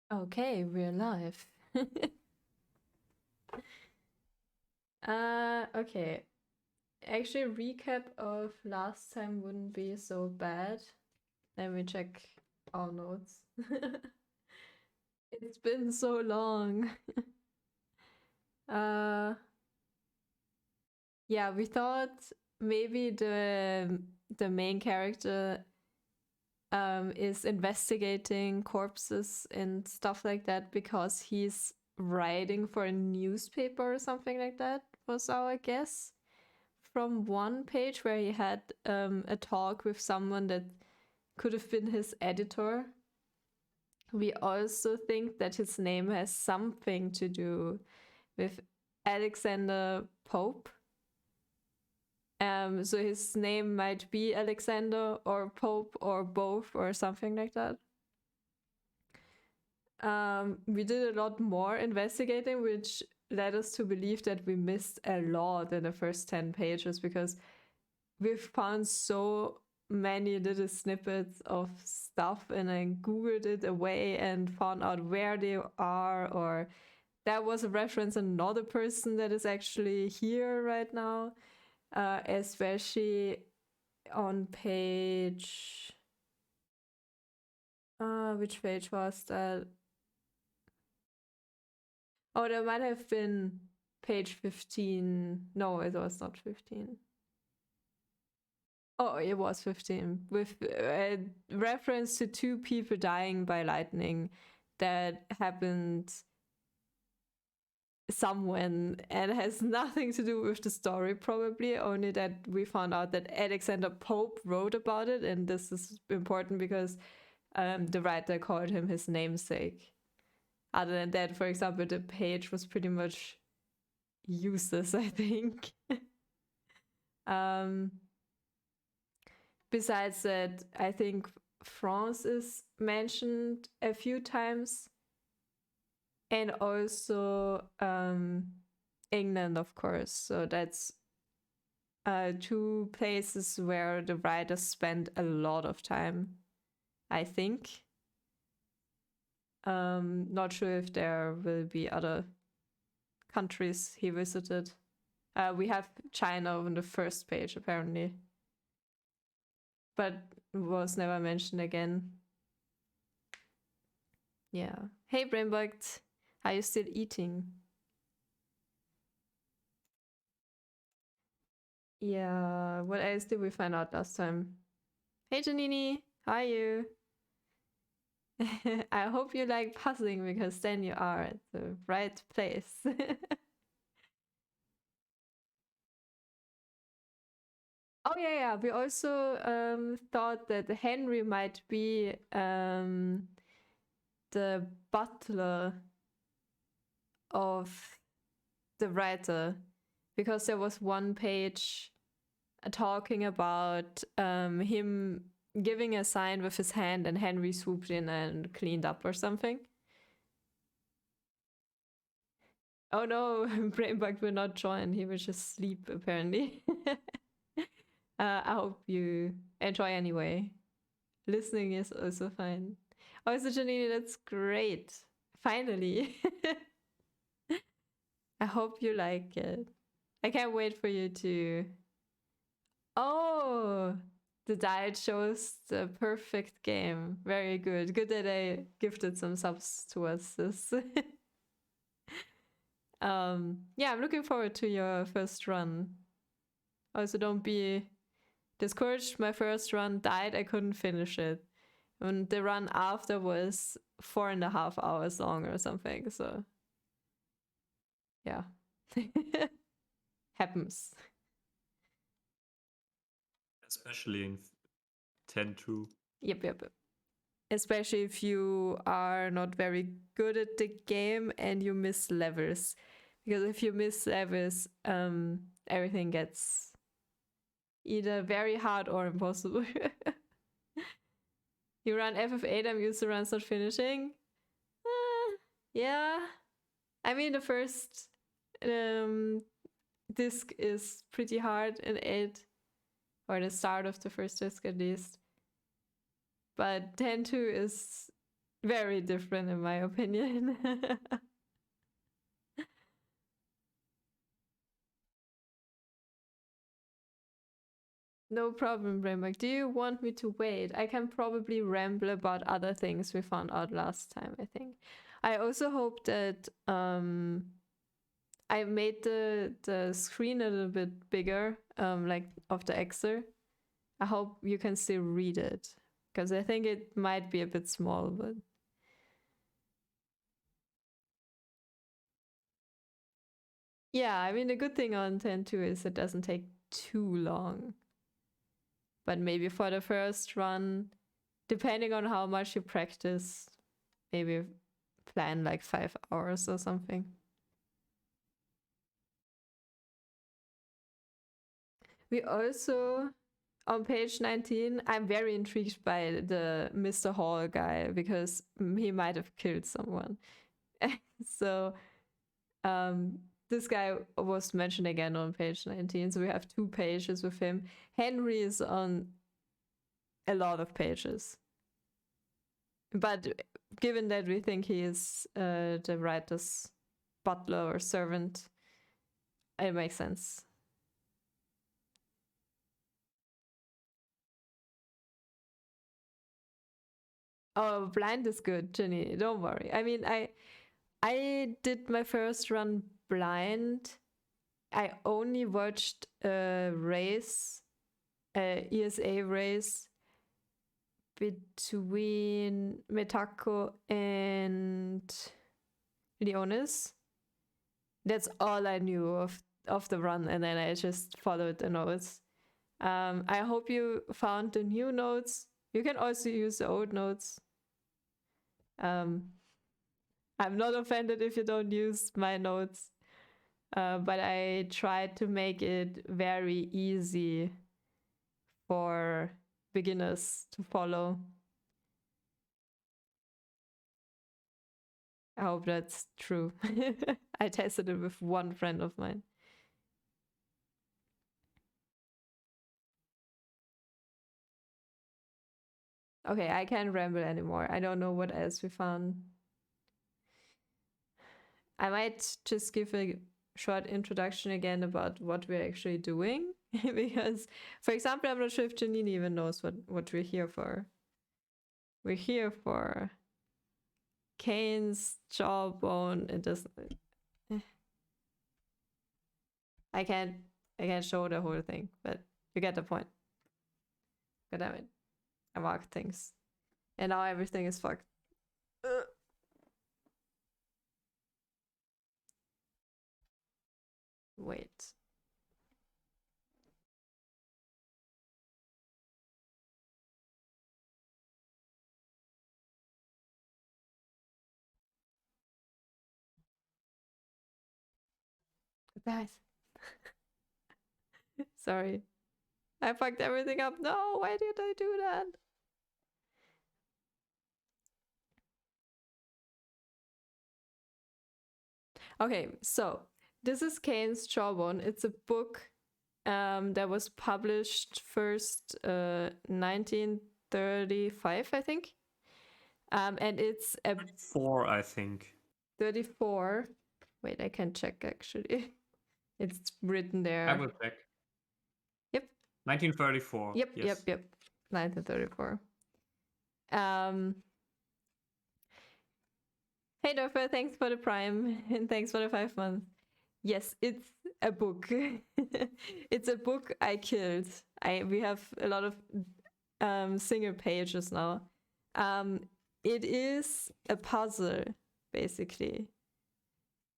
Okay, we're live. Okay. Actually, a recap of last time wouldn't be so bad. Let me check our notes. It's been so long. uh yeah, we thought maybe the main character is investigating corpses and stuff like that because he's writing for a newspaper or something like that, was our guess. From one page where he had a talk with someone that could have been his editor. We also think that his name has something to do with Alexander Pope. So his name might be Alexander or Pope or both or something like that. We did a lot more investigating, which led us to believe that we missed a lot in the first 10 pages because we've found so many little snippets of stuff and I googled it away and found out where they are, or that was a reference another person that is actually here right now, especially on page which page was that? Oh, there might have been page 15. No, it was not 15. Oh, it was 15, with a reference to two people dying by lightning that happened somewhere and has nothing to do with the story, probably, only that we found out that Alexander Pope wrote about it, and this is important because the writer called him his namesake. Other than that, for example, the page was pretty much useless, I think. um, Besides that, I think France is mentioned a few times, and also England, of course. So that's two places where the writers spend a lot of time, I think. Not sure if there will be other countries he visited. We have China on the first page, apparently, but was never mentioned again. Yeah. Hey, Brainbugged, are you still eating? Yeah, what else did we find out last time? Hey, Janini, how are you? I hope you like puzzling because then you are at the right place. Oh yeah. We also thought that Henry might be the butler of the writer, because there was one page talking about him giving a sign with his hand and Henry swooped in and cleaned up or something. Oh no, Brainbug will not join. He will just sleep, apparently. I hope you enjoy anyway. Listening is also fine. Also, Janine, that's great. Finally. I hope you like it. I can't wait for you to. Oh, the diet shows the perfect game. Very good. Good that I gifted some subs towards this. Yeah, I'm looking forward to your first run. Also, don't be discouraged. My first run died. I couldn't finish it. And the run after was 4.5 hours long or something. So, yeah. Happens. Especially in 10-2. Yep. Especially if you are not very good at the game and you miss levels. Because if you miss levels, everything gets either very hard or impossible. You run FF8, I'm used to runs not finishing. Yeah. I mean, the first disc is pretty hard in 8, or the start of the first disc at least. But 10-2 is Very different, in my opinion. No problem, Rainbow. Do you want me to wait? I can probably ramble about other things we found out last time, I think. I also hope that I made the screen a little bit bigger, like of the Excel. I hope you can still read it, because I think it might be a bit small, but yeah, I mean the good thing on 10.2 is it doesn't take too long. But maybe for the first run, depending on how much you practice, maybe plan like 5 hours or something. We also, on page 19, I'm very intrigued by the Mr. Hall guy because he might have killed someone. So this guy was mentioned again on page 19. So we have 2 pages with him. Henry is on a lot of pages. But given that we think he is the writer's butler or servant, it makes sense. Oh, blind is good, Jenny. Don't worry. I mean, I did my first run blind. I only watched a race, a ESA race between Metako and Leonis. That's all I knew of the run, and then I just followed the notes. I hope you found the new notes. You can also use the old notes. I'm not offended if you don't use my notes, but I tried to make it very easy for beginners to follow. I hope that's true. I tested it with one friend of mine. Okay, I can't ramble anymore. I don't know what else we found. I might just give a short introduction again about what we're actually doing. Because, for example, I'm not sure if Janine even knows what we're here for. We're here for Cain's Jawbone. It doesn't. I can't show the whole thing, but you get the point. God damn it. I marked things. And now everything is fucked. Wait. Guys. Sorry. I fucked everything up. No, why did I do that? Okay, so this is Cain's Jawbone. It's a book that was published first 1935, I think. And it's a 34, I think. 34. Wait, I can check actually. It's written there. I will check. Yep. 1934. Yep, yes. yep. 1934. Hey Dorfer, thanks for the Prime and thanks for the 5 months. Yes, it's a book. It's a book I killed. We have a lot of single pages now. It is a puzzle, basically.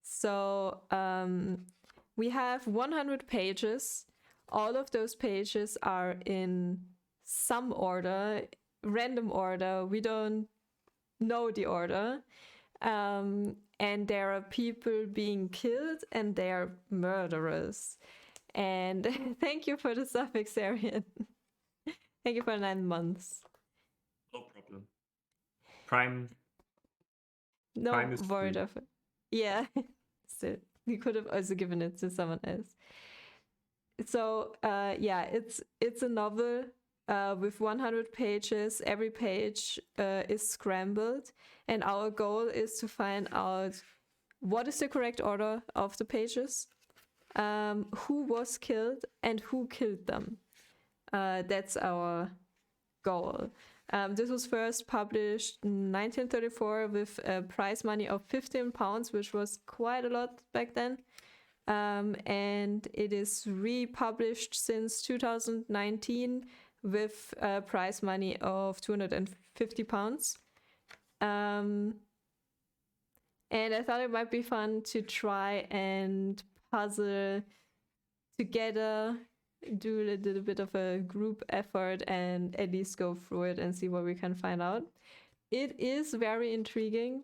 So we have 100 pages. All of those pages are in some order, random order. We don't know the order. And there are people being killed and they're murderers. And thank you for the suffix, Arian. Thank you for 9 months. No problem. Prime. No Prime is word free. of it. Yeah. Still, you could have also given it to someone else. So yeah, it's a novel. with 100 pages. Every page is scrambled, and our goal is to find out what is the correct order of the pages, who was killed, and who killed them. That's our goal. This was first published in 1934 with a prize money of £15, which was quite a lot back then. And it is republished since 2019 with a prize money of £250. And I thought it might be fun to try and puzzle together, do a little bit of a group effort, and at least go through it and see what we can find out. It is very intriguing.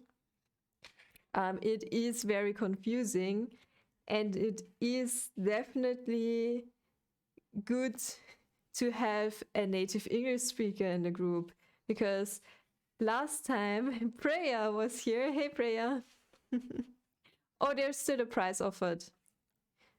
It is very confusing, and it is definitely good to have a native English speaker in the group, because last time Preya was here. Hey, Preya. Oh, there's still a prize offered.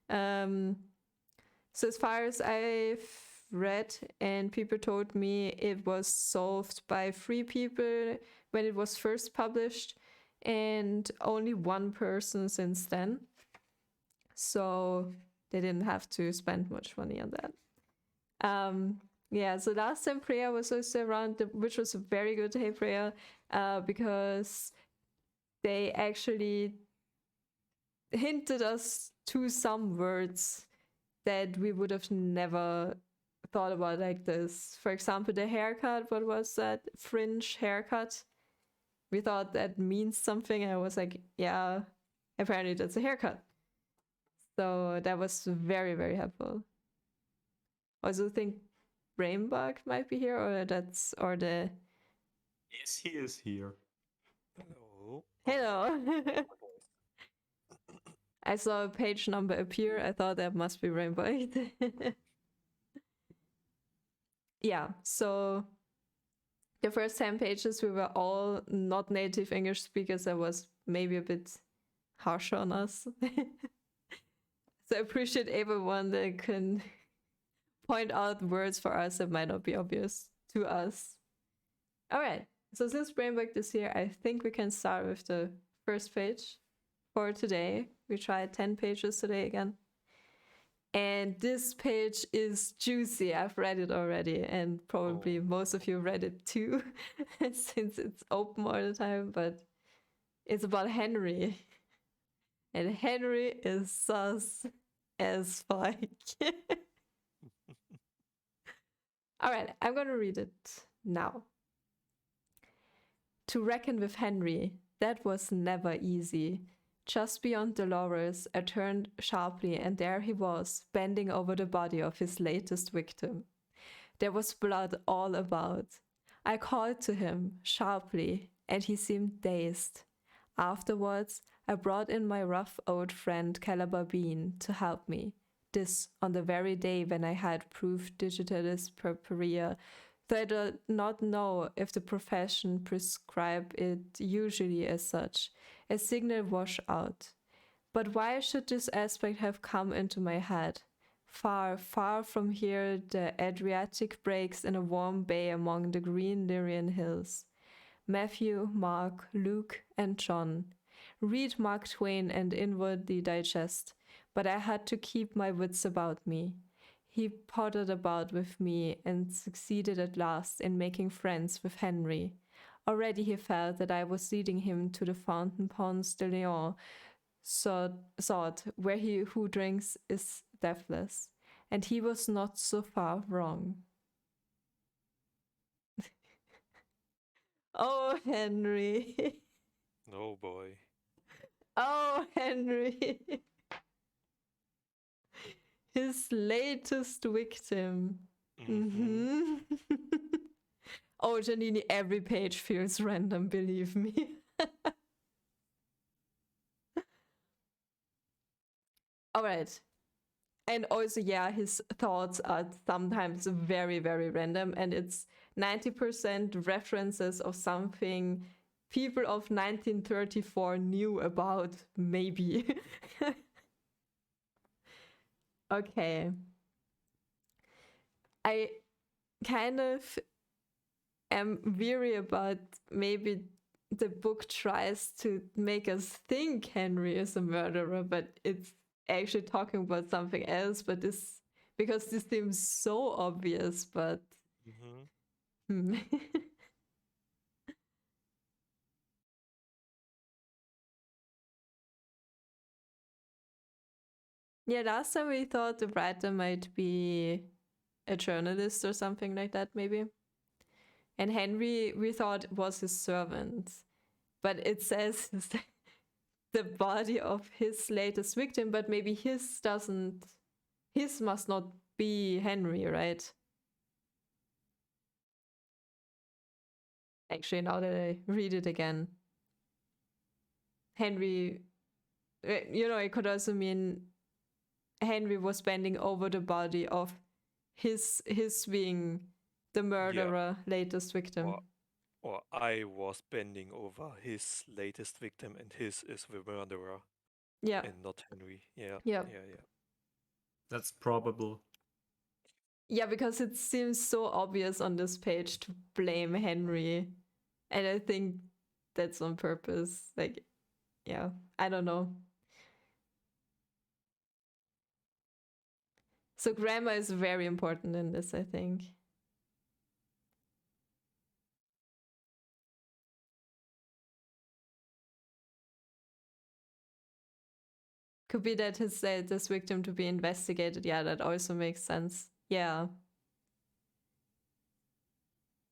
So as far as I've read and people told me, it was solved by 3 people when it was first published, and only 1 person since then. So they didn't have to spend much money on that. Yeah, so last time Preya was also around, which was very good. Hey, Preya, because they actually hinted us to some words that we would have never thought about like this. For example, the haircut. What was that? Fringe haircut. We thought that means something, and I was like, yeah, apparently that's a haircut. So that was very, very helpful. Also think Brainbug might be here, or the... Yes, he is here. Hello. Hello. I saw a page number appear. I thought that must be Rainbow. Yeah, so the first 10 pages, we were all not native English speakers. That was maybe a bit harsh on us. So I appreciate everyone that can point out words for us that might not be obvious to us. All right, so since Brainbug is here, I think we can start with the first page for today. We tried 10 pages today again. And this page is juicy. I've read it already, and probably most of you read it too, since it's open all the time, but it's about Henry. And Henry is sus as fuck. All right, I'm going to read it now. To reckon with Henry, that was never easy. Just beyond Dolores, I turned sharply, and there he was, bending over the body of his latest victim. There was blood all about. I called to him, sharply, and he seemed dazed. Afterwards, I brought in my rough old friend Caliber Bean to help me. This on the very day when I had proved digitalis purpurea, though I did not know if the profession prescribed it usually as such, a signal washout. But why should this aspect have come into my head? Far, far from here the Adriatic breaks in a warm bay among the green Lyrian hills. Matthew, Mark, Luke, and John. Read Mark Twain and inwardly digest, but I had to keep my wits about me. He pottered about with me and succeeded at last in making friends with Henry. Already he felt that I was leading him to the fountain ponds de Leon, sought where he who drinks is deathless, and he was not so far wrong. Oh, Henry. Oh boy. Oh, Henry. His latest victim. Mm-hmm. Oh, Janini, every page feels random, believe me. All right. And also, yeah, his thoughts are sometimes very, very random, and it's 90% references of something people of 1934 knew about, maybe. Okay. kind of am weary about maybe the book tries to make us think Henry is a murderer, but it's actually talking about something else. But this because this seems so obvious, but Mm-hmm. Yeah, last time we thought the writer might be a journalist or something like that, maybe. And Henry, we thought was his servant, but it says the body of his latest victim, but maybe his must not be Henry, right? Actually, now that I read it again, Henry, it could also mean Henry was bending over the body of his being the murderer, latest victim. Or I was bending over his latest victim, and his is the murderer, Yeah. and not Henry. Yeah. Yeah. That's probable. Yeah, because it seems so obvious on this page to blame Henry. And I think that's on purpose. Like, yeah, I don't know. So grammar is very important in this, I think. Could be that he said this victim to be investigated. Yeah, that also makes sense. Yeah.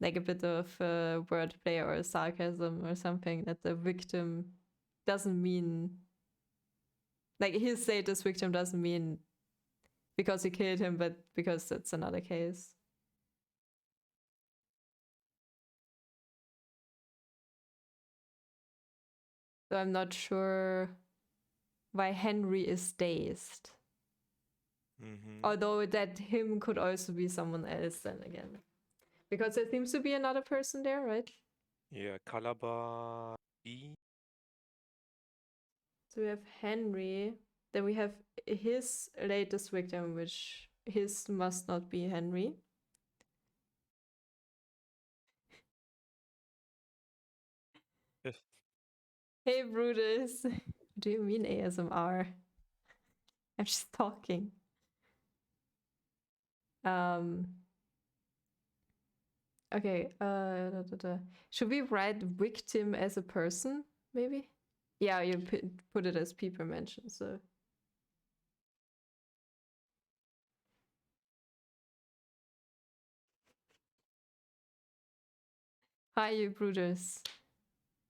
Like a bit of wordplay or sarcasm or something, that the victim doesn't mean. Like his latest victim doesn't mean because he killed him, but because it's another case. So I'm not sure why Henry is dazed. Mm-hmm. Although that him could also be someone else then again. Because there seems to be another person there, right? Yeah, Calabar B. So we have Henry. Then we have his latest victim, which his must not be Henry. Hey Brutus. What do you mean ASMR? I'm just talking. Okay, should we write victim as a person, maybe? Yeah, you put it as people mentioned, so. Hi, you Brutus.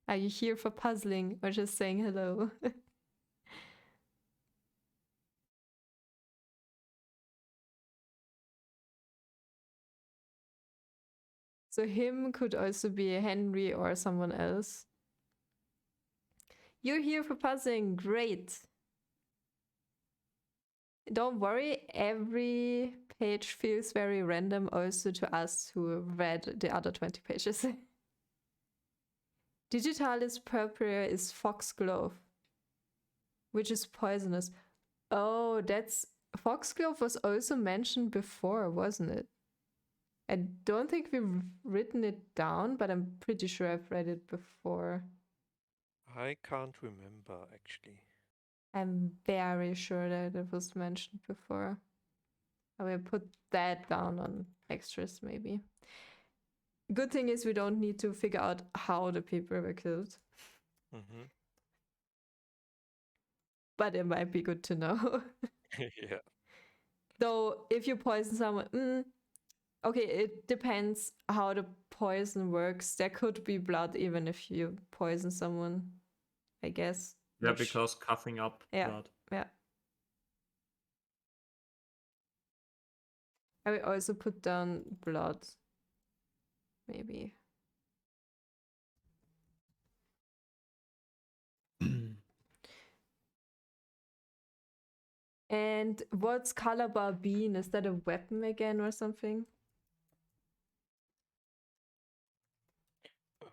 Are you here for puzzling or just saying hello? So him could also be Henry or someone else. You're here for puzzling. Great. Don't worry, every page feels very random also to us who read the other 20 pages. Digitalis purpurea is foxglove, which is poisonous. Oh, that's... Foxglove was also mentioned before, wasn't it? I don't think we've written it down, but I'm pretty sure I've read it before. I can't remember, actually. I'm very sure that it was mentioned before. I will put that down on extras, maybe. Good thing is we don't need to figure out how the people were killed. Mm-hmm. But it might be good to know. Yeah. Though, if you poison someone... okay, it depends how the poison works. There could be blood even if you poison someone, I guess. Yeah, because coughing up blood. Yeah. I will also put down blood. Maybe. And what's Calabar Bean? Is that a weapon again or something?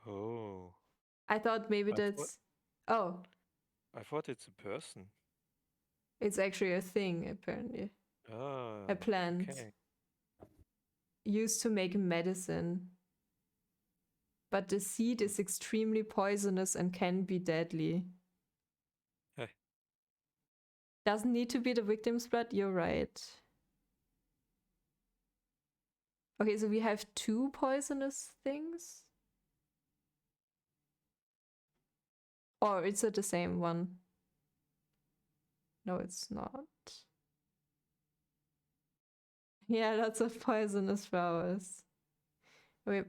Oh. I thought maybe that's... Oh. I thought it's a person. It's actually a thing, apparently. Ah. A plant. Okay. used to make medicine. But the seed is extremely poisonous and can be deadly. Hey. Doesn't need to be the victim's blood, you're right. Okay, so we have 2 poisonous things? Or is it the same one? No, it's not. Yeah, lots of poisonous flowers. Wait,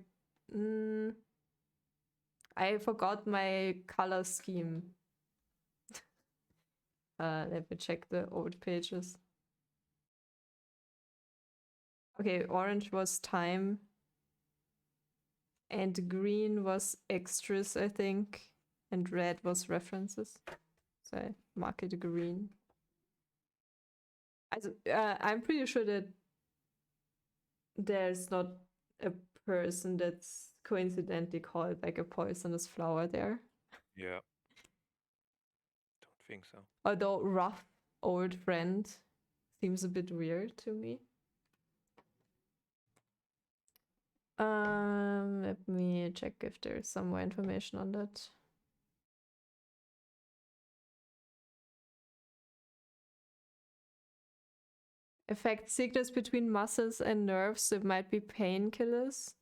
I forgot my color scheme. Let me check the old pages. Okay, orange was time. And green was extras, I think. And red was references. So I mark it green. I'm pretty sure that there's not a person that's coincidentally called like a poisonous flower there. Yeah. Don't think so. Although rough old friend seems a bit weird to me. Let me check if there's some more information on that. Affect signals between muscles and nerves, so it might be painkillers.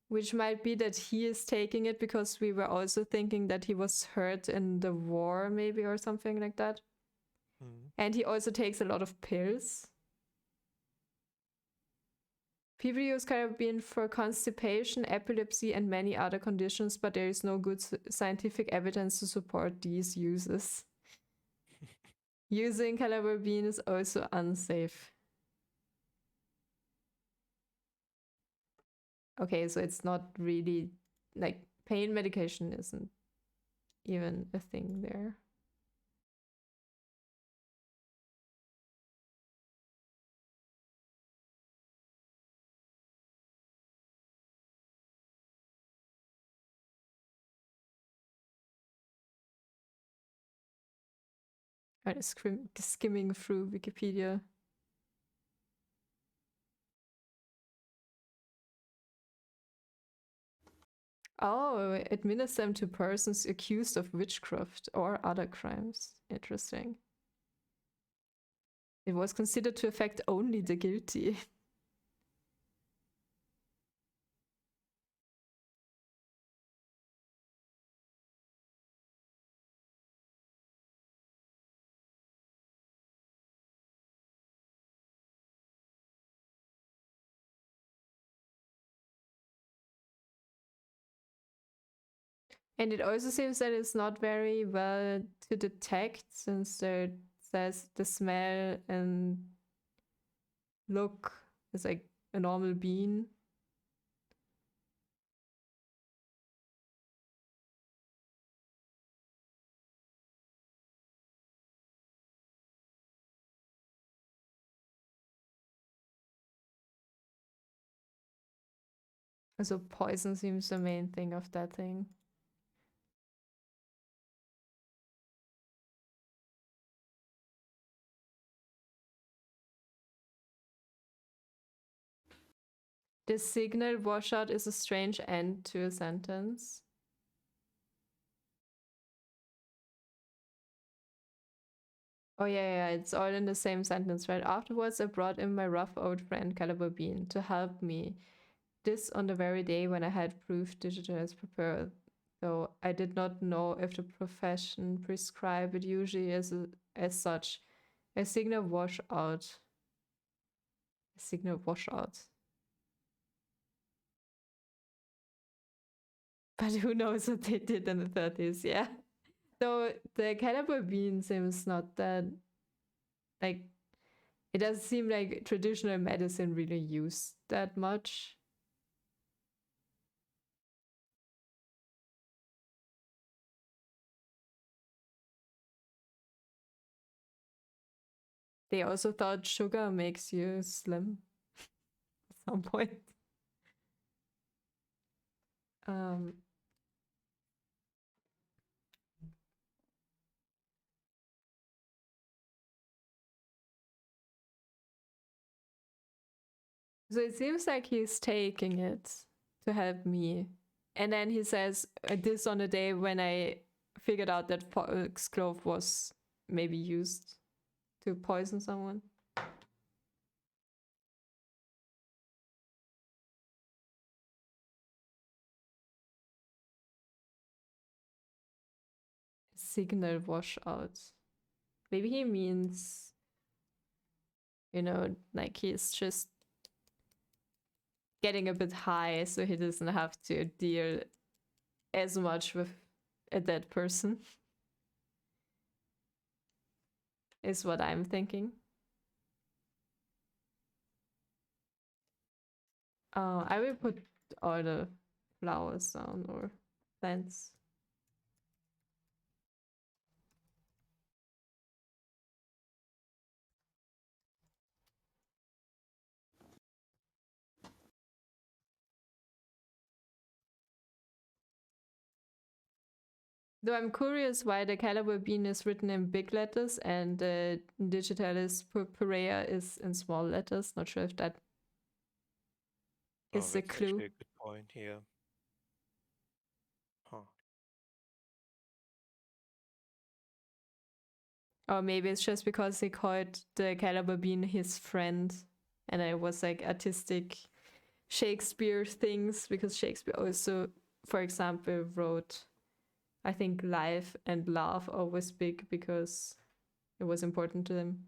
Which might be that he is taking it because we were also thinking that he was hurt in the war, maybe, or something like that. And he also takes a lot of pills. People use carabine for constipation, epilepsy, and many other conditions, but there is no good scientific evidence to support these uses. Using carabine is also unsafe. Okay, so it's not really, like, pain medication isn't even a thing there. I'm skimming through Wikipedia. Oh, administer them to persons accused of witchcraft or other crimes. Interesting. It was considered to affect only the guilty. And it also seems that it's not very well to detect, since it says the smell and look is like a normal bean. So poison seems the main thing of that thing. The signal washout is a strange end to a sentence. Oh yeah, it's all in the same sentence, right? Afterwards, I brought in my rough old friend Caliber Bean to help me. This on the very day when I had proof digital as prepared. Though I did not know if the profession prescribed it usually as such. A signal washout. A signal washout. But who knows what they did in the 30s, yeah. So the caliber bean seems not that, like, it doesn't seem like traditional medicine really used that much. They also thought sugar makes you slim at some point. So it seems like he's taking it to help me. And then he says this on a day when I figured out that foxglove was maybe used to poison someone. Signal washout. Maybe he means, you know, like he's just getting a bit high so he doesn't have to deal as much with a dead person. Is what I'm thinking. I will put all the flowers down or plants. Though I'm curious why the caliber bean is written in big letters and the digitalis purpurea is in small letters. Not sure if that is a clue. Actually a good point here. Huh. Or maybe it's just because he called the caliber bean his friend and it was like artistic Shakespeare things, because Shakespeare also, for example, wrote, I think, life and love always big because it was important to them.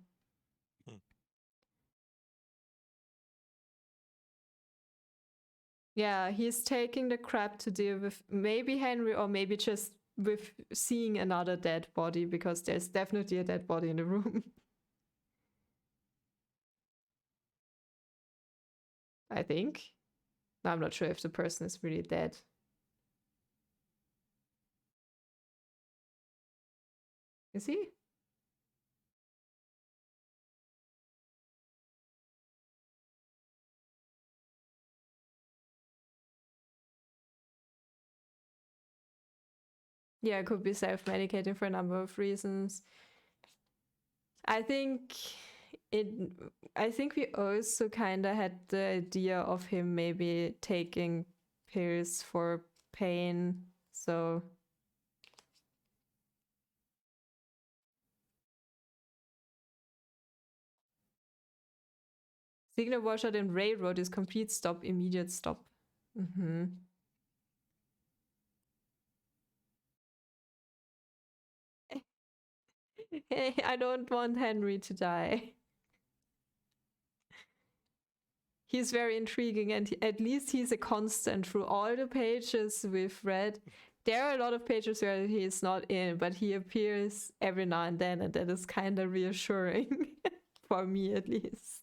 Yeah, he's taking the crap to deal with maybe Henry, or maybe just with seeing another dead body, because there's definitely a dead body in the room. I think. I'm not sure if the person is really dead. Is he? Yeah, it could be self-medicating for a number of reasons. I think we also kind of had the idea of him maybe taking pills for pain, so signal washout in railroad is complete stop, immediate stop. Hey, I don't want Henry to die. He's very intriguing, and at least he's a constant through all the pages we've read. There are a lot of pages where he is not in, but he appears every now and then, and that is kind of reassuring, for me at least.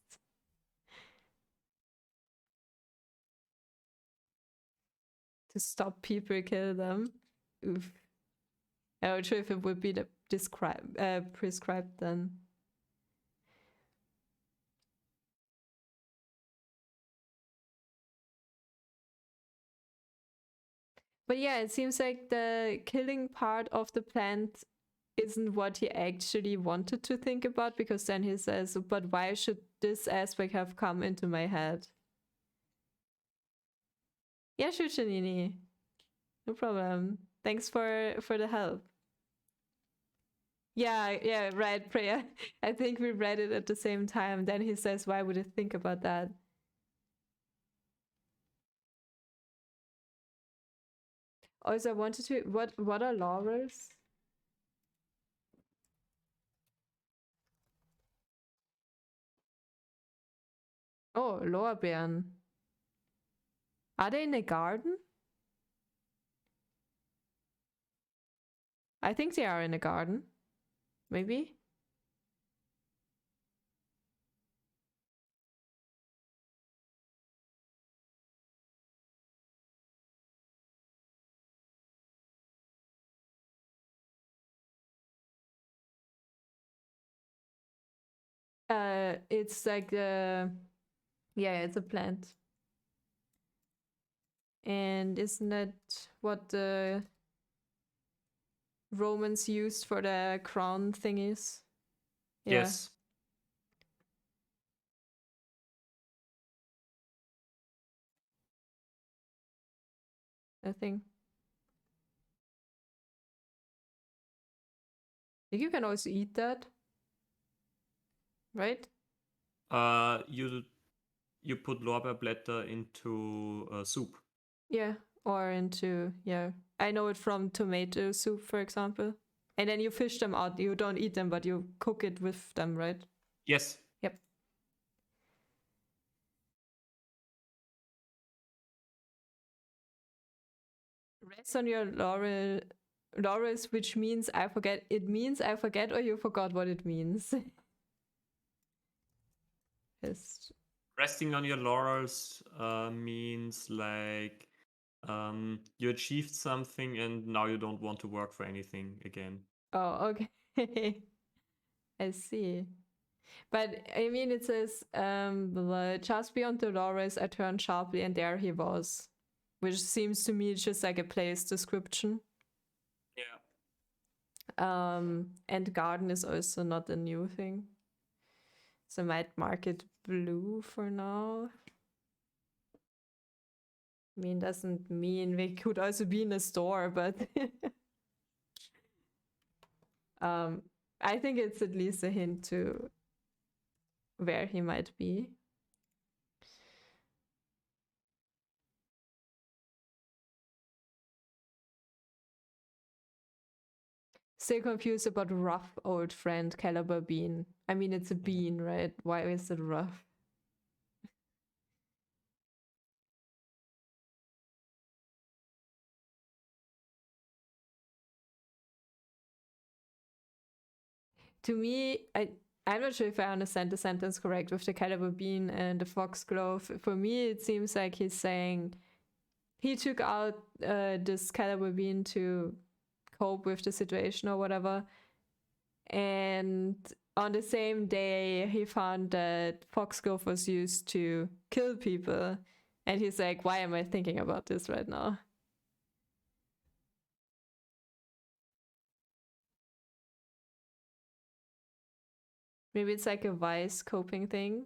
To stop people, kill them. Oof. I'm not sure if it would be prescribed then. But yeah, it seems like the killing part of the plant isn't what he actually wanted to think about, because then he says, but why should this aspect have come into my head? Yeah, sure, Janini. No problem. Thanks for the help. Yeah, right, Priya. I think we read it at the same time. Then he says, why would it think about that? Also, I wanted to, what are laurels? Oh, Lorbeeren. Are they in a garden? I think they are in a garden. Maybe? It's like yeah, it's a plant. And isn't that what the Romans used for the crown thingies? Yeah. Yes. I think. I think you can also eat that, right? You put Lorbeerblätter into soup. Yeah, or into, yeah. I know it from tomato soup, for example. And then you fish them out. You don't eat them, but you cook it with them, right? Yes. Yep. Rest on your laurels, which means I forget. It means I forget, or you forgot what it means. Yes. Resting on your laurels means like you achieved something and now you don't want to work for anything again. Oh, okay. I see. But I mean, it says, just beyond the laurels, I turned sharply, and there he was, which seems to me just like a place description. Yeah. And garden is also not a new thing, so I might mark it blue for now. I mean, doesn't mean we could also be in a store, but I think it's at least a hint to where he might be. Still confused about rough old friend caliber bean. I mean, it's a bean, right? Why is it rough? To me, I'm not sure if I understand the sentence correct with the caliber bean and the foxglove. For me, it seems like he's saying he took out this caliber bean to cope with the situation or whatever. And on the same day, he found that foxglove was used to kill people. And he's like, why am I thinking about this right now? Maybe it's like a vice coping thing.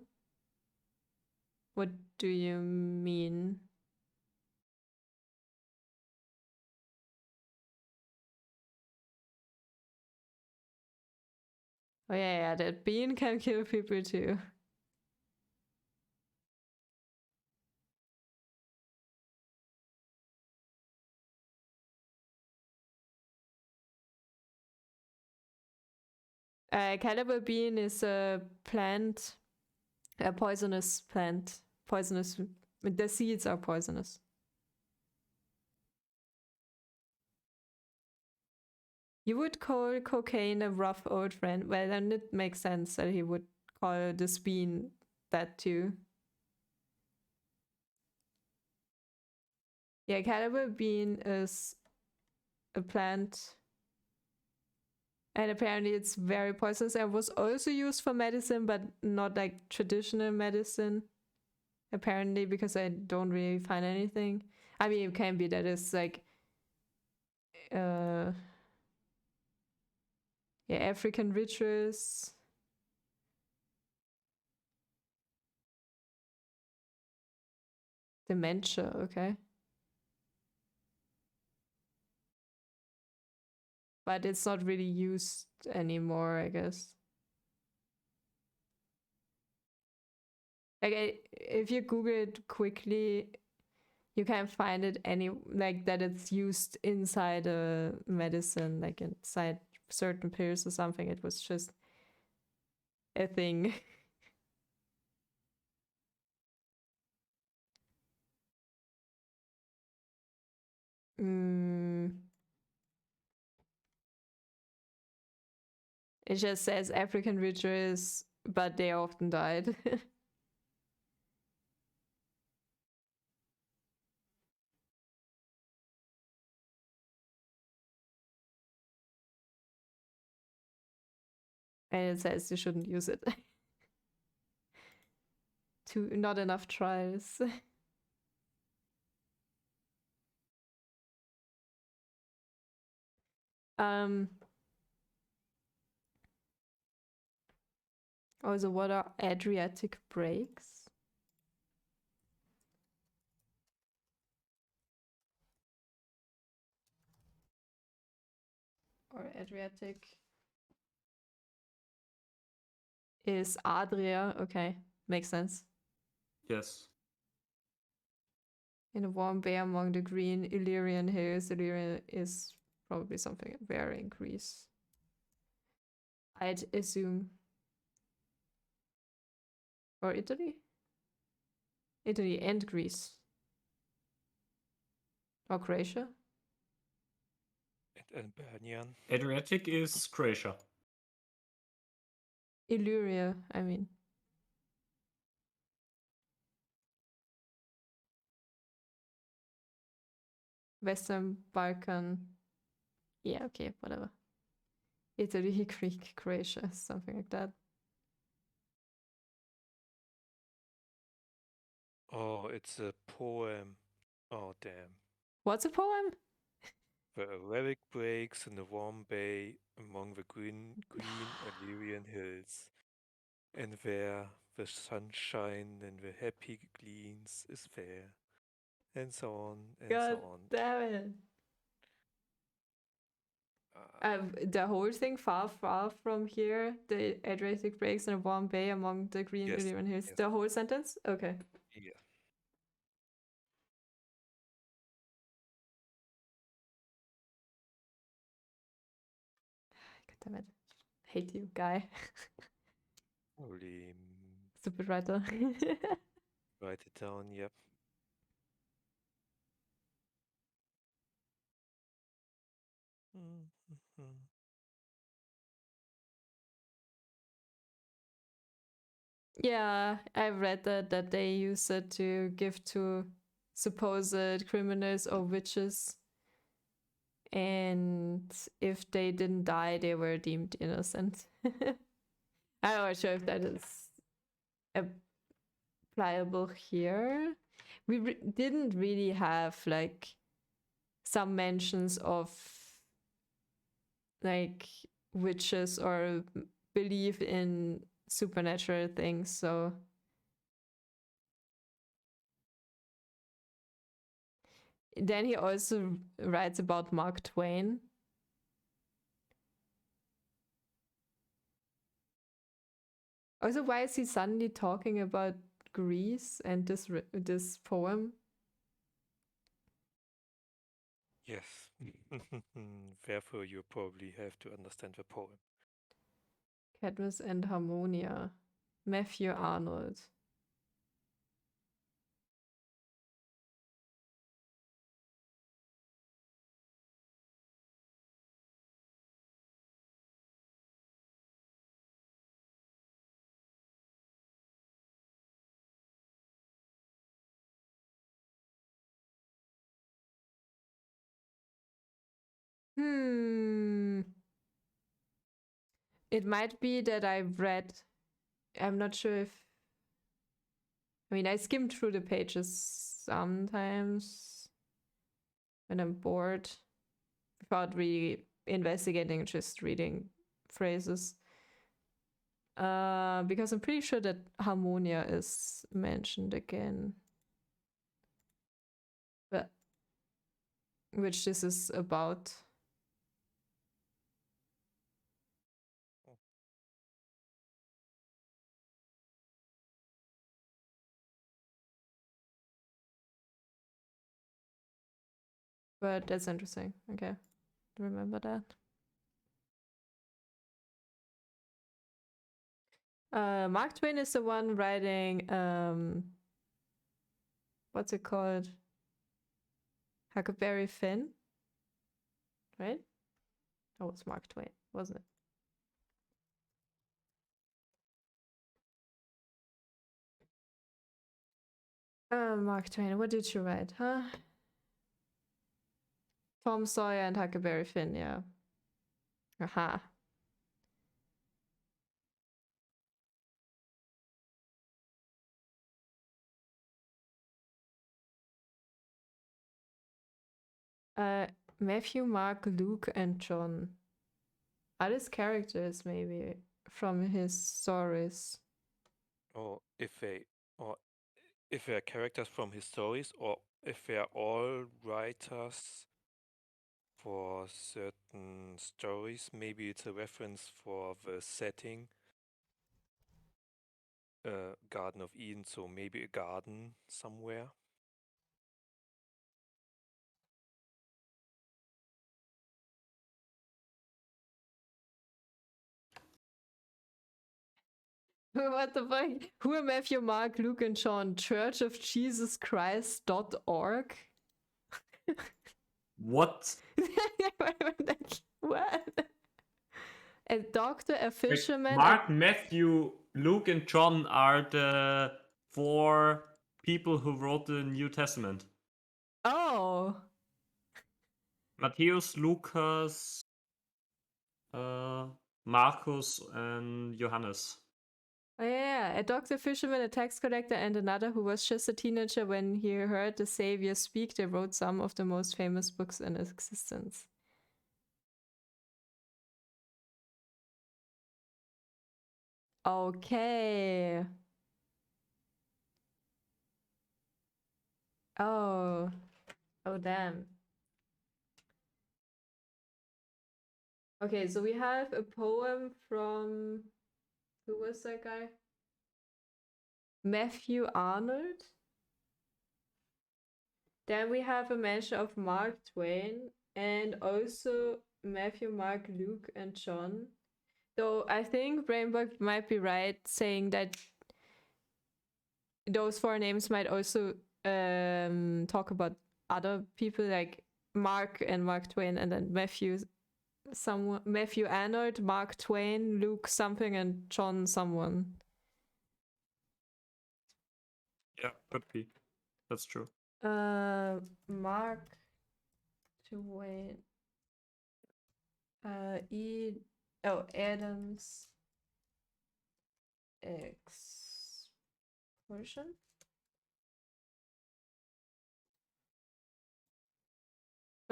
What do you mean? Oh yeah, that bean can kill people too. Caliber bean is a plant, a poisonous plant. Poisonous. The seeds are poisonous. You would call cocaine a rough old friend. Well, then it makes sense that he would call this bean that too. Yeah, caliber bean is a plant. And apparently it's very poisonous and was also used for medicine, but not like traditional medicine. Apparently, because I don't really find anything. I mean, it can be that it's like yeah, African rituals. Dementia, okay. But it's not really used anymore, I guess. Like, if you Google it quickly, you can find it like that it's used inside a medicine, like inside certain pills or something. It was just a thing. It just says African rituals, but they often died. And it says you shouldn't use it. Not enough trials. Also, what are Adriatic breaks? or Adriatic is Adria. Okay, makes sense. Yes. In a warm bay among the green Illyrian hills. Illyria is probably something where in Greece. I'd assume. Or Italy? Italy and Greece. Or Croatia? And Albanian. Adriatic is Croatia. Illyria, I mean. Western Balkan. Yeah, okay, whatever. Italy, Greek, Croatia, something like that. Oh, it's a poem. Oh, damn. What's a poem? The Arabic breaks in the warm bay among the green Illyrian hills, and where the sunshine and the happy gleams is fair, and so on and God so on. damn it. The whole thing far, far from here, the Adriatic breaks in a warm bay among the green Yes, Illyrian hills. yes. The whole sentence? Okay. Yeah. God damn it. Hate you, guy. Holy. Stupid writer. Write it down, yep. Yeah, I've read that they use it to give to supposed criminals or witches. And if they didn't die, they were deemed innocent. I'm not sure if that is applicable here. We didn't really have like some mentions of like witches or belief in supernatural things, so then he also writes about Mark Twain. Also, why is he suddenly talking about Greece and this poem? Yes. Therefore, you probably have to understand the poem. Cadmus and Harmonia. Matthew Arnold. It might be that I read. I'm not sure if. I mean, I skim through the pages sometimes when I'm bored without really investigating, just reading phrases. Because I'm pretty sure that Harmonia is mentioned again. But which this is about. But that's interesting. Okay. Remember that. Mark Twain is the one writing what's it called? Huckleberry Finn, right? Oh, it's Mark Twain, wasn't it? Mark Twain, what did you write, huh? Tom Sawyer and Huckleberry Finn, yeah. Aha. Matthew, Mark, Luke, and John. Are these characters maybe from his stories? Or if they are characters from his stories, or if they are all writers for certain stories. Maybe it's a reference for the setting. Garden of Eden, so maybe a garden somewhere. What the fuck? Who are Matthew, Mark, Luke, and John? churchofjesuschrist.org? What? What? A doctor, a Like, fisherman. Mark, Matthew, Luke, and John are the 4 people who wrote the New Testament. Oh. Matthäus, Lucas, Markus, and Johannes. Oh, yeah, a doctor, fisherman, a tax collector, and another who was just a teenager when he heard the Savior speak. They wrote some of the most famous books in existence. Okay. Oh. Oh, damn. Okay, so we have a poem from... Who was that guy? Matthew Arnold. Then we have a mention of Mark Twain and also Matthew, Mark, Luke, and John. Though I think Brainbug might be right saying that those 4 names might also talk about other people like Mark and Mark Twain, and then Matthew Arnold, Mark Twain, Luke something, and John someone. Yeah, could be. That's true. Mark Twain. Adams explosion.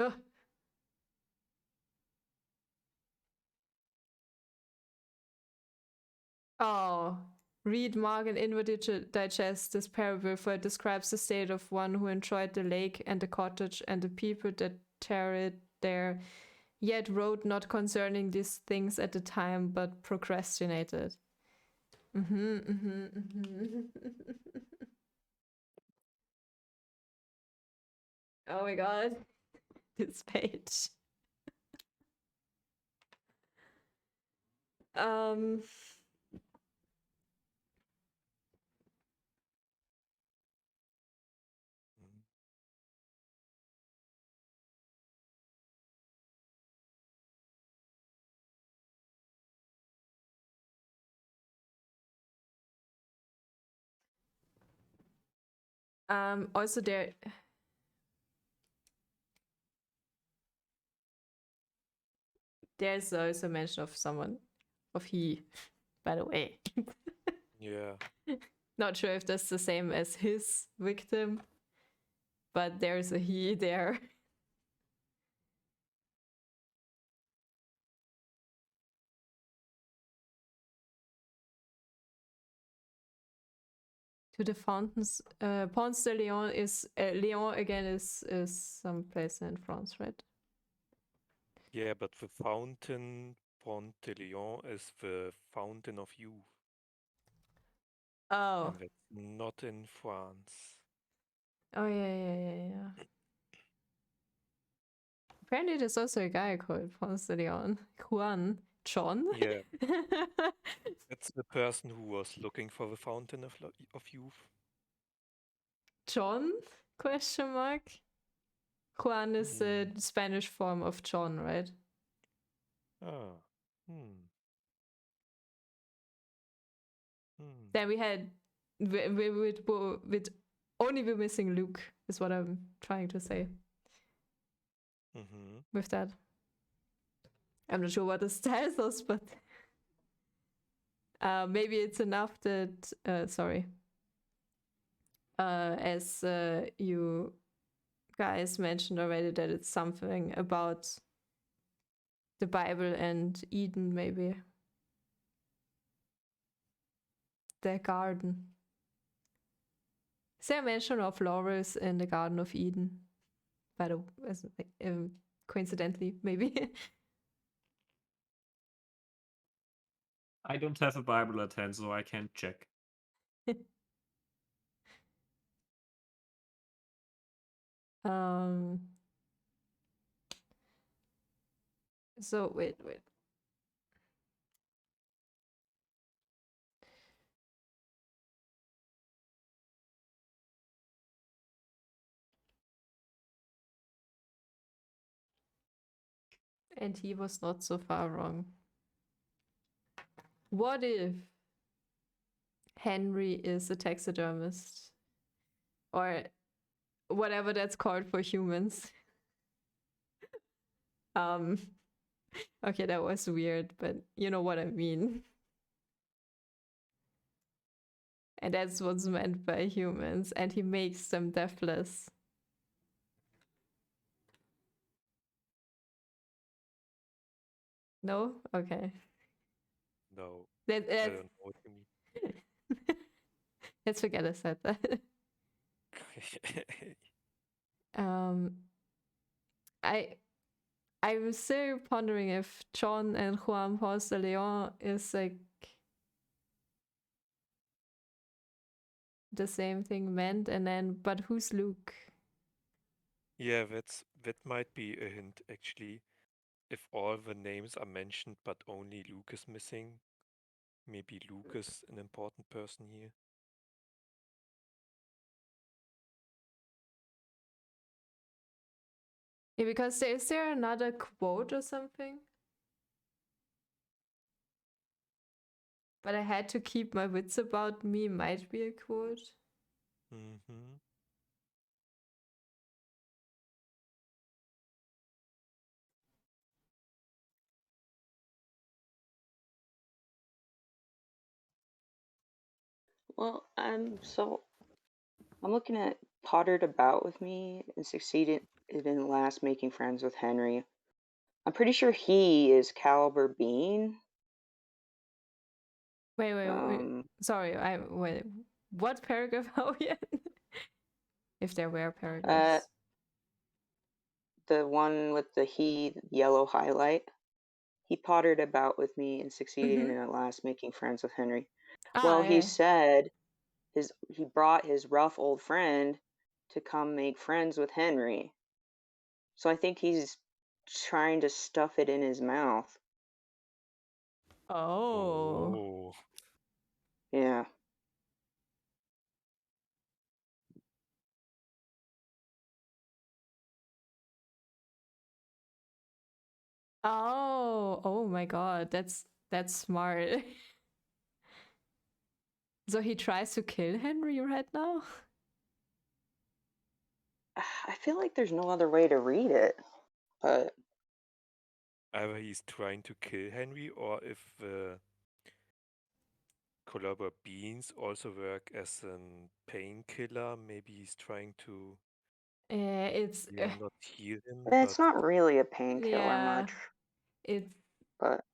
Oh. Oh, read Mark and Inward Digest this parable, for it describes the state of one who enjoyed the lake and the cottage and the people that tarried there, yet wrote not concerning these things at the time, but procrastinated. Oh my god, this page. Also there's also mention of someone, of he, by the way. Yeah. Not sure if that's the same as his victim, but there's a he there. To the fountains. Ponce de Leon is Leon again is some place in France, right? Yeah, but the fountain, Pont de Leon, is the fountain of youth. Oh. And that's not in France. Oh yeah. Apparently there's also a guy called Ponce de Leon. Juan. John? Yeah. That's the person who was looking for the fountain of youth. John? Question mark. Juan is the Spanish form of John, right? Ah. Then we had with only we're missing Luke is what I'm trying to say. With that, I'm not sure what this tells us, but maybe it's enough that as you guys mentioned already, that it's something about the Bible and Eden, maybe the garden. Is there a mention of laurels in the Garden of Eden? By the coincidentally, maybe. I don't have a Bible at hand, so I can't check. So wait. And he was not so far wrong. What if Henry is a taxidermist? Or whatever that's called for humans. Okay, that was weird, but you know what I mean. And that's what's meant by humans, and he makes them deathless. No? Okay. No, That, I don't know what you mean. let's forget I said that. I'm still pondering if John and Juan Ponce de Leon is like the same thing meant, and then but who's Luke? Yeah, that might be a hint actually. If all the names are mentioned but only Luke is missing, maybe Luke is an important person here. Yeah, because is there another quote or something? But I had to keep my wits about me might be a quote. Mm-hmm. Well, I'm looking at pottered about with me and succeeded in last making friends with Henry. I'm pretty sure he is Caliber Bean. Wait. Sorry, wait. What paragraph are we in? If there were paragraphs. The one with the yellow highlight. He pottered about with me and succeeded in at last making friends with Henry. Well, he yeah. said he brought his rough old friend to come make friends with Henry. So I think he's trying to stuff it in his mouth. Oh. Yeah. Oh my god, that's smart. So he tries to kill Henry right now? I feel like there's no other way to read it, but Either he's trying to kill Henry, or if the Collaborator beans also work as a painkiller, maybe he's trying to It's not heal him, it's but not really a painkiller much. It's But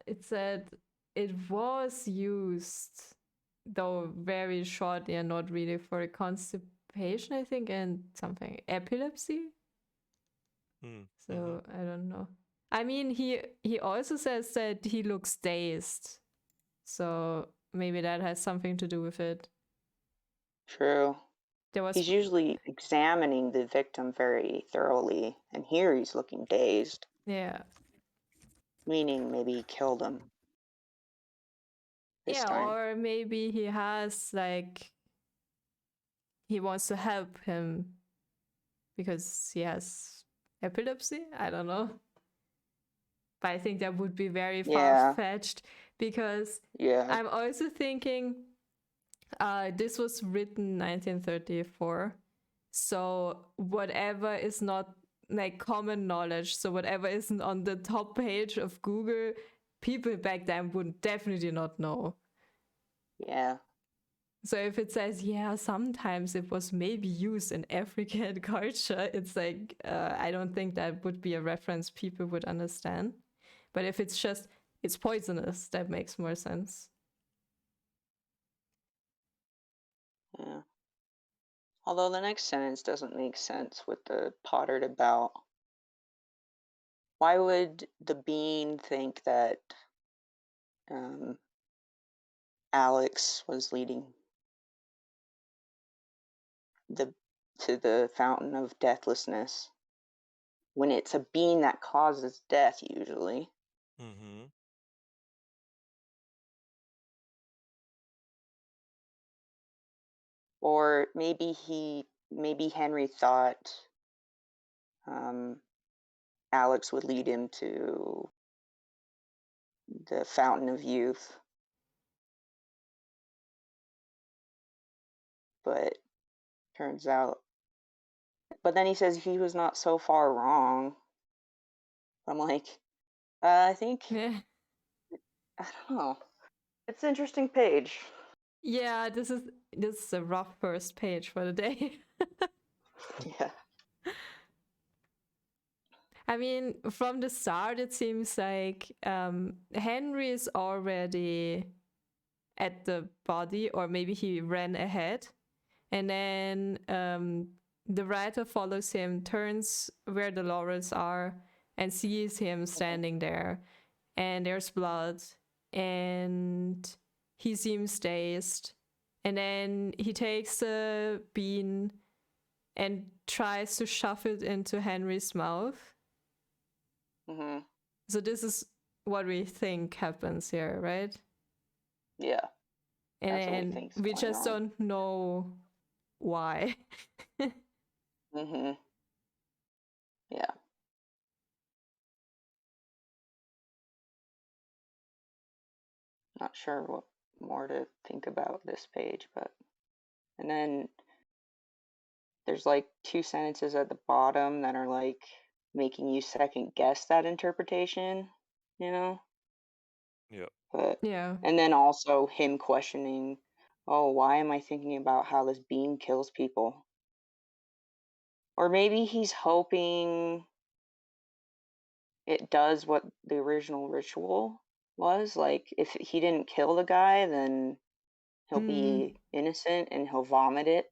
it said it was used, though very shortly and not really, for constipation, I think, and something epilepsy. So I don't know. I mean, he also says that he looks dazed, so maybe that has something to do with it. True. He's usually examining the victim very thoroughly, and here he's looking dazed. Yeah. Meaning maybe he killed him. This time. Or maybe he has he wants to help him because he has epilepsy. I don't know. But I think that would be very far-fetched because I'm also thinking this was written 1934. So whatever is not like common knowledge, so whatever isn't on the top page of Google, people back then would definitely not know. Yeah. So if it says, yeah, sometimes it was maybe used in African culture, it's like, I don't think that would be a reference people would understand. But if it's just, it's poisonous, that makes more sense. Yeah. Although the next sentence doesn't make sense with the pottered about. why would the bean think that Alex was leading to the fountain of deathlessness when it's a bean that causes death usually? Mm-hmm. Or maybe Henry thought Alex would lead him to the fountain of youth, but turns out. But then he says he was not so far wrong. I'm like, I think Yeah. I don't know. It's an interesting page. Yeah, this is a rough first page for the day. Yeah. I mean, from the start, it seems like Henry is already at the body, or maybe he ran ahead. And then the writer follows him, turns where the laurels are, and sees him standing there. And there's blood, and he seems dazed. And then he takes the bean and tries to shove it into Henry's mouth. Mm-hmm. So this is what we think happens here, right? Yeah. And That's what we then think's we going just on. don't know why. Mm-hmm. Yeah. Not sure what more to think about this page, but and then there's like 2 sentences at the bottom that are like making you second guess that interpretation, you know? Yeah. But Yeah. and then also him questioning, oh, why am I thinking about how this bean kills people? Or maybe he's hoping it does what the original ritual was. Like, if he didn't kill the guy, then he'll be innocent and he'll vomit it,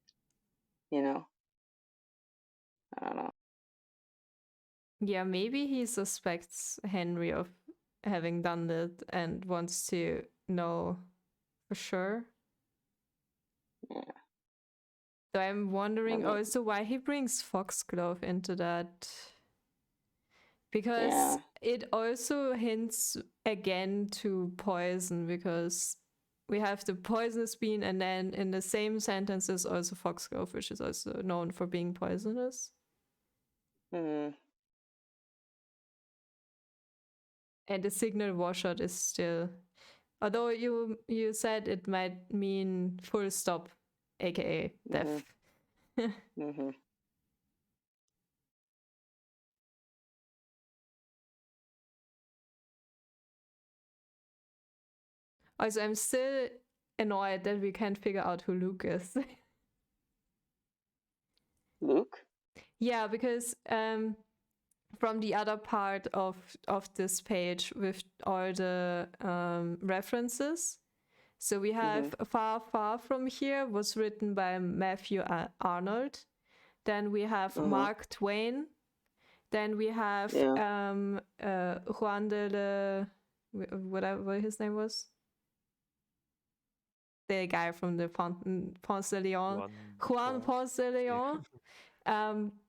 you know? I don't know. Yeah, maybe he suspects Henry of having done it and wants to know for sure. Yeah. So I'm wondering Maybe. also why he brings Foxglove into that. Because Yeah. it also hints again to poison, because we have the poisonous bean, and then in the same sentence is also Foxglove, which is also known for being poisonous. Hmm. And the signal washout is still, although you said it might mean full stop, aka death. Mm-hmm. Also, I'm still annoyed that we can't figure out who Luke is. Luke? Yeah, because from the other part of this page with all the references. So we have Far, Far From Here was written by Matthew Arnold. Then we have Mark Twain. Then we have Juan de whatever his name was. The guy from the Ponce de Leon. Juan Ponce de Leon.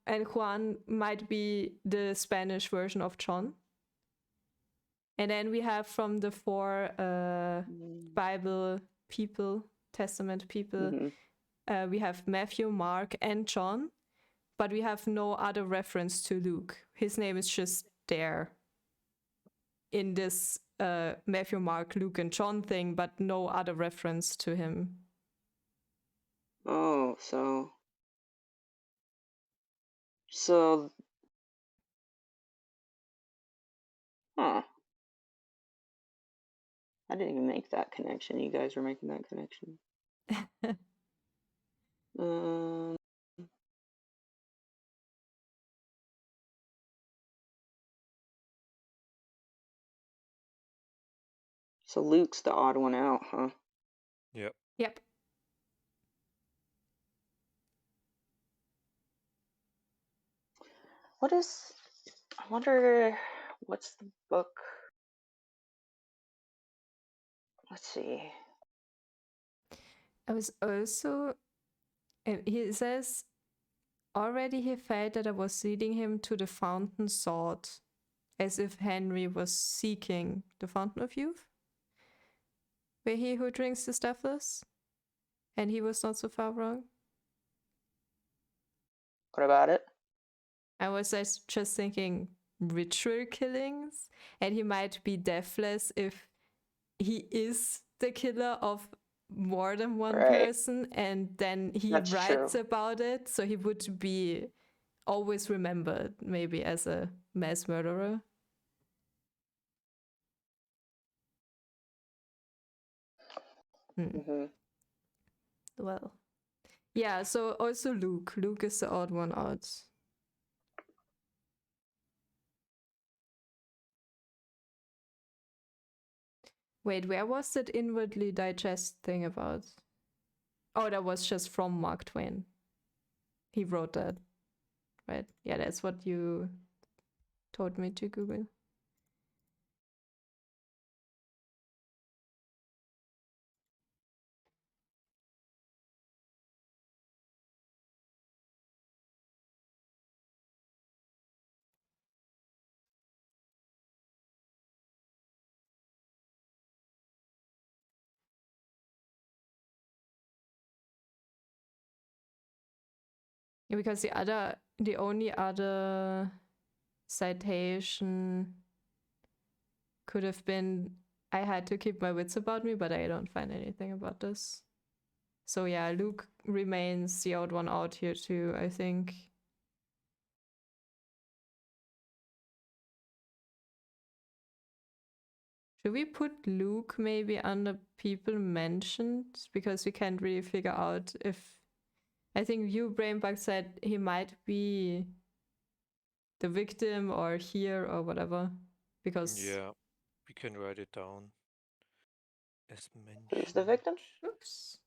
And Juan might be the Spanish version of John. And then we have from the 4 Bible people, Testament people, we have Matthew, Mark, and John, but we have no other reference to Luke. His name is just there in this Matthew, Mark, Luke, and John thing, but no other reference to him. Oh, so huh. I didn't even make that connection. You guys were making that connection. So Luke's the odd one out, huh? Yep. Yep. I wonder What's the book? Let's see. I was also. He says, already he felt that I was leading him to the fountain sought, as if Henry was seeking the fountain of youth, where he who drinks is deathless, and he was not so far wrong. What about it? I was just thinking ritual killings, and he might be deathless if he is the killer of more than one Right. person, and then he That's writes true. about it, so he would be always remembered maybe as a mass murderer. Mm-hmm. Well, yeah, so also Luke. Luke is the odd one out. Wait, where was that inwardly digest thing about? Oh, that was just from Mark Twain. He wrote that, right? Yeah, that's what you told me to Google. Yeah, because the only other citation could have been, I had to keep my wits about me, but I don't find anything about this. So yeah, Luke remains the odd one out here too, I think. Should we put Luke maybe under people mentioned? Because we can't really figure out if... I think you, Brainbug, said he might be the victim or here or whatever. Because... Yeah, we can write it down as mentioned. Who's the victim? Oops.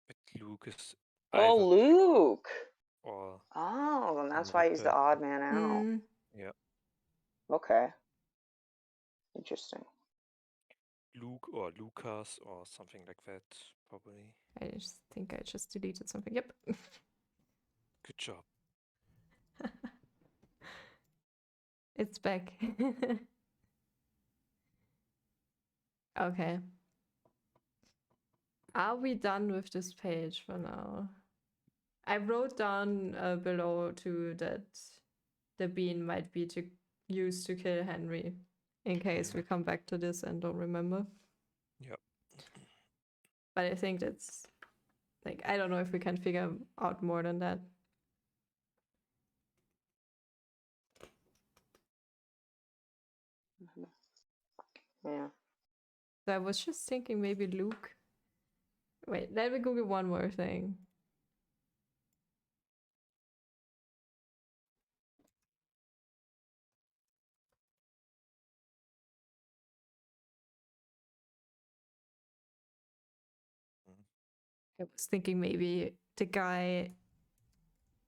But Luke is Oh, either Luke. or Oh, and that's another why he's the person. odd man out. Yeah, Okay. Interesting. Luke or Lucas or something like that, probably. I just think I just deleted something. Yep. Good job. It's back. Okay. Are we done with this page for now? I wrote down below too that the bean might be used to kill Henry, in case we come back to this and don't remember. Yep. But I think that's, like, I don't know if we can figure out more than that. Yeah. So I was just thinking maybe Luke. Wait, let me Google one more thing. I was thinking maybe the guy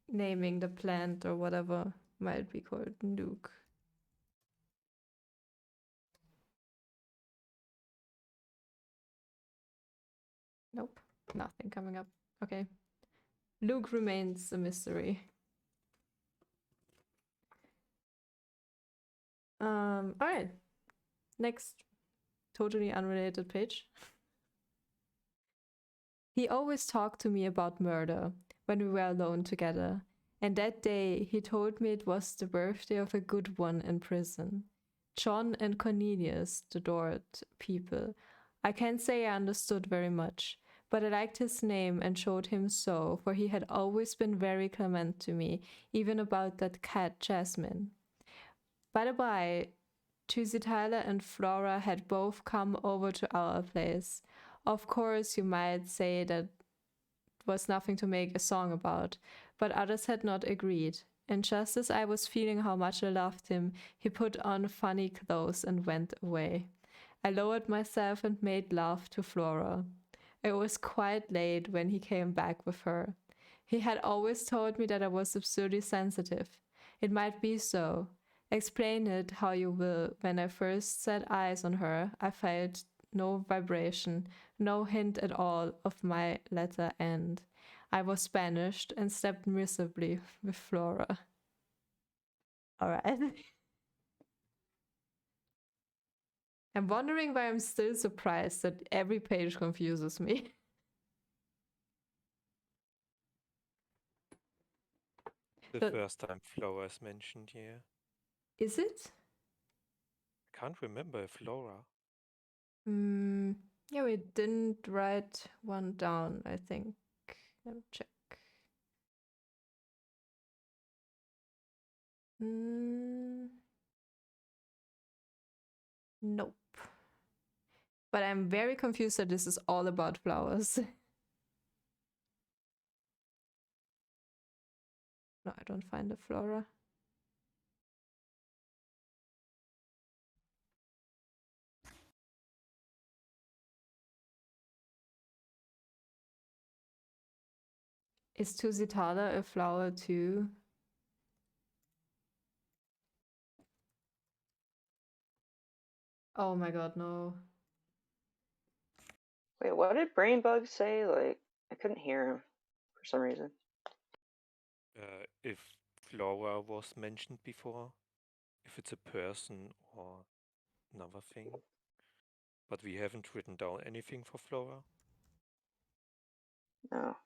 naming the plant or whatever might be called Luke. Nope, nothing coming up. Okay. Luke remains a mystery. All right. Next, totally unrelated page. He always talked to me about murder when we were alone together, and that day he told me it was the birthday of a good one in prison. John and Cornelius, the adored people. I can't say I understood very much, but I liked his name and showed him so, for he had always been very clement to me, even about that cat Jasmine. By the by, Tuesday Tyler and Flora had both come over to our place. Of course, you might say that was nothing to make a song about, but others had not agreed. And just as I was feeling how much I loved him, he put on funny clothes and went away. I lowered myself and made love to Flora. It was quite late when he came back with her. He had always told me that I was absurdly sensitive. It might be so. Explain it how you will. When I first set eyes on her, I felt no vibration, no hint at all of my letter end. I was banished and slept miserably with Flora. Alright. I'm wondering why I'm still surprised that every page confuses me. The But- first time Flora is mentioned here. Is it? I can't remember Flora. Yeah, we didn't write one down, I think. Let me check. Nope. But I'm very confused that this is all about flowers. No, I don't find the flora. Is Tusitala a flower too? Oh my god, no. Wait, what did Brainbug say? Like, I couldn't hear him for some reason. If Flora was mentioned before, if it's a person or another thing. But we haven't written down anything for Flora. No.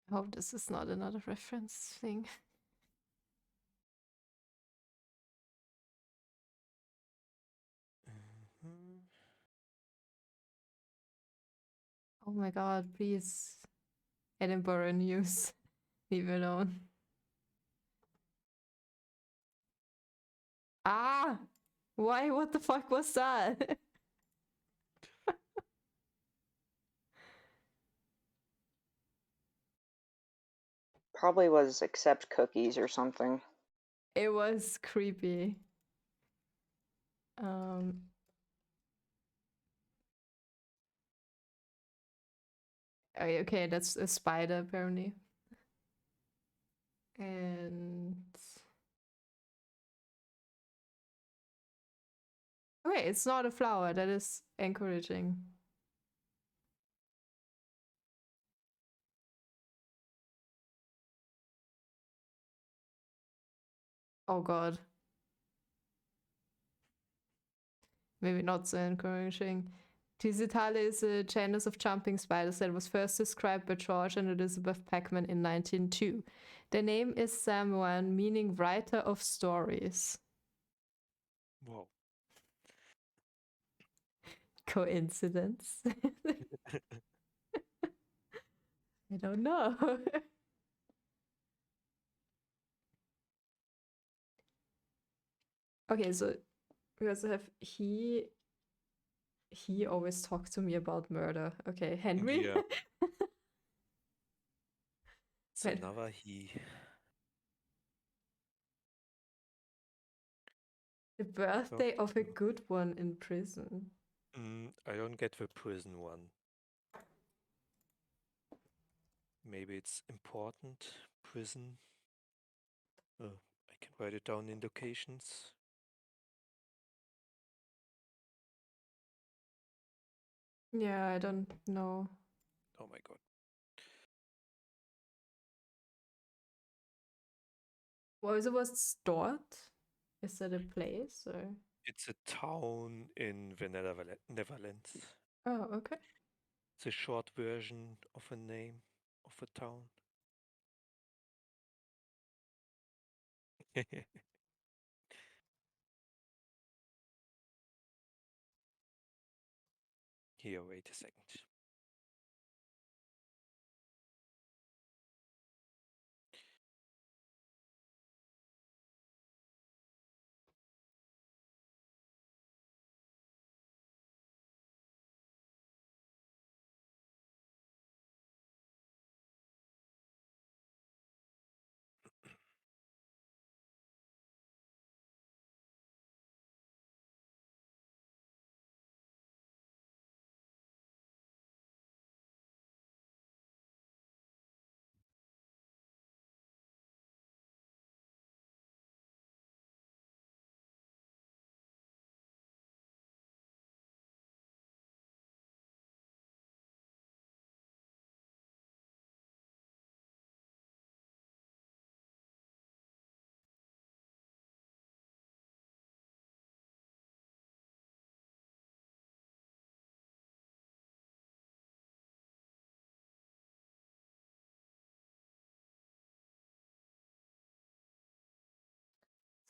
I hope this is not another reference thing. Mhm. Oh my god, please. Edinburgh News. Leave me alone. Ah! Why? What the fuck was that? Probably was accept cookies or something. It was creepy. Okay, that's a spider apparently. And okay, it's not a flower. That is encouraging. Oh god. Maybe not so encouraging. Tusitala is a genus of jumping spiders that was first described by George and Elizabeth Peckman in 1902. Their name is Samoan, meaning writer of stories. Wow. Coincidence? I don't know. Okay, so we also have he always talked to me about murder. Okay, Henry. Yeah. It's Wait. another he. The birthday of a good one in prison. I don't get the prison one. Maybe it's important. Prison. I can write it down in locations. Yeah, I don't know. Oh my god. Was it stored? Is that a place or? It's a town in the Netherlands. Oh, okay. It's a short version of a name of a town. Here, wait a second.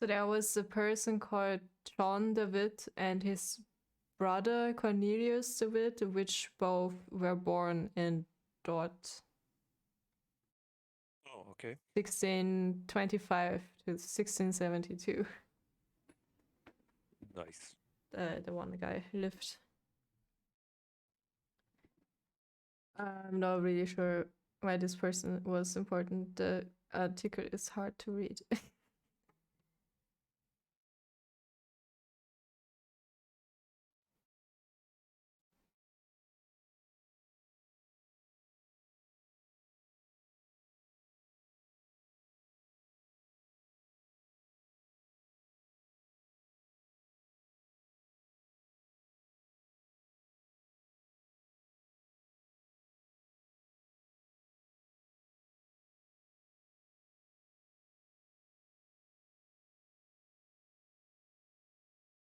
So there was a person called John de Witt and his brother Cornelius de Witt, which both were born in Dort. Oh, okay. 1625 to 1672. Nice. The one guy lived. I'm not really sure why this person was important. The article is hard to read.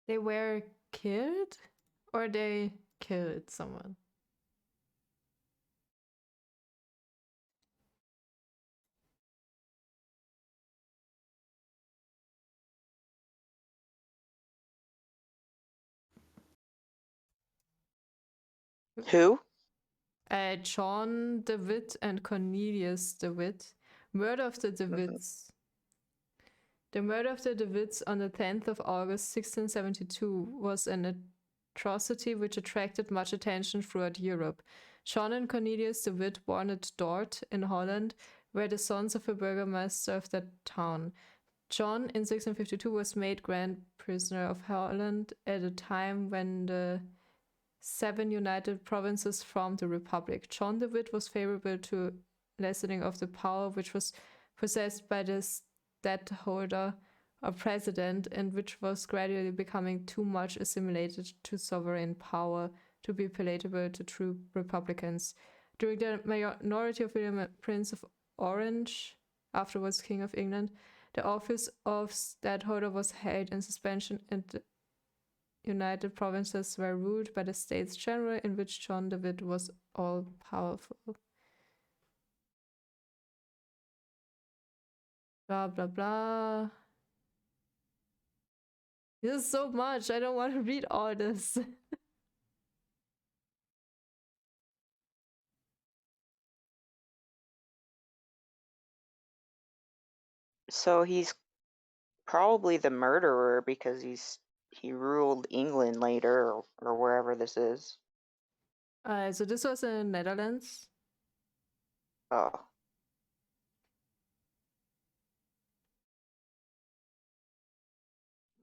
They were killed or they killed someone? Who? John de Witt and Cornelius de Witt. Murder of the de Witts. The murder of the de Witts on the 10th of August 1672 was an atrocity which attracted much attention throughout Europe. John and Cornelius de Witt, born at Dort in Holland, were the sons of a burgomaster of that town. John, in 1652, was made Grand Prisoner of Holland at a time when the 7 united provinces formed a republic. John de Witt was favorable to lessening of the power which was possessed by the stadtholder or president, and which was gradually becoming too much assimilated to sovereign power to be palatable to true republicans. During the minority of William, Prince of Orange, afterwards King of England, the office of stadtholder was held in suspension, and the United Provinces were ruled by the States General, in which John de Witt was all powerful. Blah blah blah. This is so much. I don't want to read all this. So he's probably the murderer because he ruled England later or wherever this is. So this was in Netherlands. Oh.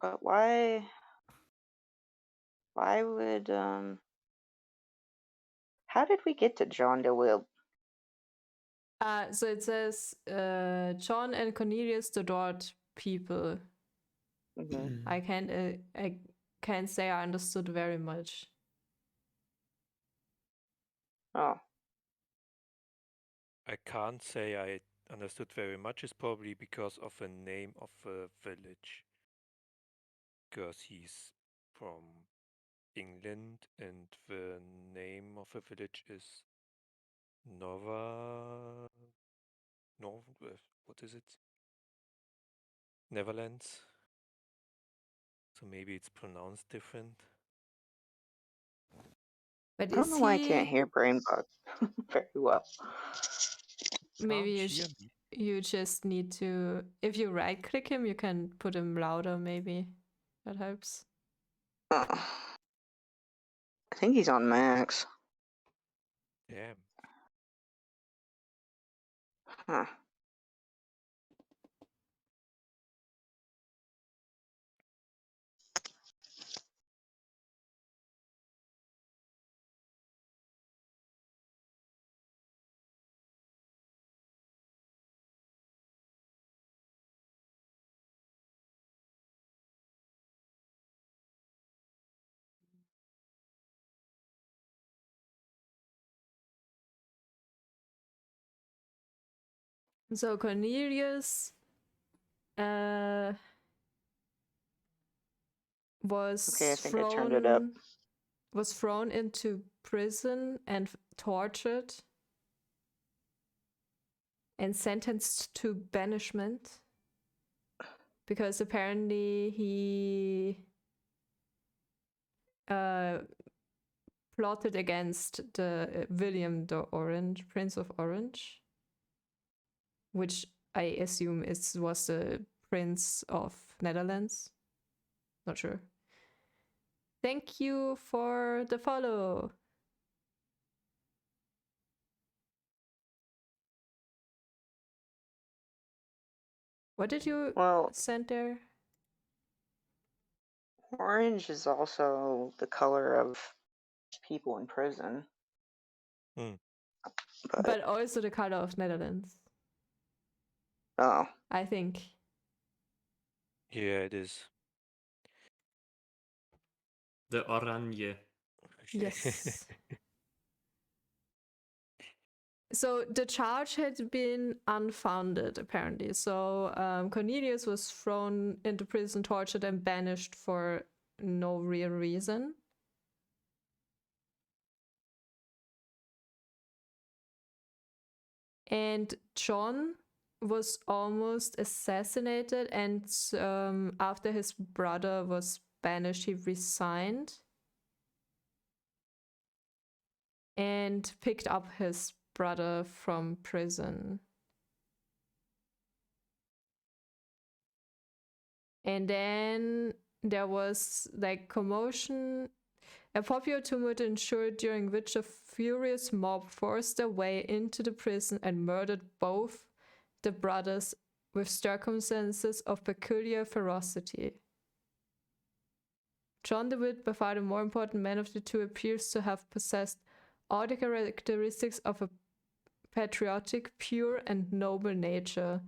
But why would how did we get to John de Witt? So it says John and Cornelius the Dort people. Mm-hmm. I can't say I understood very much. Oh. I can't say I understood very much. It's probably because of a name of a village. Because he's from England and the name of a village is what is it? Netherlands. So maybe it's pronounced different. But I don't is know why I can't he? hear Brain Bug very well. Maybe Can't hear me. you just need to. If you right click him, you can put him louder. Maybe that helps. I think he's on max. Damn. Huh. So Cornelius was Okay, I think I turned it up. thrown into prison and tortured and sentenced to banishment because apparently he plotted against the William the Orange, Prince of Orange, which I assume was the Prince of Netherlands. Not sure. Thank you for the follow. What did you Well, send there? orange is also the color of people in prison. Hmm. But also the color of Netherlands, Oh, I think. Yeah, it is. The oranje. Yes. So the charge had been unfounded, apparently. So Cornelius was thrown into prison, tortured, and banished for no real reason. And John was almost assassinated, and after his brother was banished, he resigned and picked up his brother from prison. And then there was like commotion. A popular tumult ensued, during which a furious mob forced their way into the prison and murdered both the brothers with circumstances of peculiar ferocity. John DeWitt, by far the more important man of the two, appears to have possessed all the characteristics of a patriotic, pure, and noble nature.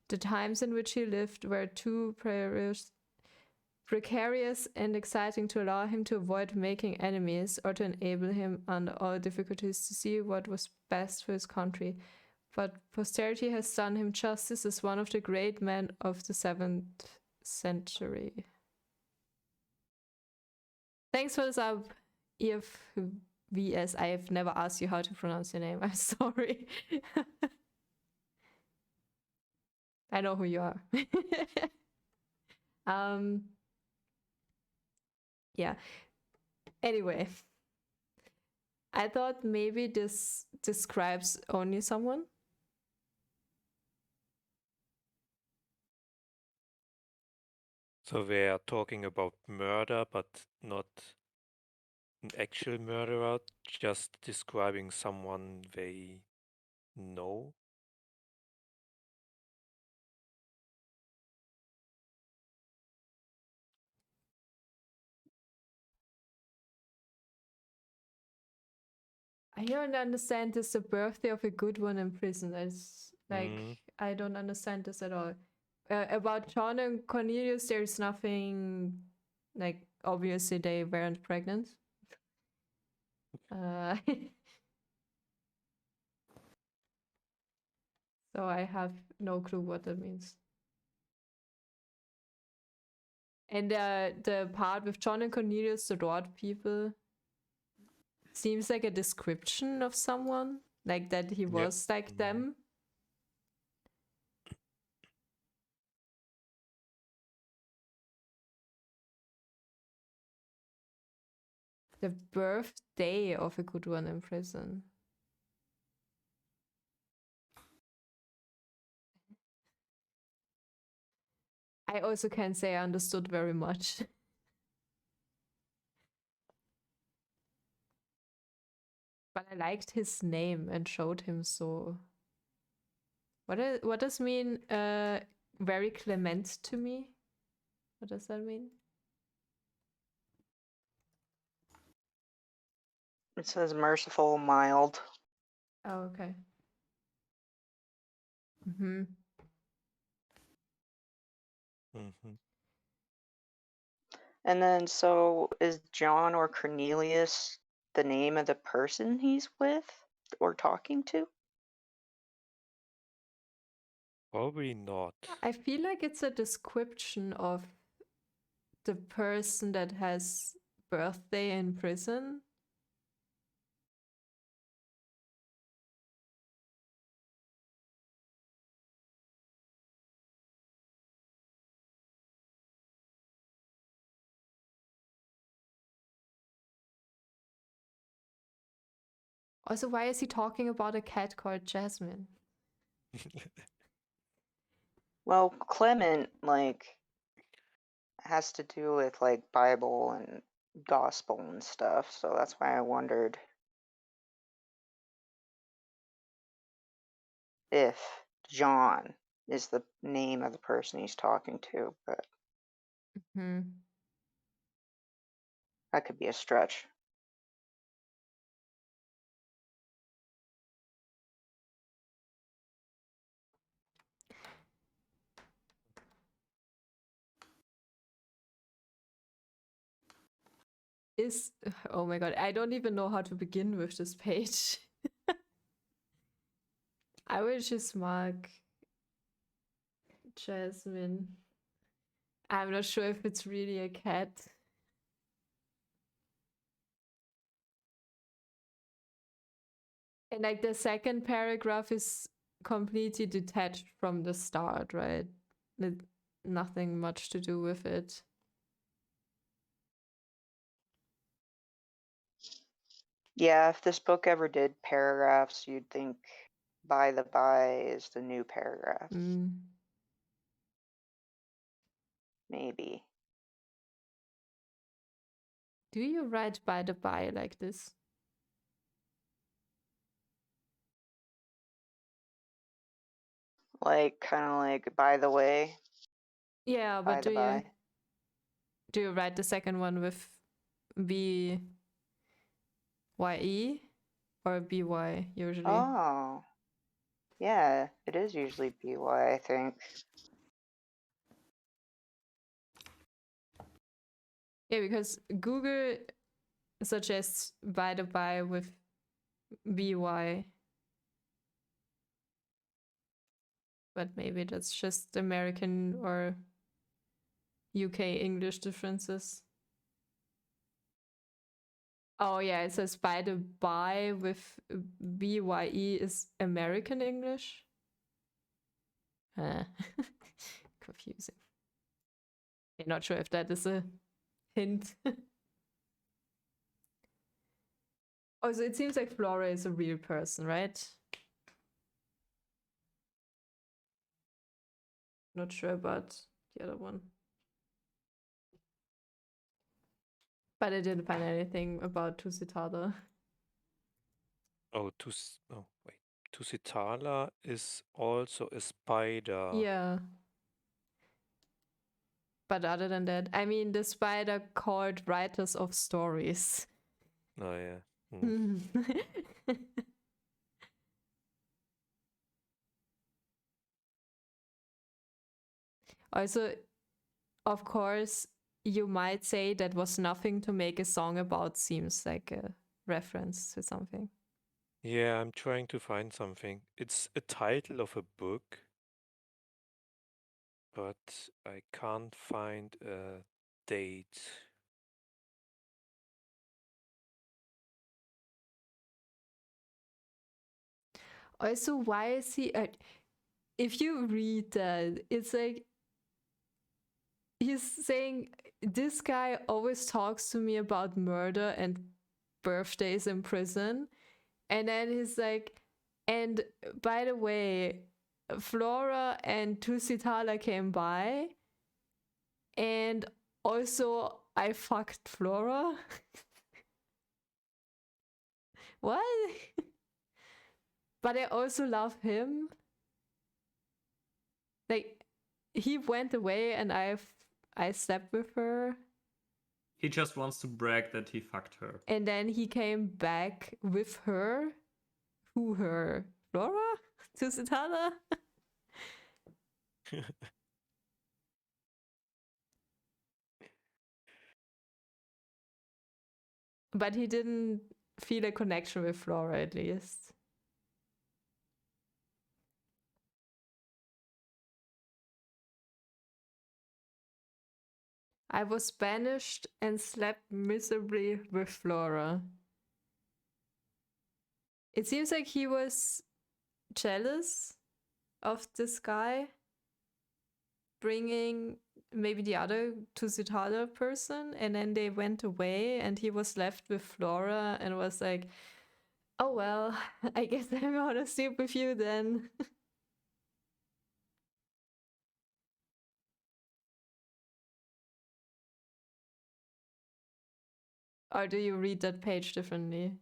The times in which he lived were too precarious and exciting to allow him to avoid making enemies or to enable him, under all difficulties, to see what was best for his country. But posterity has done him justice as one of the great men of the 7th century. Thanks for the sub, EFVS. I have never asked you how to pronounce your name. I'm sorry. I know who you are. Yeah. Anyway, I thought maybe this describes only someone. So we are talking about murder, but not an actual murderer, just describing someone they know. I don't understand this, the birthday of a good one in prison. It's like, I don't understand this at all. About John and Cornelius, there's nothing, like, obviously they weren't pregnant. So I have no clue what that means. And the part with John and Cornelius, the Lord people, seems like a description of someone, like that he was like them. The birthday of a good one in prison. I also can't say I understood very much. But I liked his name and showed him so. What does mean very clement to me? What does that mean? It says merciful, mild. Oh, okay. Mm-hmm. Mm-hmm. And then, so is John or Cornelius the name of the person he's with or talking to? Probably not. I feel like it's a description of the person that has birthday in prison. Also, why is he talking about a cat called Jasmine? Well, Clement, like, has to do with, like, Bible and gospel and stuff, so that's why I wondered if John is the name of the person he's talking to, but Hmm. that could be a stretch. Oh my god, I don't even know how to begin with this page. I will just mark Jasmine. I'm not sure if it's really a cat. And like the second paragraph is completely detached from the start, right? Nothing much to do with it. Yeah, if this book ever did paragraphs, you'd think by the by is the new paragraph. Maybe. Do you write by the by like this? Like, kind of like, by the way, Yeah, by but the by. do you write the second one with B Y E or B Y usually? Oh. Yeah, it is usually BY, I think. Yeah, because Google suggests by the by with BY. But maybe that's just American or UK English differences. Oh yeah, it says by the by with BYE is American English. Confusing. I'm not sure if that is a hint. Also, it seems like Flora is a real person, right? Not sure about the other one. But I didn't find anything about Tusitala. Oh, wait. Tusitala is also a spider. Yeah. But other than that, I mean, the spider called writers of stories. Oh, yeah. Mm. Also, of course, you might say that was nothing to make a song about, seems like a reference to something. Yeah, I'm trying to find something. It's a title of a book, but I can't find a date. Also, why is he... if you read that, it's like... He he's saying, this guy always talks to me about murder and birthdays in prison. And then he's like, and by the way, Flora and Tusitala came by, and also I fucked Flora. What? But I also love him. Like, he went away and I slept with her. He just wants to brag that he fucked her. And then he came back with her. Who her? Flora? Tusitala? But he didn't feel a connection with Flora, at least. I was banished and slept miserably with Flora. It seems like he was jealous of this guy bringing maybe the other Tusitala person, and then they went away and he was left with Flora and was like, oh well, I guess I'm gonna sleep with you then. Or do you read that page differently?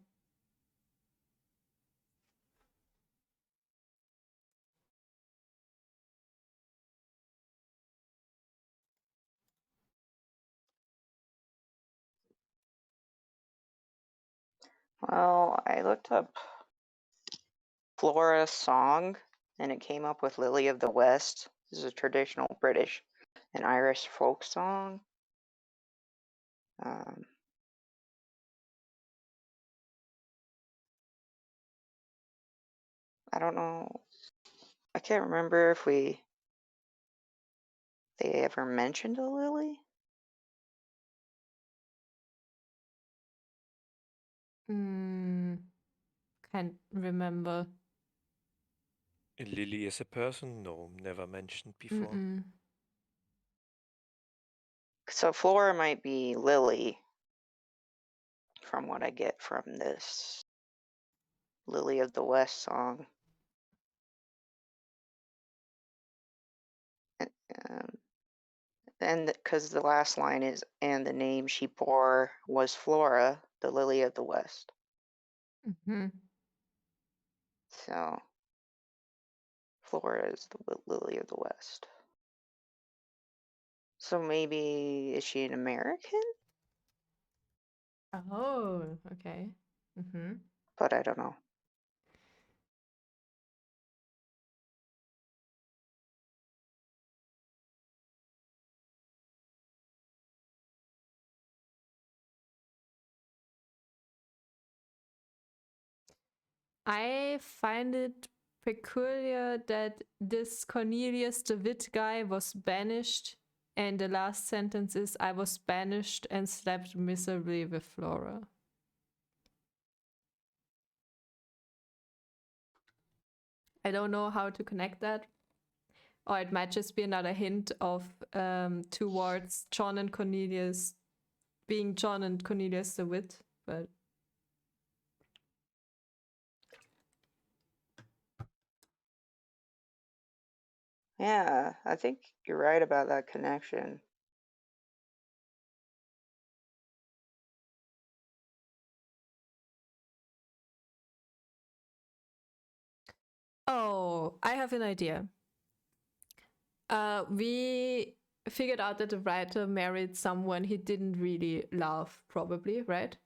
Well, I looked up Flora's song, and it came up with Lily of the West. This is a traditional British and Irish folk song. I don't know. I can't remember if they ever mentioned a lily. Can't remember. Lily as a person? No, never mentioned before. So Flora might be Lily, from what I get from this Lily of the West song. And because the last line is, and the name she bore was Flora, the Lily of the West. So Flora is the Lily of the West. So maybe, is she an American? Oh, okay. But I don't know. I find it peculiar that this Cornelius de Witt guy was banished, and the last sentence is, I was banished and slept miserably with Flora. I don't know how to connect that. Or it might just be another hint of towards John and Cornelius being John and Cornelius de Witt, but Yeah, I think you're right about that connection. oh, I have an idea. We figured out that the writer married someone he didn't really love, probably, right?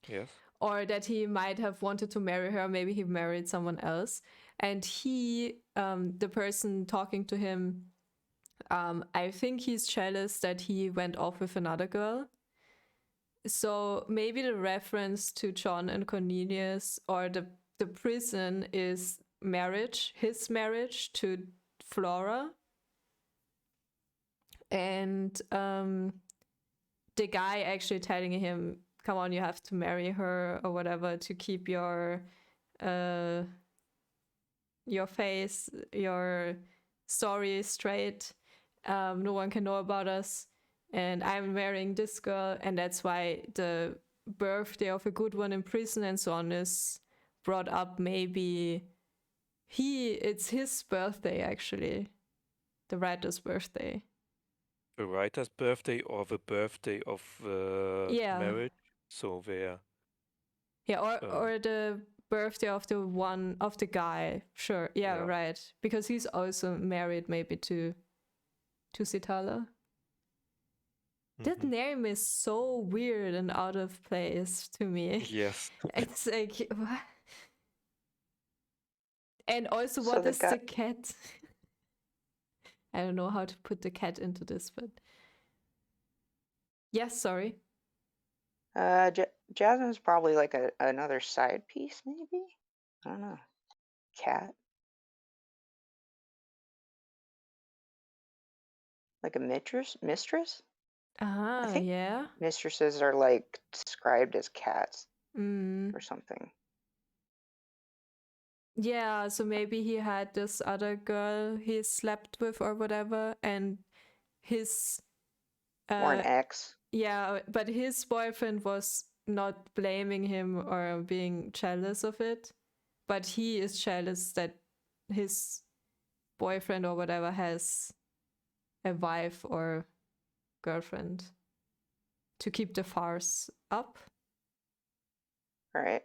Yes. Or that he might have wanted to marry her, maybe he married someone else. And he, the person talking to him, I think he's jealous that he went off with another girl. So maybe the reference to John and Cornelius or the prison is marriage, his marriage to Flora. And the guy actually telling him, come on, you have to marry her or whatever to keep your face, your story straight. no one can know about us, and I'm marrying this girl, and that's why the birthday of a good one in prison and so on is brought up. Maybe it's his birthday, actually, the writer's birthday. The writer's birthday or the birthday of Yeah. marriage? So where? Yeah, or the birthday of the guy. Sure. Yeah, right. Because he's also married maybe to Sitala. That name is so weird and out of place to me. Yes. It's like, what? And also, So what the is the cat? I don't know how to put the cat into this, but yes, sorry. Jasmine's probably like another side piece, maybe? I don't know. Cat? Like a mistress? I think Yeah. mistresses are like described as cats Mm. or something. Yeah, so maybe he had this other girl he slept with or whatever, and his Or an ex. yeah, but his boyfriend was not blaming him or being jealous of it, but he is jealous that his boyfriend or whatever has a wife or girlfriend to keep the farce up. Right.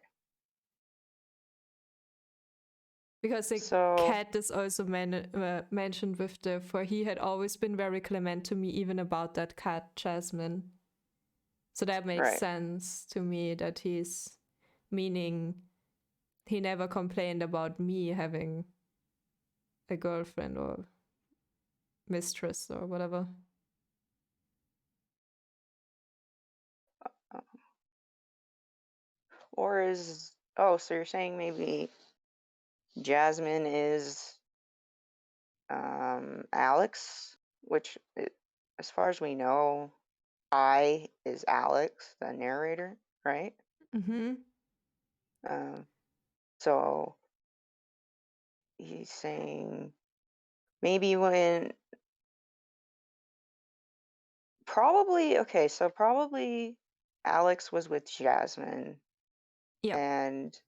Because the cat is also mentioned with for he had always been very clement to me, even about that cat, Jasmine. So that makes sense to me that he's meaning he never complained about me having a girlfriend or mistress or whatever. Or so you're saying maybe Jasmine is Alex, which as far as we know, I is Alex, the narrator, right? Mm-hmm. So he's saying maybe when probably Alex was with Jasmine. Yeah. And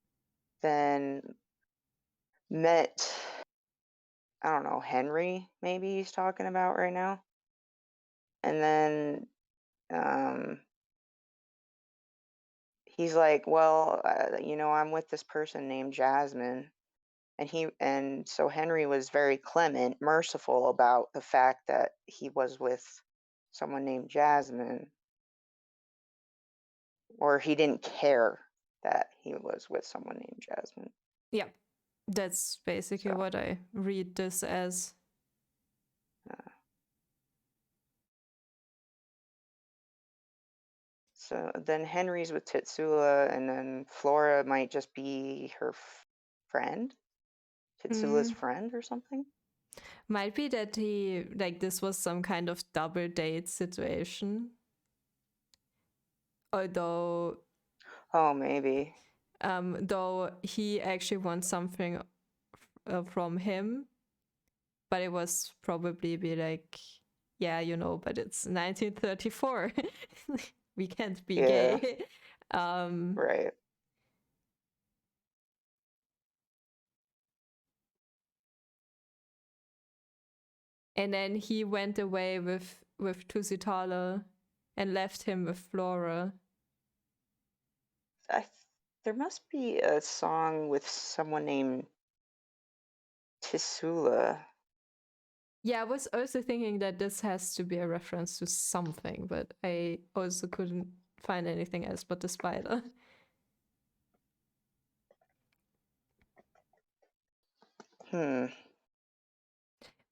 then met, I don't know, Henry, maybe he's talking about right now. And then he's like, well, I'm with this person named Jasmine. And so Henry was very clement, merciful about the fact that he was with someone named Jasmine. Or he didn't care that he was with someone named Jasmine. Yeah. That's basically what I read this as. So then Henry's with Titsula, and then Flora might just be her friend, Titsula's friend or something. Might be that this was some kind of double date situation. Although... Oh, maybe. Though he actually wants something from him, but it was probably be like, yeah, but it's 1934. We can't be gay. Right. And then he went away with Tusitala and left him with Flora. There must be a song with someone named Tisula. Yeah, I was also thinking that this has to be a reference to something, but I also couldn't find anything else but the spider.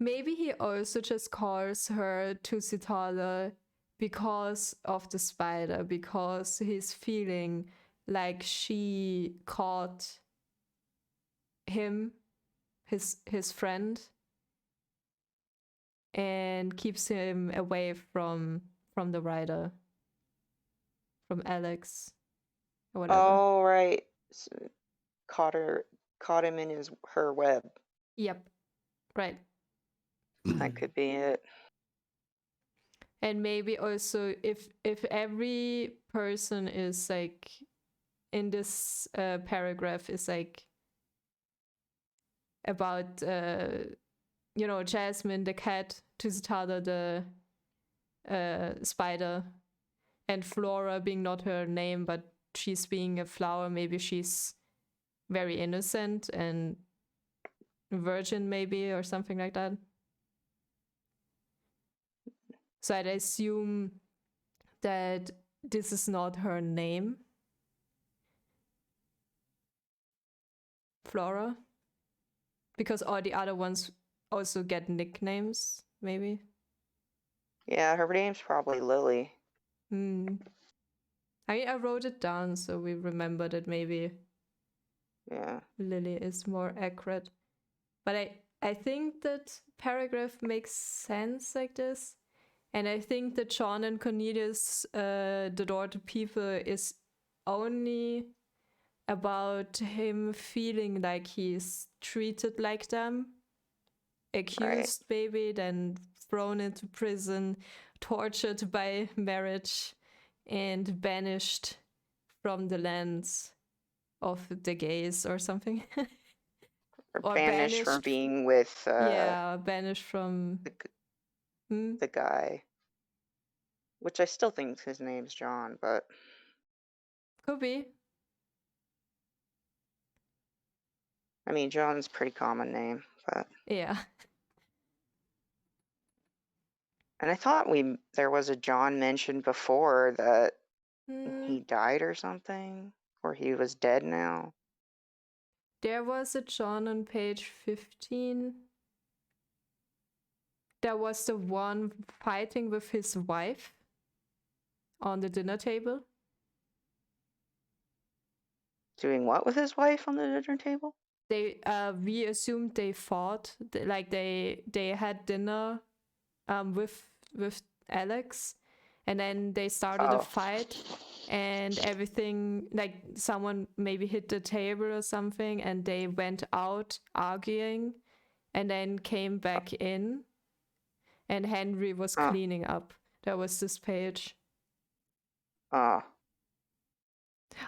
Maybe he also just calls her Tusitala because of the spider, because he's feeling like she caught him, his friend, and keeps him away from the rider, from Alex, or whatever. Oh, right. So, caught him in her web. Yep. Right. That could be it. And maybe also if every person is like in this paragraph is like about Jasmine the cat, Tusitala the spider, and Flora being not her name but she's being a flower, maybe she's very innocent and virgin maybe, or something like that. So I'd assume that this is not her name, Flora, because all the other ones also get nicknames, maybe. Yeah, her name's probably Lily. I mean, I wrote it down so we remember that maybe Yeah. Lily is more accurate. But I think that paragraph makes sense like this. And I think that John and Cornelius, the door to people, is only about him feeling like he's treated like them, accused maybe, then thrown into prison, tortured by marriage, and banished from the lands of the gays or something. Or banished from being with banished from the guy. Which I still think his name's John, but could be. I mean, John's a pretty common name, but yeah. And I thought there was a John mentioned before that he died or something, or he was dead now. There was a John on page 15. There was the one fighting with his wife on the dinner table. Doing what with his wife on the dinner table? We assumed they fought, like they had dinner with Alex, and then they started a fight, and everything, like someone maybe hit the table or something, and they went out arguing, and then came back in, and Henry was cleaning up. That was this page. Oh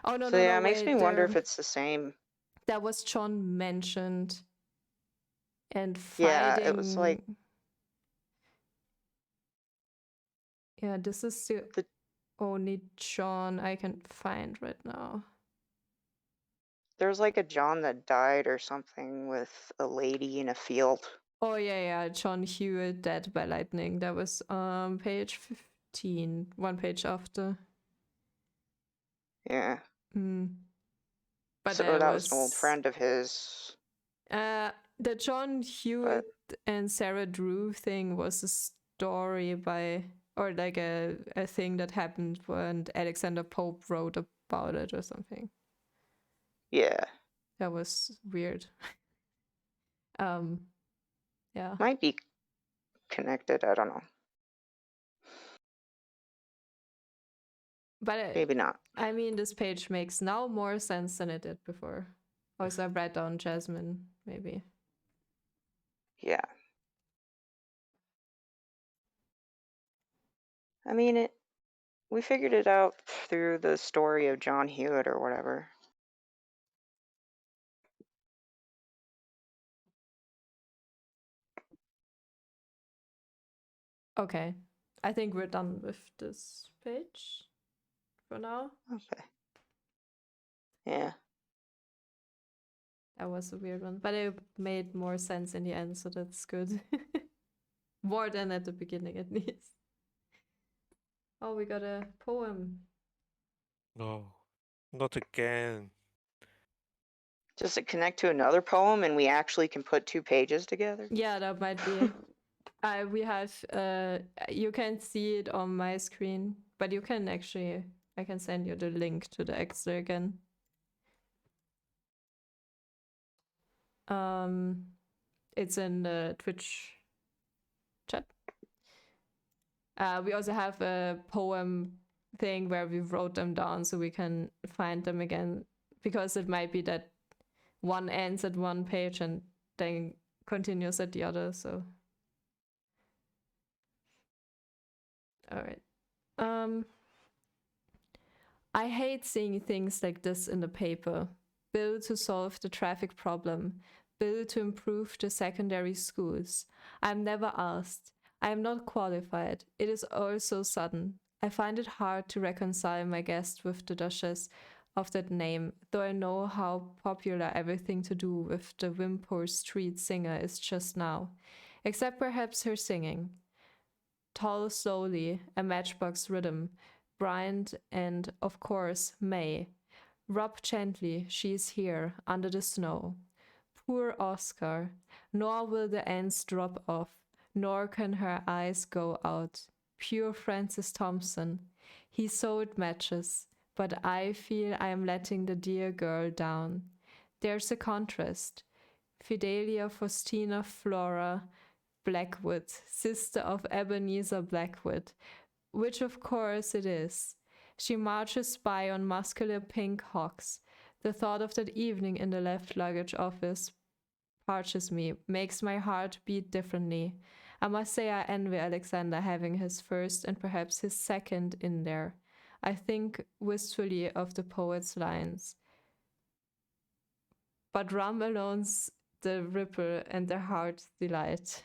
no! So yeah, it makes me wonder if it's the same. That was John mentioned, and fighting. Yeah, it was like. Yeah, this is the only John I can find right now. There's like a John that died or something with a lady in a field. Oh yeah, John Hewitt dead by lightning. That was page 15, one page after. Yeah. But so that was an old friend of his. The John Hewitt and Sarah Drew thing was a story by, or like a thing that happened when Alexander Pope wrote about it or something. Yeah. That was weird. Yeah. Might be connected, I don't know. But maybe not. I mean, this page makes now more sense than it did before. Also, I read down Jasmine, maybe. Yeah. I mean, we figured it out through the story of John Hewitt or whatever. Okay. I think we're done with this page for now. Okay. Yeah. That was a weird one, but it made more sense in the end, so that's good. More than at the beginning, at least. Oh, we got a poem. No, not again. Does it connect to another poem and we actually can put 2 pages together? Yeah, that might be. We have, you can see it on my screen, but you can actually, I can send you the link to the extra again. It's in the Twitch chat. We also have a poem thing where we wrote them down so we can find them again, because it might be that one ends at one page and then continues at the other. So All right. I hate seeing things like this in the paper. Bill to solve the traffic problem. Bill to improve the secondary schools. I'm never asked. I am not qualified. It is all so sudden. I find it hard to reconcile my guest with the Duchess of that name, though I know how popular everything to do with the Wimpole Street singer is just now. Except perhaps her singing. Tall slowly, a matchbox rhythm. Bryant and, of course, May. Rub gently, she is here, under the snow. Poor Oscar. Nor will the ends drop off, nor can her eyes go out. Pure Francis Thompson. He sewed matches, but I feel I am letting the dear girl down. There's a contrast. Fidelia Faustina Flora Blackwood, sister of Ebenezer Blackwood, which of course it is. She marches by on muscular pink hocks. The thought of that evening in the left luggage office parches me, makes my heart beat differently. I must say I envy Alexander having his first and perhaps his second in there. I think wistfully of the poet's lines. But rum alone's the ripple and the heart's delight.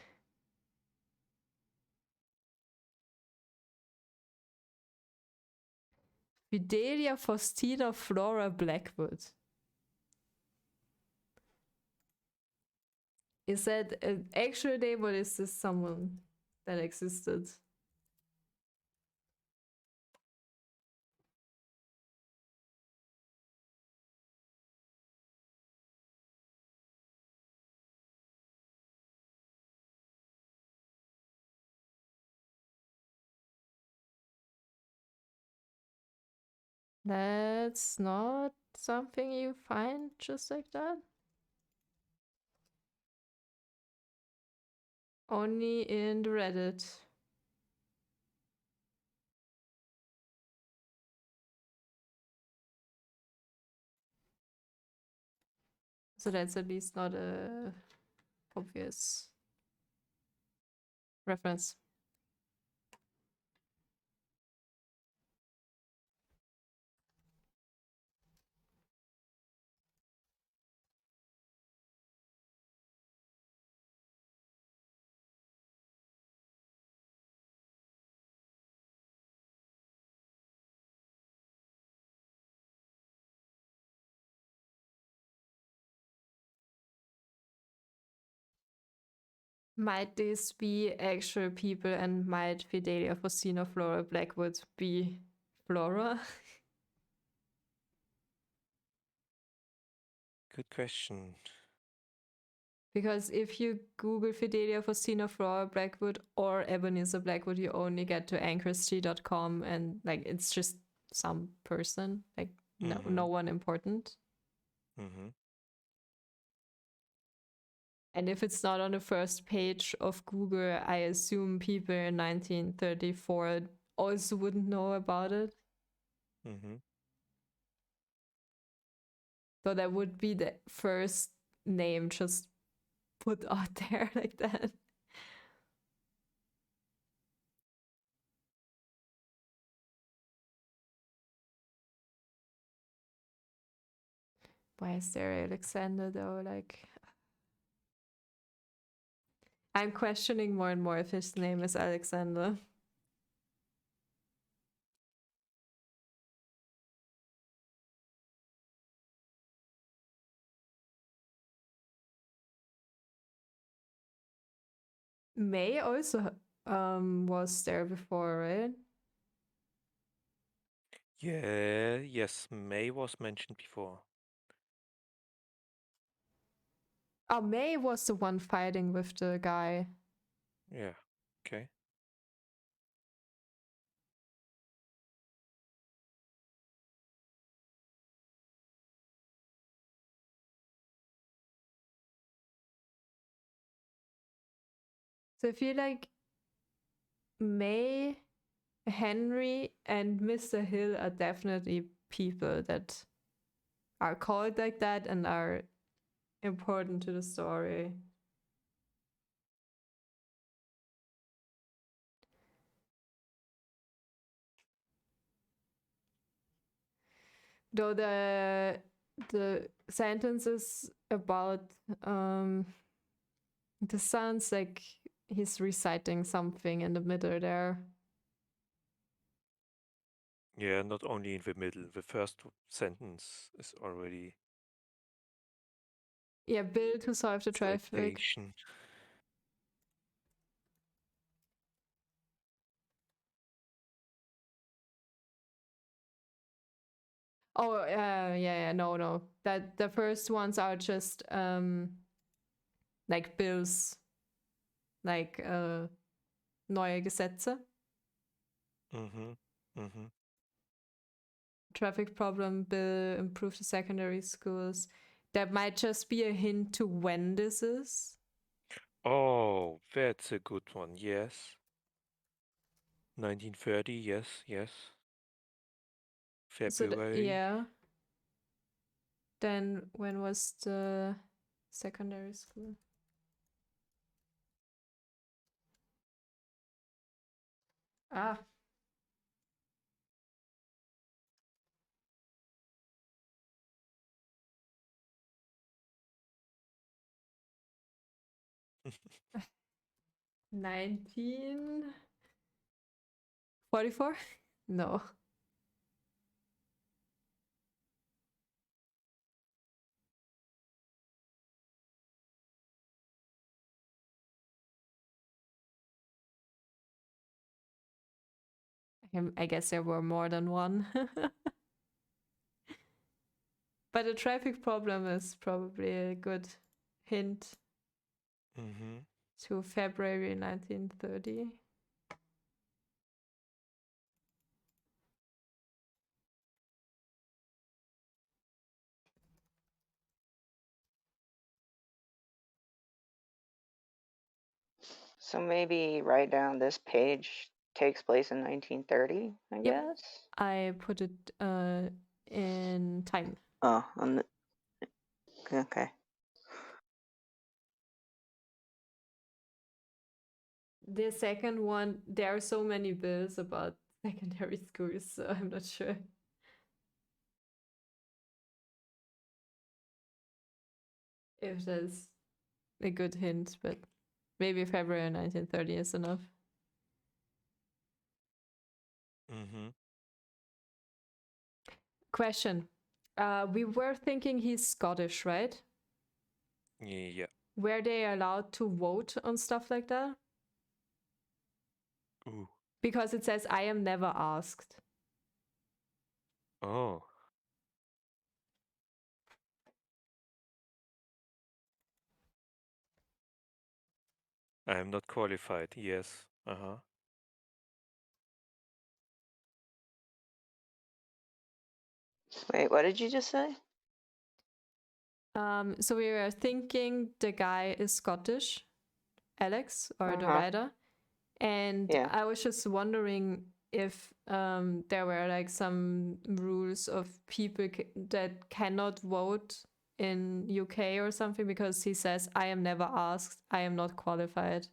Fidelia Faustina Flora Blackwood. Is that an actual name or is this someone that existed? That's not something you find just like that. Only in the Reddit. So that's at least not a obvious reference. Might this be actual people and might Fidelia Faustina Flora Blackwood be Flora? Good question. Because if you Google Fidelia Faustina Flora Blackwood or Ebenezer Blackwood, you only get to anchorstreet.com and like it's just some person, like no one important. Mm-hmm. And if it's not on the first page of Google, I assume people in 1934 also wouldn't know about it. Mm-hmm. So that would be the first name just put out there like that. Why is there Alexander though? Like, I'm questioning more and more if his name is Alexander. May also was there before, right? Yeah, yes, May was mentioned before. Oh, May was the one fighting with the guy. Yeah, okay. So I feel like May, Henry, and Mr. Hill are definitely people that are called like that and are important to the story. Though the sentence is about this sounds like he's reciting something in the middle there. Yeah, not only in the middle. The first sentence is already Yeah, Bill to solve the traffic. citation. Oh, yeah, no. That the first ones are just like Bills, like neue Gesetze, traffic problem bill, improve the secondary schools. That might just be a hint to when this is. Oh, that's a good one. Yes. 1930. Yes. So February. yeah. Then when was the secondary school? Ah. $1944? No. I guess there were more than one. But a traffic problem is probably a good hint to February 1930. So maybe write down this page takes place in 1930, I guess? I put it in time. Oh, okay. The second one, there are so many bills about secondary schools, so I'm not sure. If that's a good hint, but maybe February 1930 is enough. Question. We were thinking he's Scottish, right? Yeah. Were they allowed to vote on stuff like that? Ooh. Because it says, I am never asked. Oh. I am not qualified. Yes. Wait, what did you just say? So we were thinking the guy is Scottish, Alex, or the writer. And I was just wondering if there were like some rules of people that cannot vote in UK or something, because he says, I am never asked, I am not qualified.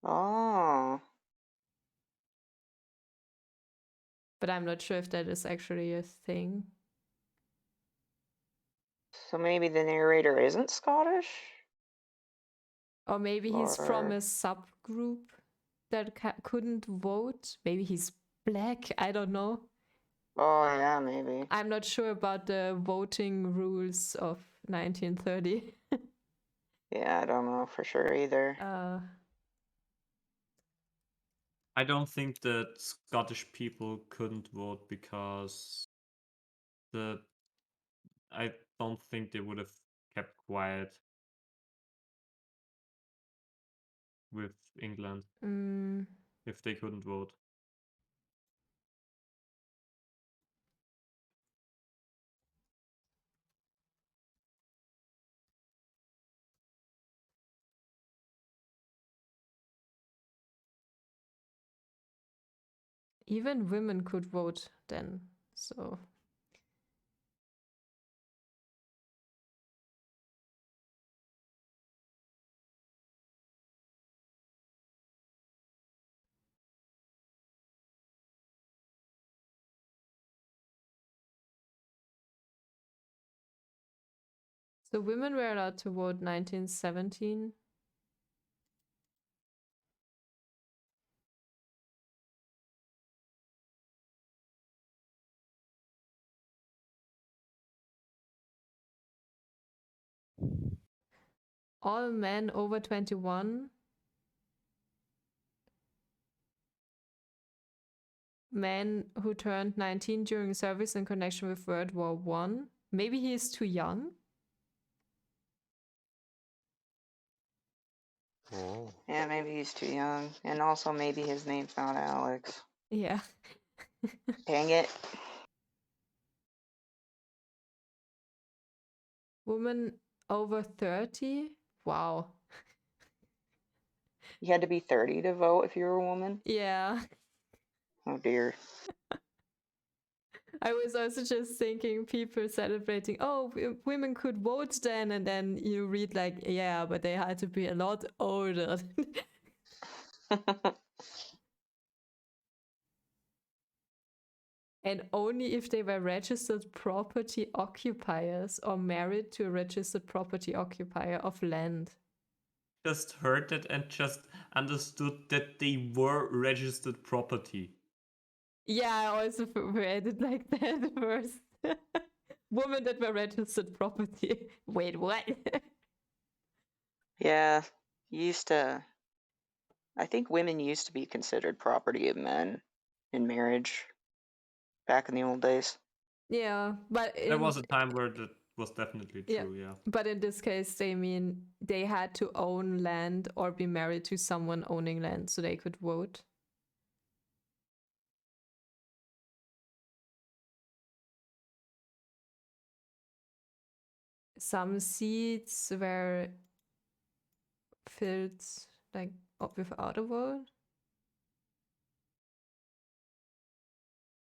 Oh. But I'm not sure if that is actually a thing. So maybe the narrator isn't Scottish? Or maybe he's from a subgroup that couldn't vote. Maybe he's black. I don't know. Oh, yeah, maybe. I'm not sure about the voting rules of 1930. Yeah, I don't know for sure either. I don't think that Scottish people couldn't vote because I don't think they would have kept quiet with England if they couldn't vote. Even women could vote then, so So women were allowed to vote 1917. All men over 21. Men who turned 19 during service in connection with World War One. Maybe he is too young. Oh. Yeah, maybe he's too young. And also maybe his name's not Alex. Yeah. Dang it. Woman over 30. Wow. You had to be 30 to vote if you were a woman? Yeah. Oh dear. I was also just thinking people celebrating, oh, women could vote then, and then you read like, yeah, but they had to be a lot older. And only if they were registered property occupiers or married to a registered property occupier of land. Just heard that and just understood that they were registered property. Yeah, I also read it like that first. Women that were registered property. Wait, what? Yeah, I think women used to be considered property of men in marriage back in the old days. Yeah, but There was a time where that was definitely yeah, true, yeah. but in this case, they mean they had to own land or be married to someone owning land so they could vote. Some seats were filled like without a vote.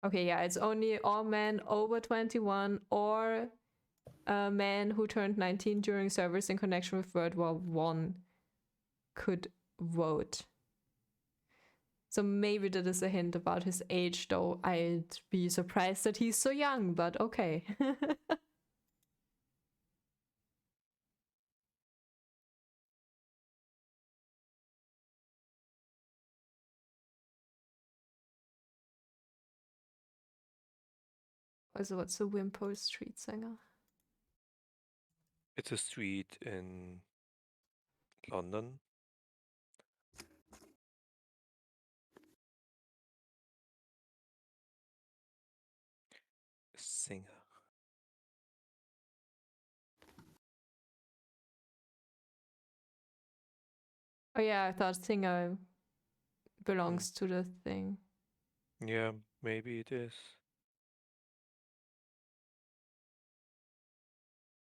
Okay, yeah, it's only all men over 21 or men who turned 19 during service in connection with World War One could vote. So maybe that is a hint about his age, though I'd be surprised that he's so young, but okay. Also, what's a Wimpole Street singer? It's a street in London. Singer. Oh yeah, I thought singer belongs to the thing. Yeah, maybe it is.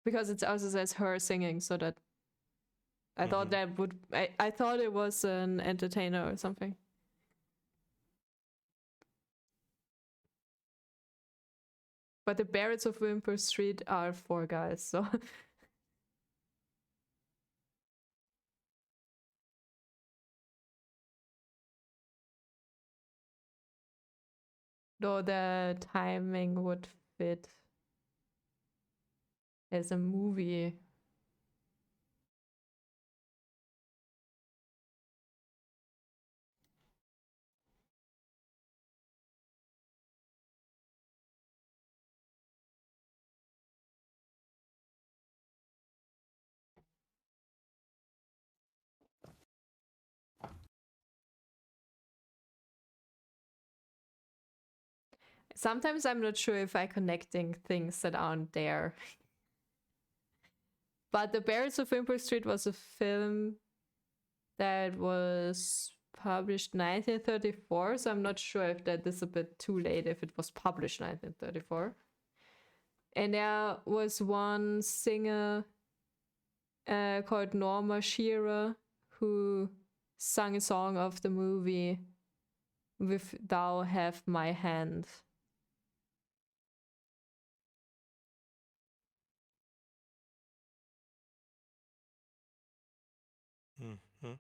Because it also says her singing, so that I thought that would I thought it was an entertainer or something. But the Barretts of Wimpole Street are 4 guys, so though the timing would fit as a movie. Sometimes I'm not sure if I'm connecting things that aren't there. But The Barretts of Wimpole Street was a film that was published 1934, so I'm not sure if that is a bit too late if it was published 1934. And there was one singer called Norma Shearer who sang a song of the movie with Thou Have My Hand. Mm-hmm.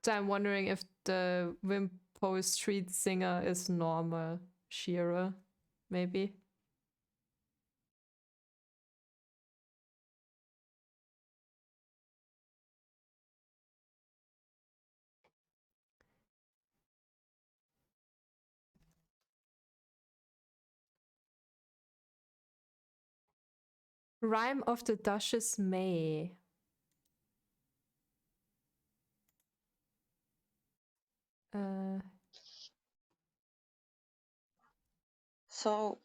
So I'm wondering if the Wimpole Street singer is Norma Shearer, maybe. Rhyme of the Duchess May. So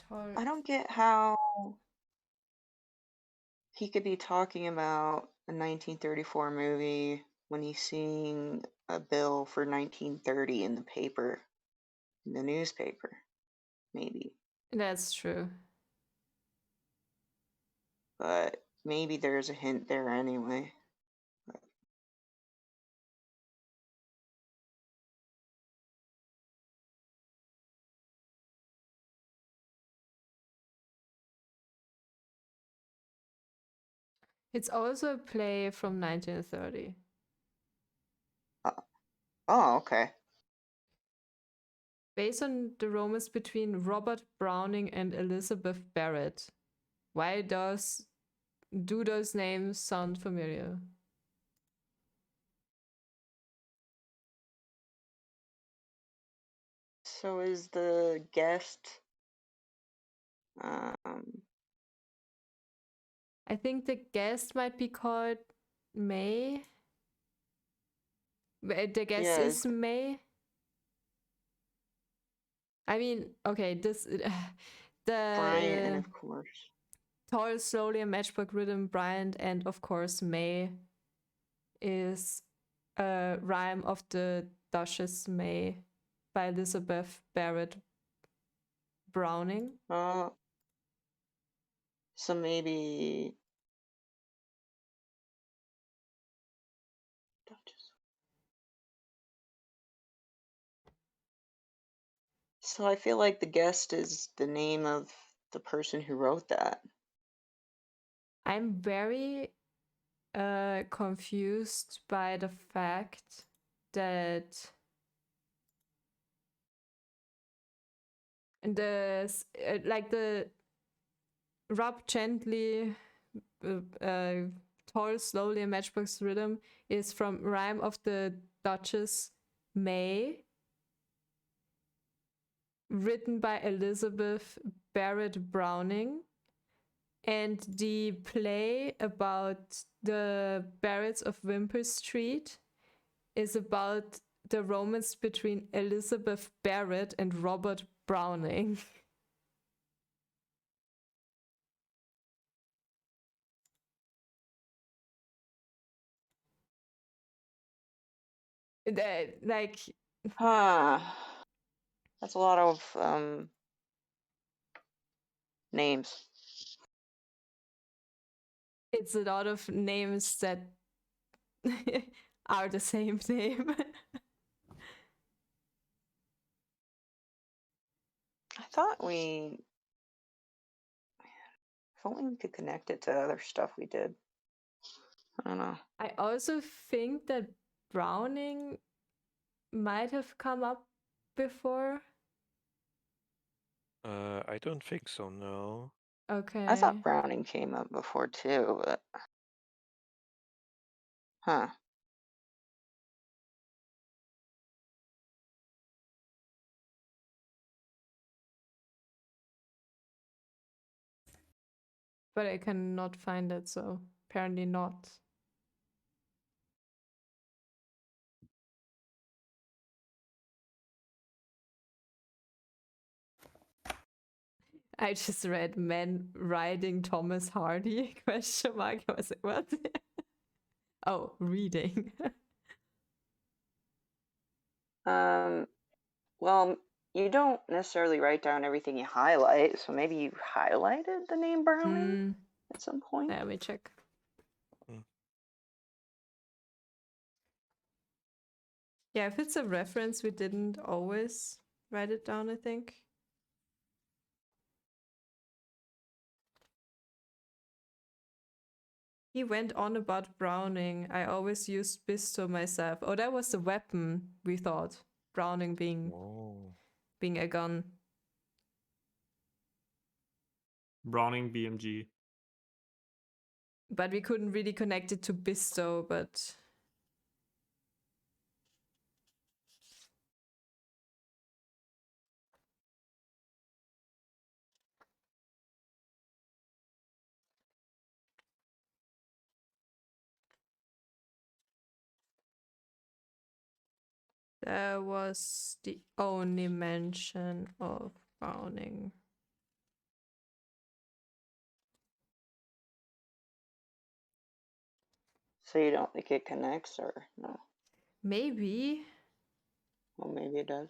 I don't get how he could be talking about a 1934 movie when he's seeing a bill for 1930 in the paper, in the newspaper, maybe. That's true. But maybe there's a hint there anyway. It's also a play from 1930. Oh, okay. Based on the romance between Robert Browning and Elizabeth Barrett. Why do those names sound familiar? So is the guest I think the guest might be called May. The guest Yeah. is May. I mean, okay, this Bryant and the of course Tall, Slowly, and Matchbook Rhythm, Bryant, and of course May is a rhyme of the Duchess May by Elizabeth Barrett Browning. So maybe so I feel like the guest is the name of the person who wrote that. I'm very confused by the fact that the Rub Gently, Tall, Slowly, and Matchbox Rhythm is from Rhyme of the Duchess May, written by Elizabeth Barrett Browning. And the play about the Barretts of Wimpole Street is about the romance between Elizabeth Barrett and Robert Browning. Like, that's a lot of names. it's a lot of names that are the same name. I thought if only we could connect it to other stuff we did. I don't know. I also think that Browning might have come up before. I don't think so, no. Okay. I thought Browning came up before too, but But I cannot find it, so apparently not. I just read Men Riding Thomas Hardy, question mark. I was like, what? Oh, reading. Well, you don't necessarily write down everything you highlight, so maybe you highlighted the name Browning at some point. Let me check. Yeah, if it's a reference, we didn't always write it down, I think. He went on about Browning. I always used Bisto myself. Oh, that was the weapon, we thought. Browning being a gun. Browning BMG. But we couldn't really connect it to Bisto, but... That was the only mention of Browning. So you don't think it connects, or no? Maybe. Well, maybe it does.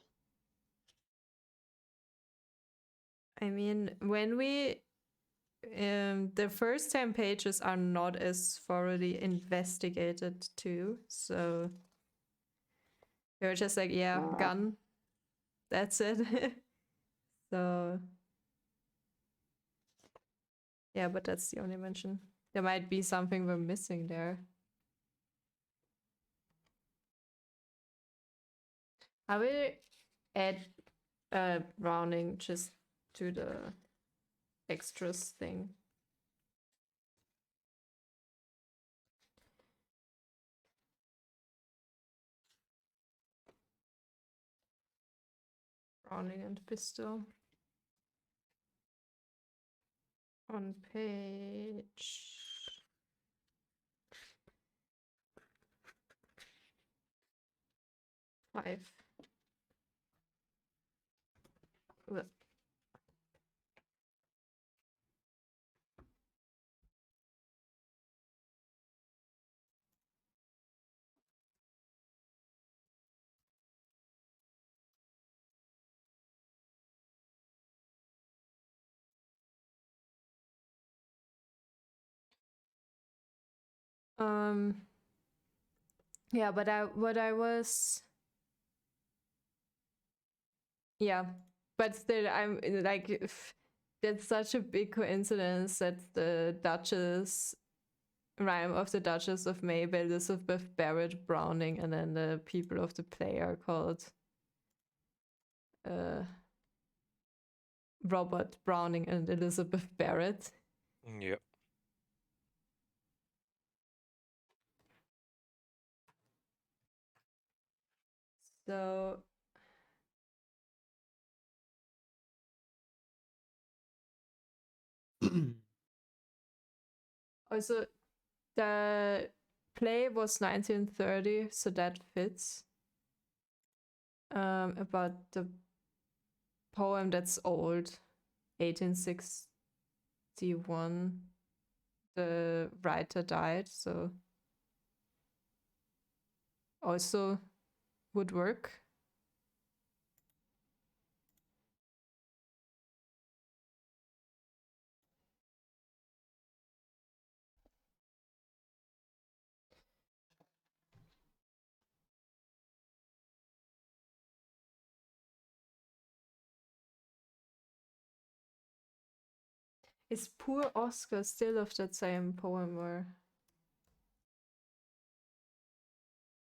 I mean, when we... the first 10 pages are not as thoroughly investigated too, so... They're just like, yeah, gun. That's it. So... Yeah, but that's the only mention. There might be something we're missing there. I will add Browning just to the extras thing. Browning and Pistol. On page 5. Well. Yeah, but but still, I'm like, that's such a big coincidence that the Duchess, Rhyme of the Duchess of May by Elizabeth Barrett Browning, and then the people of the play are called Robert Browning and Elizabeth Barrett. Yep. So also the play was 1930, so that fits. About the poem that's old, 1861, the writer died, so also would work. Is Poor Oscar still of that same poem, or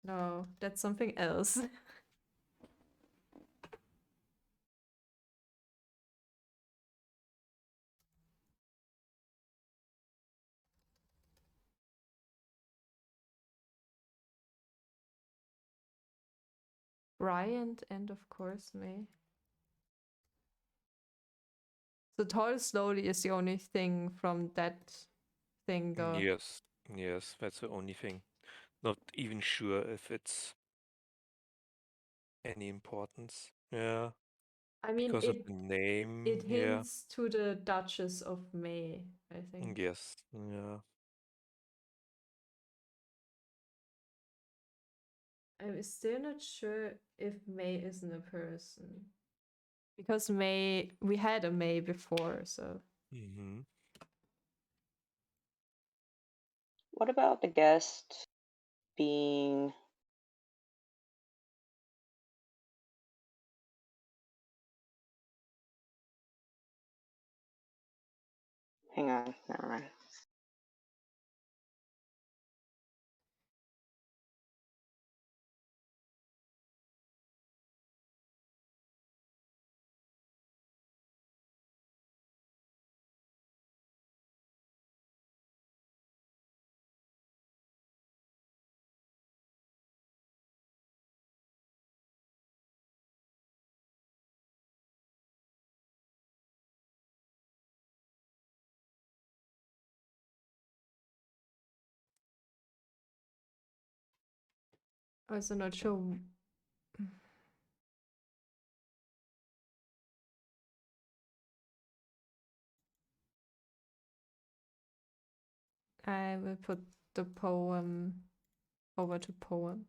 no, that's something else? Bryant and of course May. So Tall Slowly is the only thing from that thing, though. Yes, that's the only thing. Not even sure if it's any importance. Yeah. I mean, Because of the name. it hints to the Duchess of May, I think. Yes. Yeah. I'm still not sure if May isn't a person. Because May, we had a May before, so. Mm-hmm. What about the guest being... Hang on, never mind. Also not sure. I will put the poem over to poem.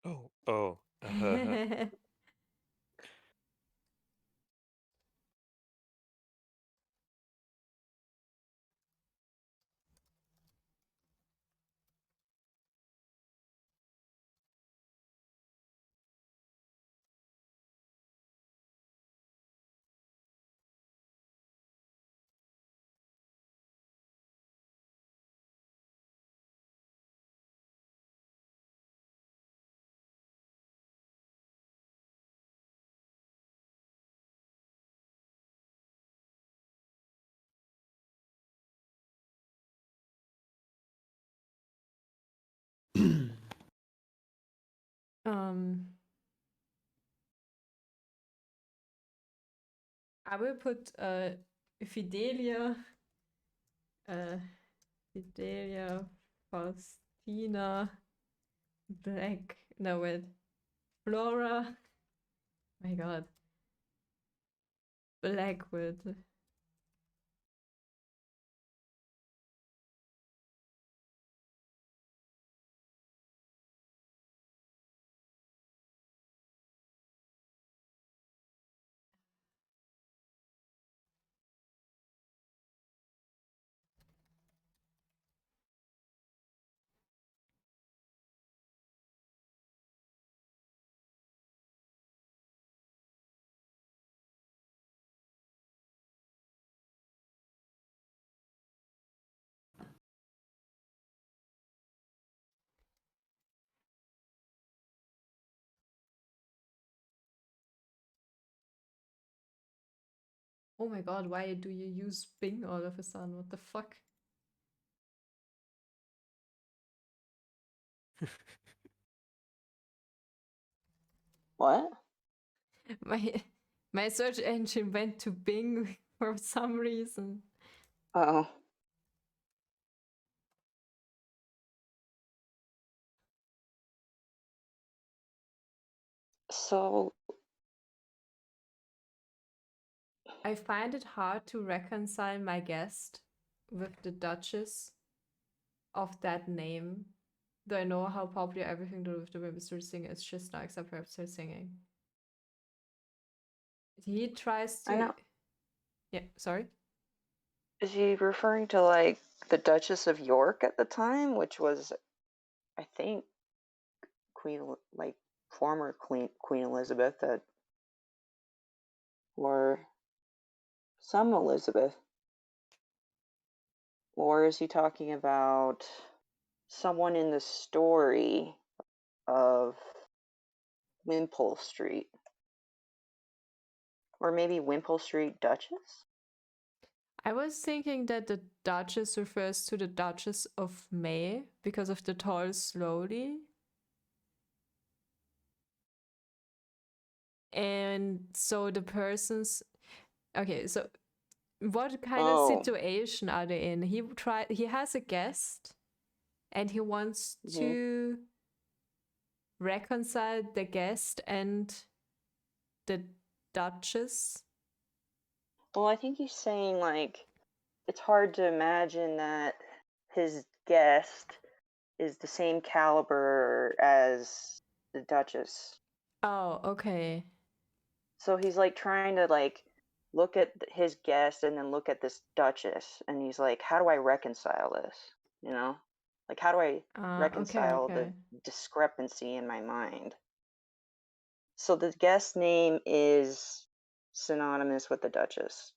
Oh. I will put Fidelia Faustina Black. No, wait. Flora. My god. Blackwood. Oh my god, why do you use Bing all of a sudden? What the fuck? What? My search engine went to Bing for some reason. Oh. So I find it hard to reconcile my guest with the Duchess of that name. Though I know how popular everything to do with the women started singing is just now, except perhaps her singing. He tries to. I know. Yeah, sorry. Is he referring to like the Duchess of York at the time, which was, I think, former Queen Elizabeth, or some Elizabeth, or is he talking about someone in the story of Wimpole Street, or maybe Wimpole Street Duchess? I was thinking that the Duchess refers to the Duchess of May because of the tall slowly. And so the person's okay, so what kind of situation are they in? He has a guest and he wants to reconcile the guest and the Duchess. Well, I think he's saying like it's hard to imagine that his guest is the same caliber as the Duchess. Oh, okay. So he's like trying to like look at his guest and then look at this Duchess, and he's like, how do I reconcile this? You know, like how do I reconcile the discrepancy in my mind? So the guest name is synonymous with the Duchess.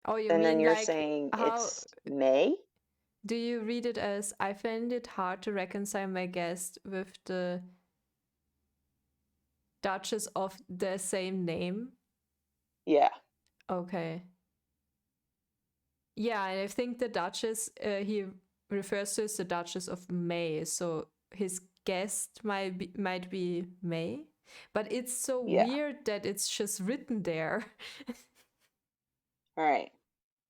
Oh, you and mean then you're like saying how it's May? do you read it as I find it hard to reconcile my guest with the Duchess of the same name? Yeah. Okay. Yeah, and I think the Duchess he refers to as the Duchess of May, so his guest might be May, but it's so weird that it's just written there. All right.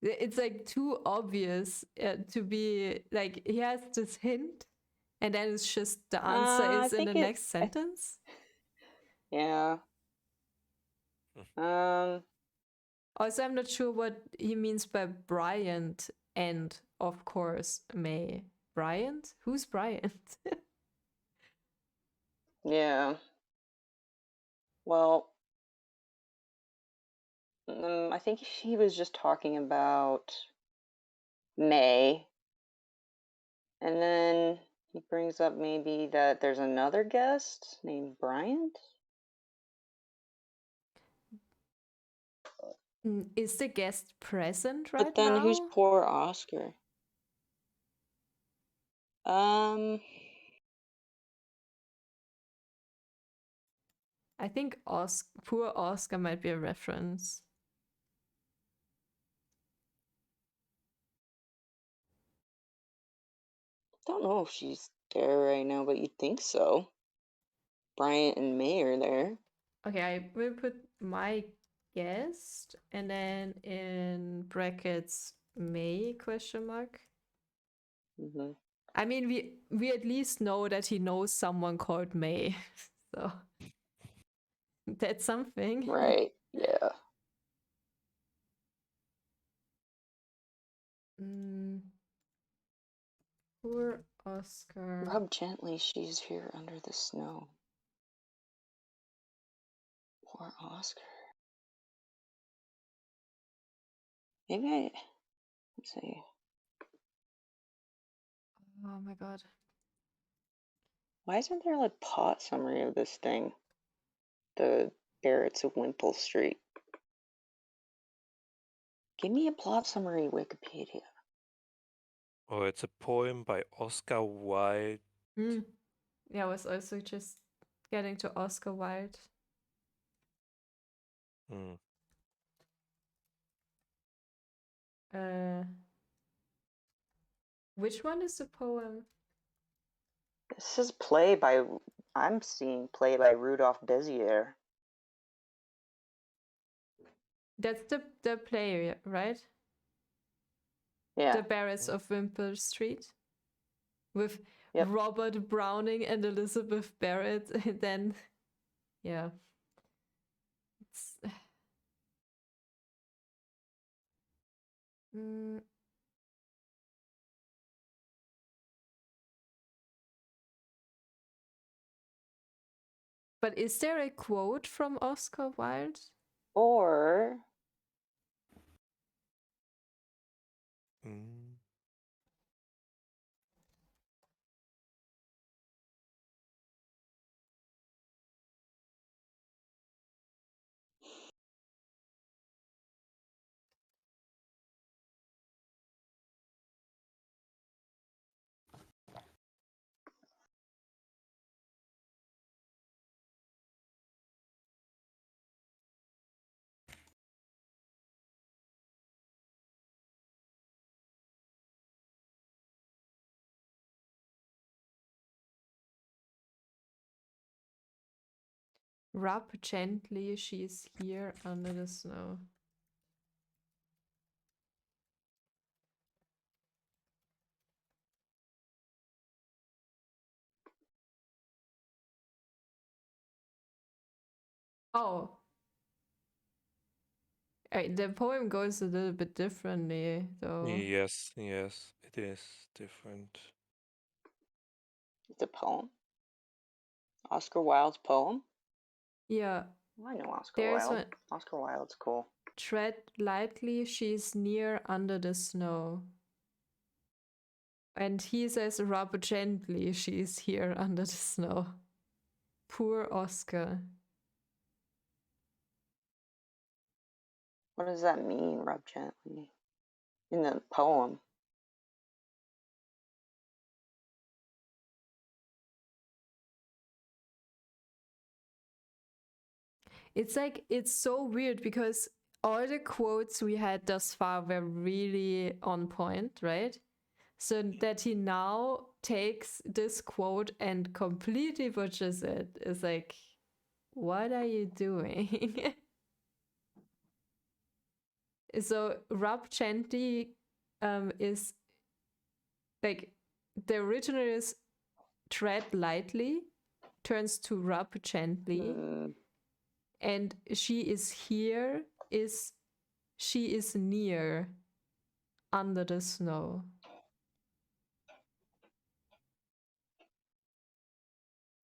It's like too obvious to be like he has this hint, and then it's just the answer I is in the think next sentence. Yeah. Also, I'm not sure what he means by Bryant and, of course, May. Bryant? Who's Bryant? Yeah. Well, I think he was just talking about May. And then he brings up maybe that there's another guest named Bryant. Is the guest present right But then now? who's poor Oscar? I think poor Oscar might be a reference. Don't know if she's there right now, but you'd think so. Bryant and May are there. Okay, I will put my guest and then in brackets May question mark. Mm-hmm. I mean, we at least know that he knows someone called May, so that's something. Right. Yeah. Poor Oscar. Rub gently, she's here under the snow. Poor Oscar. Maybe let's see. Oh my god. Why isn't there like plot summary of this thing? The Barretts of Wimple Street. Give me a plot summary, Wikipedia. Oh, it's a poem by Oscar Wilde. Yeah, I was also just getting to Oscar Wilde. Which one is the poem? This is play by, I'm seeing play by Rudolph Bezier. That's the play, right? Yeah. The Barretts of Wimple Street. With Yep. Robert Browning and Elizabeth Barrett. And then, yeah. It's... But is there a quote from Oscar Wilde? Or Rub gently, she's here under the snow. Oh. The poem goes a little bit differently, though. Yes, it is different. It's a poem. Oscar Wilde's poem? Yeah. I know Oscar Wilde. Oscar Wilde's cool. Tread lightly, she's near under the snow. And he says, rub gently, she's here under the snow. Poor Oscar. What does that mean, rub gently? In the poem. It's like, it's so weird because all the quotes we had thus far were really on point, right? So that he now takes this quote and completely butchers it is like, what are you doing? So rub gently is like the original is tread lightly, turns to rub gently, and she is here is she is near under the snow.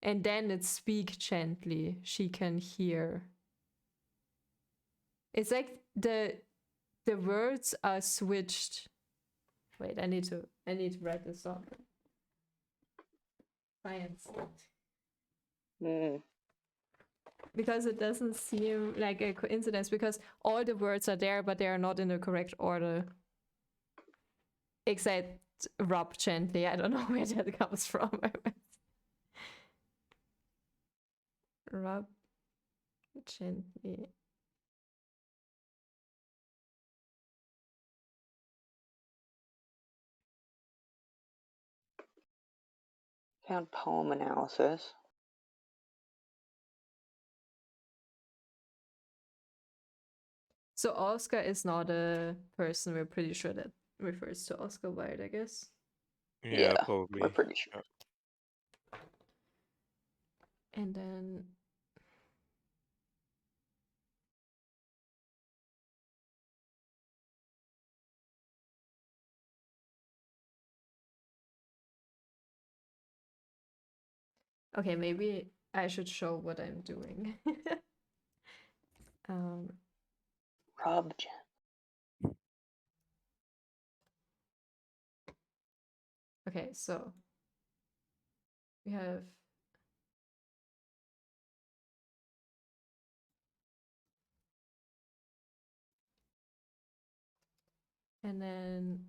And then it's speak gently, she can hear. It's like the words are switched. Wait, I need to write this down. Science. Because it doesn't seem like a coincidence, because all the words are there, but they are not in the correct order. Except rub gently. I don't know where that comes from. Rub gently. Found poem analysis. So Oscar is not a person. We're pretty sure that refers to Oscar Wilde, I guess. Yeah, probably. We're pretty sure. And then okay, maybe I should show what I'm doing. Rub gently. Okay, so we have and then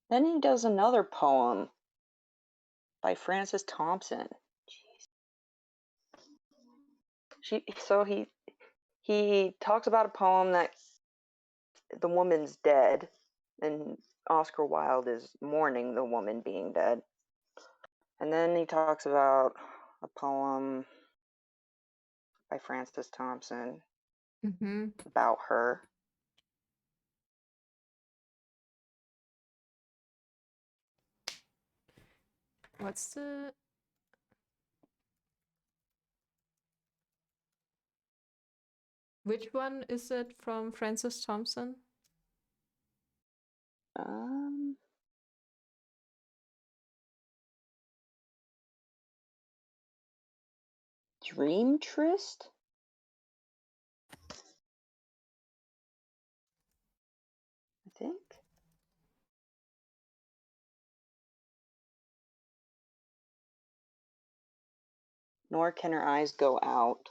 Then he does another poem by Frances Thompson. Jeez. He talks about a poem that the woman's dead, and Oscar Wilde is mourning the woman being dead. And then he talks about a poem by Frances Thompson about her. what's the which one is it from Frances Thompson? Dream Tryst? I think. Nor can her eyes go out.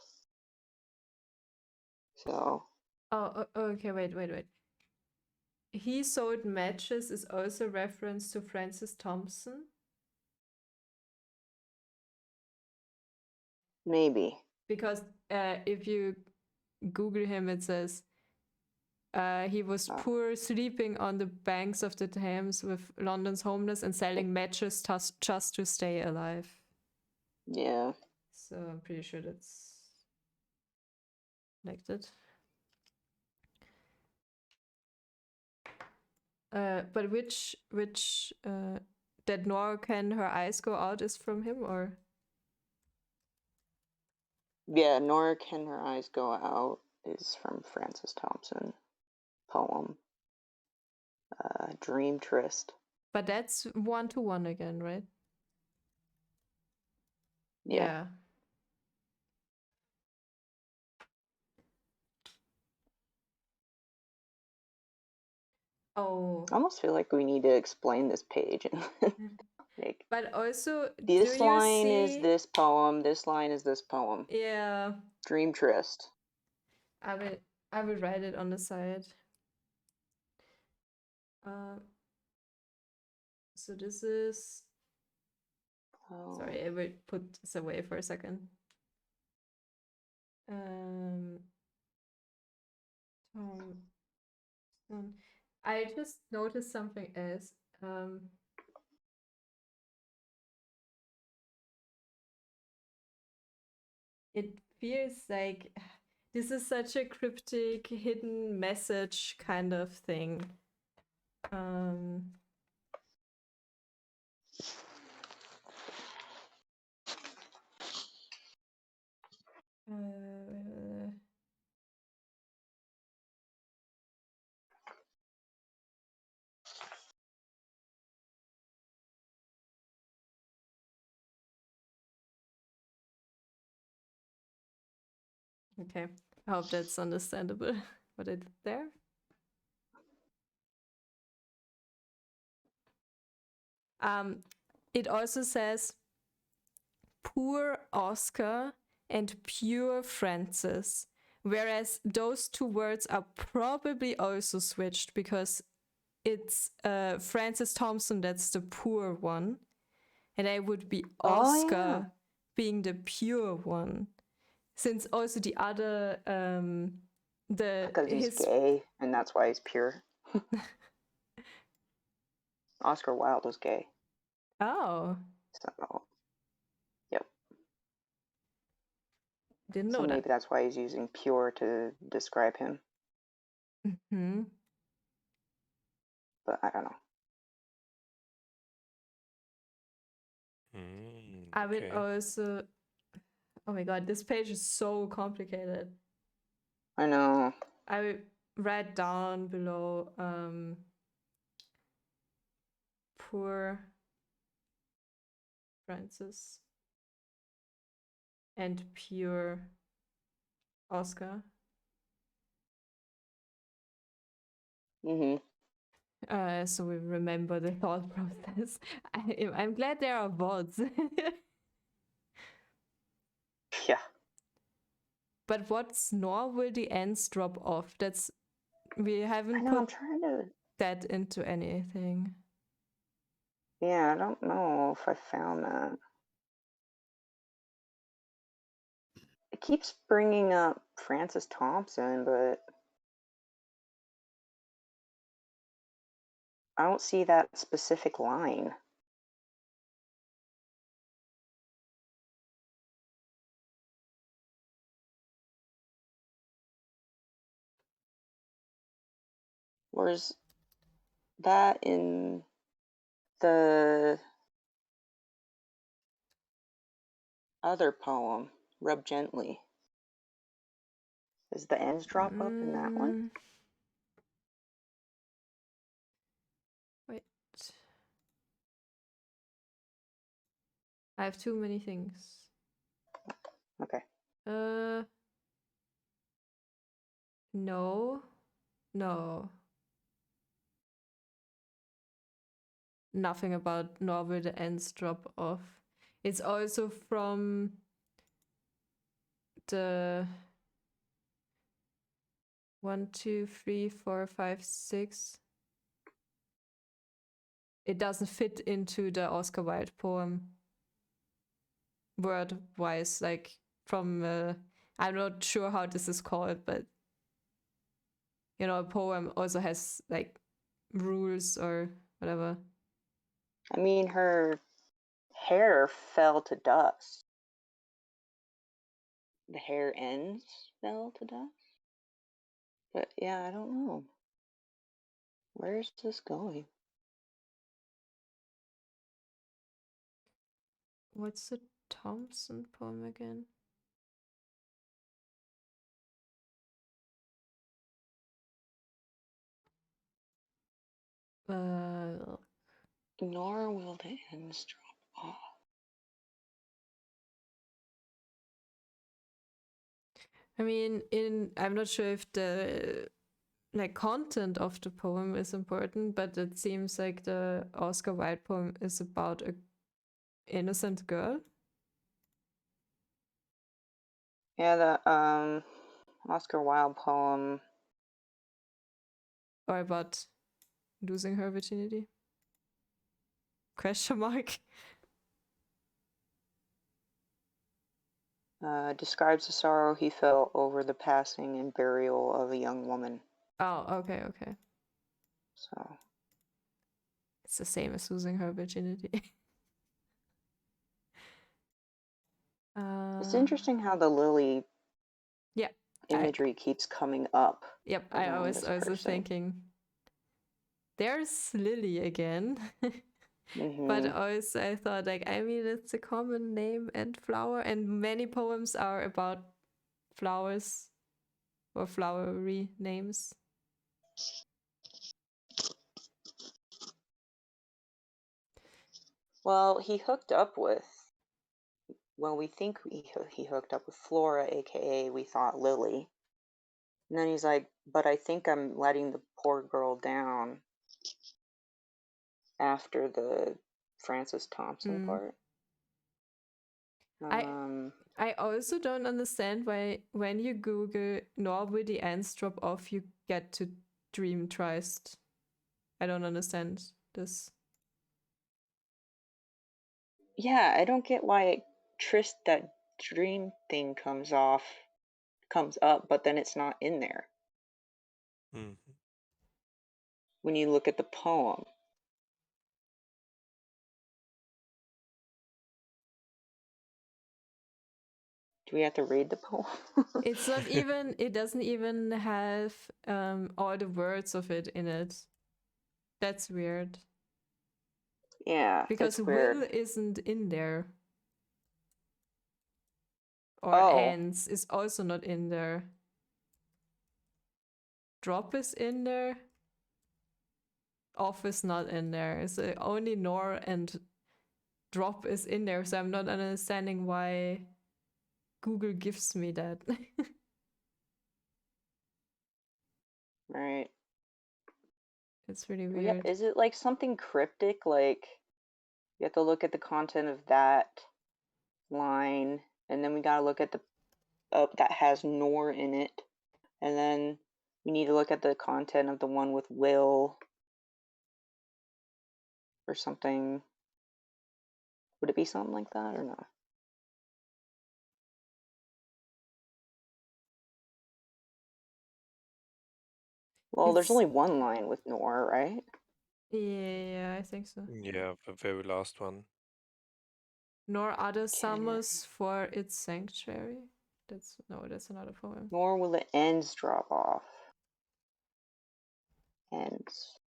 So. Oh, okay, wait. He sold matches is also reference to Frances Thompson? Maybe. Because if you Google him, it says he was poor, sleeping on the banks of the Thames with London's homeless and selling matches just to stay alive. Yeah. So I'm pretty sure that's connected. But which that nor can her eyes go out is from him, or? Yeah, nor can her eyes go out is from Frances Thompson poem. Dream Tryst. But that's 1-to-1 again, right? Yeah. Oh. I almost feel like we need to explain this page. Like, but also, this line is this poem, this line is this poem. Yeah. Dream Tryst. I will write it on the side. So this is. Oh. Sorry, I will put this away for a second. I just noticed something else. It feels like this is such a cryptic, hidden message kind of thing. Okay, I hope that's understandable what I did there. It also says poor Oscar and pure Francis, whereas those two words are probably also switched because it's Francis Thompson that's the poor one, and I would be Oscar being the pure one, since also the other because he's gay and that's why he's pure. Oscar Wilde was gay. Oh. So, yep. Didn't know so that. maybe that's why he's using pure to describe him. Mm-hmm. But I don't know. I would also. Oh my god, this page is so complicated. I know. I will write down below poor Francis and pure Oscar. So we remember the thought process. I'm glad there are VODs. Yeah. But what's nor will the ends drop off? That's we haven't I'm put trying to that into anything. Yeah, I don't know if I found that. It keeps bringing up Francis Thompson, but I don't see that specific line. Where's that in the other poem, Rub Gently? Does the ends drop up in that one? Wait. I have too many things. Okay. No. Nothing about nor will the ends drop off. It's also from the 1, 2, 3, 4, 5, 6. It doesn't fit into the Oscar Wilde poem word wise, like from I'm not sure how this is called, but you know, a poem also has like rules or whatever. I mean, her hair fell to dust. The hair ends fell to dust. But yeah, I don't know. Where's this going? What's the Thompson poem again? Nor will the ends drop off. I mean, I'm not sure if the like content of the poem is important, but it seems like the Oscar Wilde poem is about a innocent girl. Yeah, the Oscar Wilde poem. Or about losing her virginity? Question mark. Describes the sorrow he felt over the passing and burial of a young woman. Oh, okay. So It's the same as losing her virginity. it's interesting how the lily Yeah. imagery keeps coming up. Yep, I was thinking, there's Lily again. But also I thought, like, I mean, it's a common name and flower, and many poems are about flowers or flowery names. Well, he hooked up with. Well, we think he hooked up with Flora, aka we thought Lily. And then he's like, but I think I'm letting the poor girl down after the Francis Thompson part. I also don't understand why when you Google nor will the ends drop off, you get to Dream Trist. I don't understand this. Yeah, I don't get why Trist, that dream thing comes up, but then it's not in there when you look at the poem. Do we have to read the poem? It's not even, it doesn't even have all the words of it in it. That's weird. Yeah, because that's weird. will isn't in there. Or Oh. ends is also not in there. Drop is in there. Off is not in there. So only nor and drop is in there. So I'm not understanding why Google gives me that. Right. It's really weird. Yeah, is it like something cryptic? Like you have to look at the content of that line, and then we gotta look at the that has nor in it, and then we need to look at the content of the one with will or something. Would it be something like that or no? Well, there's only one line with nor, right? Yeah, I think so. Yeah, the very last one. Nor other summers for its sanctuary. That's another poem. Nor will the ends drop off. Ends.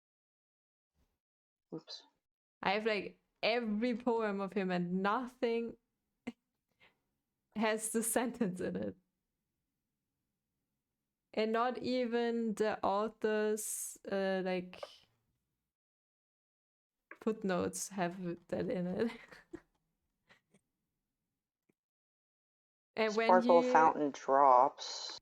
Oops. I have like every poem of him and nothing has the sentence in it. And not even the author's like footnotes have that in it. And Sparkle fountain drops.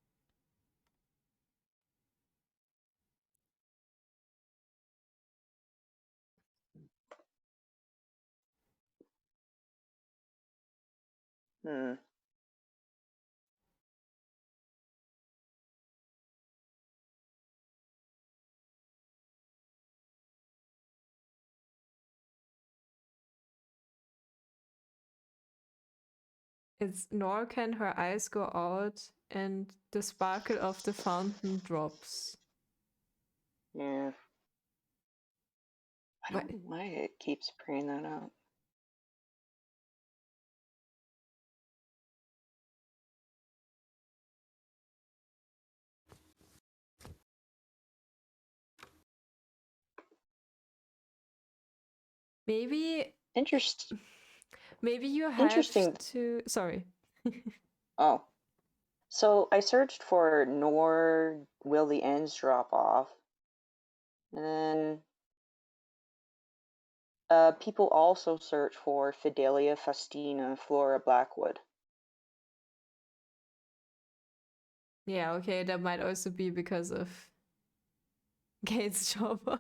It's nor can her eyes go out and the sparkle of the fountain drops. Yeah. I don't know why it keeps bringing that up. Maybe interesting. Maybe you have to. Sorry. Oh, so I searched for nor will the ends drop off, and then people also search for Fidelia Faustina Flora Blackwood. Yeah, okay, that might also be because of Cain's Jawbone.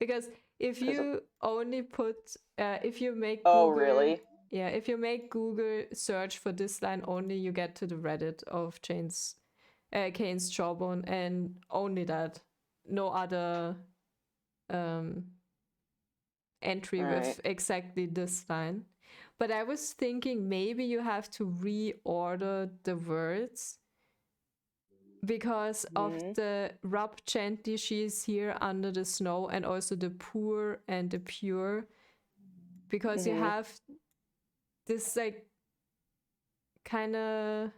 Because if you only put, if you make Google, oh really? Yeah, if you make Google search for this line only, you get to the Reddit of Cain's Jawbone, and only that. no other entry Right. with exactly this line. But I was thinking maybe you have to reorder the words because of Mhm. the rub gently, she is here under the snow, and also the poor and the pure, because you Mhm. have this like kind of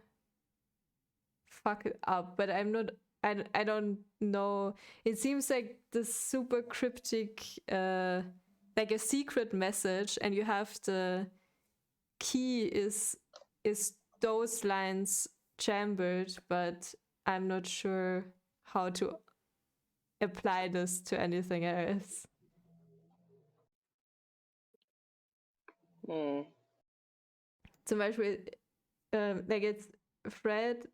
fuck it up, but I don't know. It seems like this super cryptic, like a secret message, and you have the key is those lines chambered, but I'm not sure how to apply this to anything else. Hmm. Zum Beispiel, like it's tread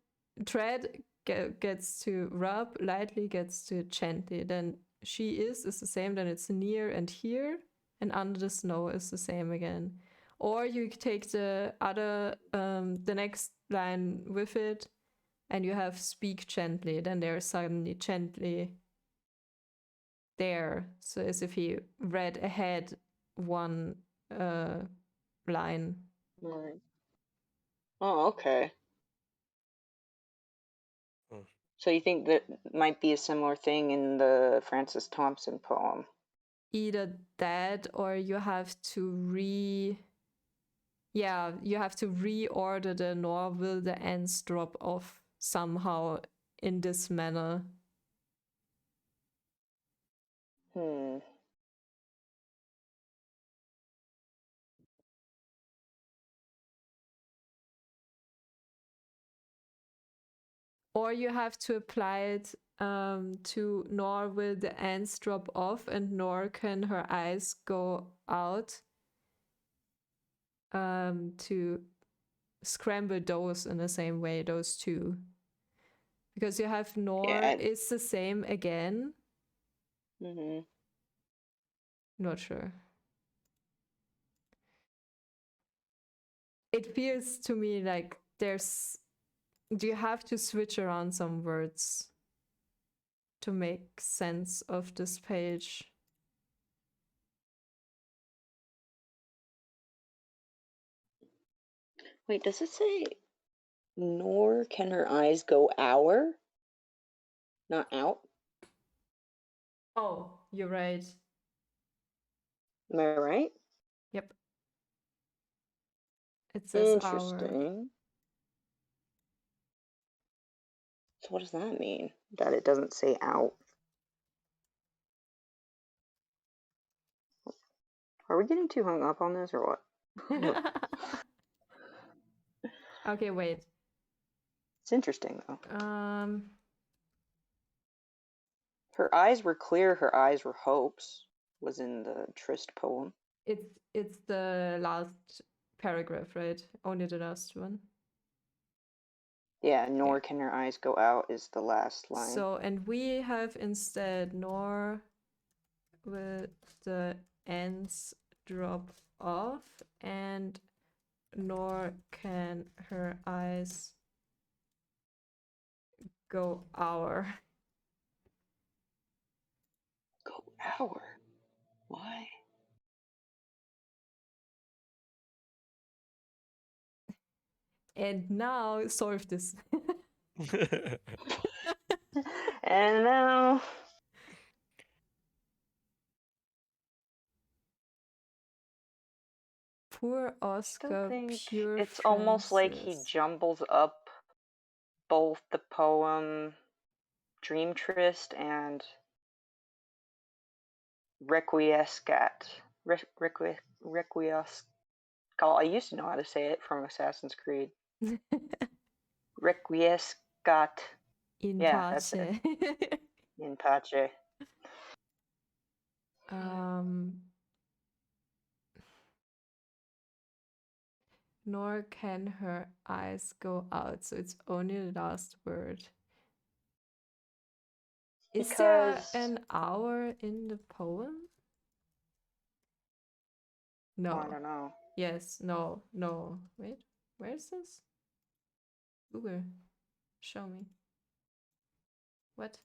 gets to rub, lightly gets to gently. Then she is the same, then it's near and here, and under the snow is the same again. Or you take the other, the next line with it, and you have speak gently, then they're suddenly gently there. So as if he read ahead one line. Right. Oh, okay. Hmm. So you think that might be a similar thing in the Francis Thompson poem? Either that, or you have to reorder the nor will the ends drop off somehow in this manner. Hmm. Or you have to apply it to nor will the ends drop off, and nor can her eyes go out, to scramble those in the same way, those two. Because you have nor Yeah. is the same again. Mhm. Not sure. It feels to me like do you have to switch around some words to make sense of this page? Wait, does it say nor can her eyes go hour? Not out? Oh, you're right. Am I right? Yep. It says hour. Interesting. So what does that mean? That it doesn't say out? Are we getting too hung up on this or what? Okay, wait. It's interesting though. Um, Her eyes were clear, her eyes were hopes, was in the Trist poem. it's the last paragraph, right? Only the last one. Yeah, nor can her eyes go out is the last line. So, and we have instead nor will the ends drop off, and nor can her eyes go hour. Go hour? Why? And now solve this. And now Poor I Oscar, still think pure it's almost like he Francis. jumbles up both the poem Dream Trist and Requiescat. Requiescat. I used to know how to say it from Assassin's Creed. Requiescat. In Yeah, that's it. pace. In pace. Nor can her eyes go out, so it's only the last word. Is there Because an hour in the poem? No. I don't know. Yes, no, no. Wait, where is this? Google, show me. What?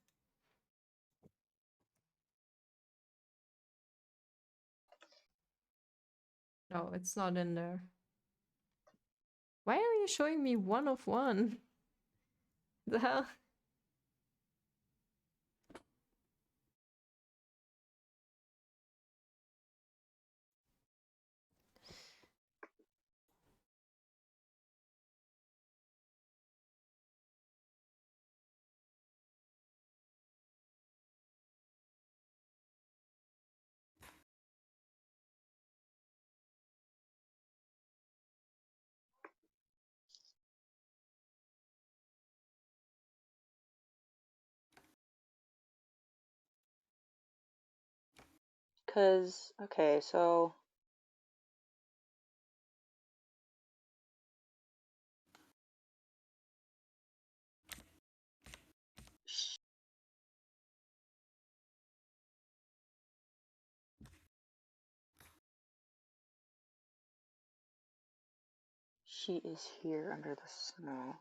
No, it's not in there. Why are you showing me 1 of 1? The hell? Cause okay, so she is here under the snow.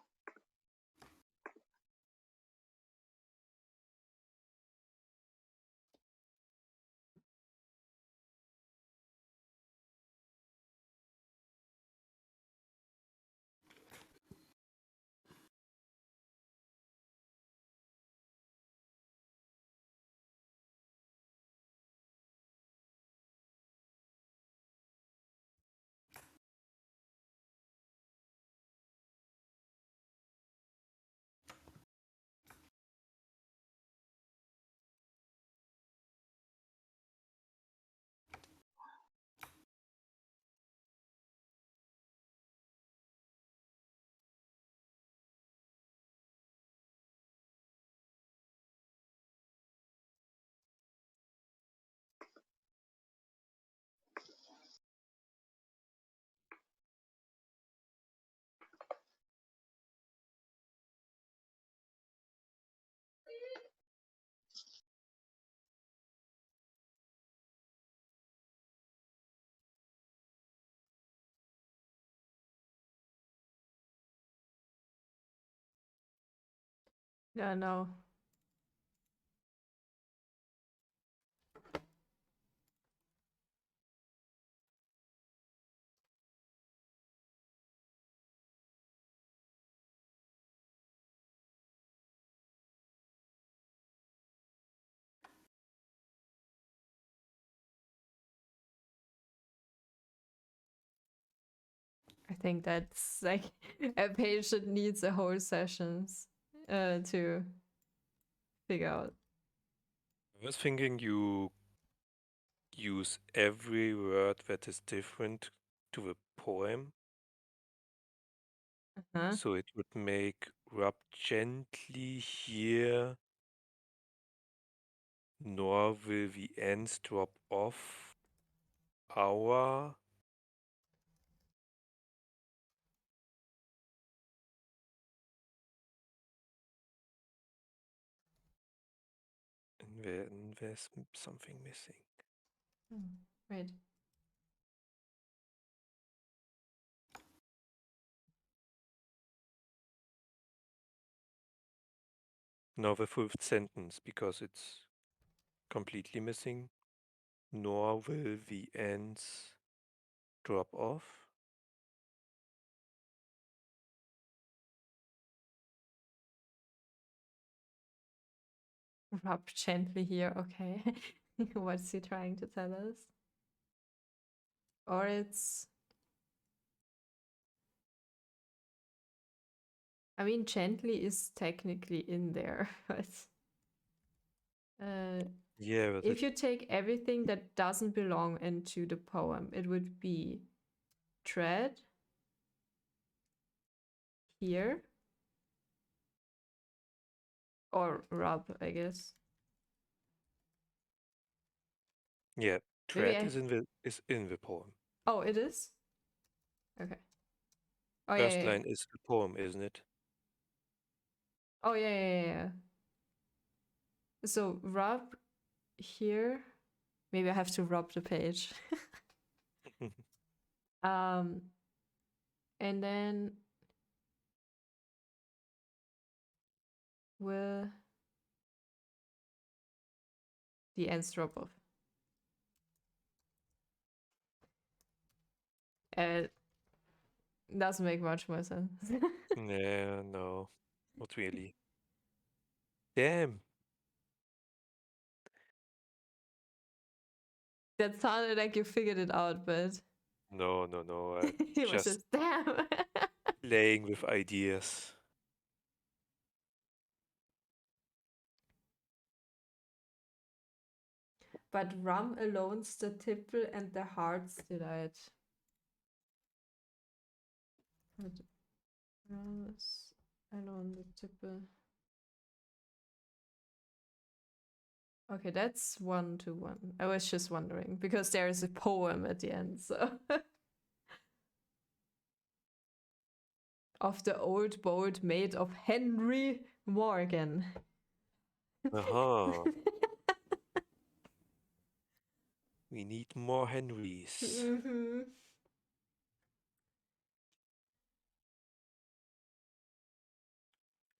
Yeah, no. I think that's like a page that needs a whole sessions to figure out. I was thinking you use every word that is different to the poem, Huh? so it would make rub gently here, nor will the ends drop off our. And there's something missing. Wait. Now the fifth sentence, because it's completely missing. Nor will the ends drop off. Rub gently here, okay. What's he trying to tell us? Or it's... I mean, gently is technically in there, but... Yeah, but if you take everything that doesn't belong into the poem, it would be tread here or rub, I guess. yeah, Maybe tread is in the poem. Oh, it is? Okay. Oh, First yeah. line is the poem, isn't it? Oh, yeah. So rub here. Maybe I have to rub the page. And then will the ends drop off. It doesn't make much more sense. Yeah, no, not really. Damn. That sounded like you figured it out, but No, no, no. he was Just just damn. playing with ideas. But rum alone's the tipple and the heart's delight. Rum is alone the tipple. Okay, that's 1-1. I was just wondering because there is a poem at the end, so. Of the old boat made of Henry Morgan. Uh-huh. We need more Henrys. Mm-hmm.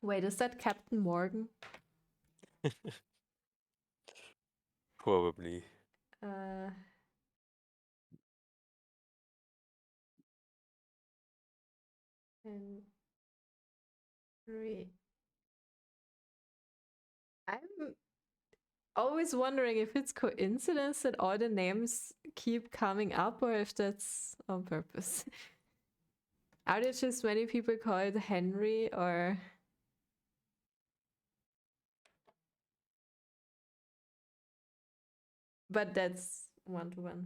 Wait, is that Captain Morgan? Probably. Henry. I'm always wondering if it's coincidence that all the names keep coming up or if that's on purpose. Are there just many people called Henry or... But that's 1-1.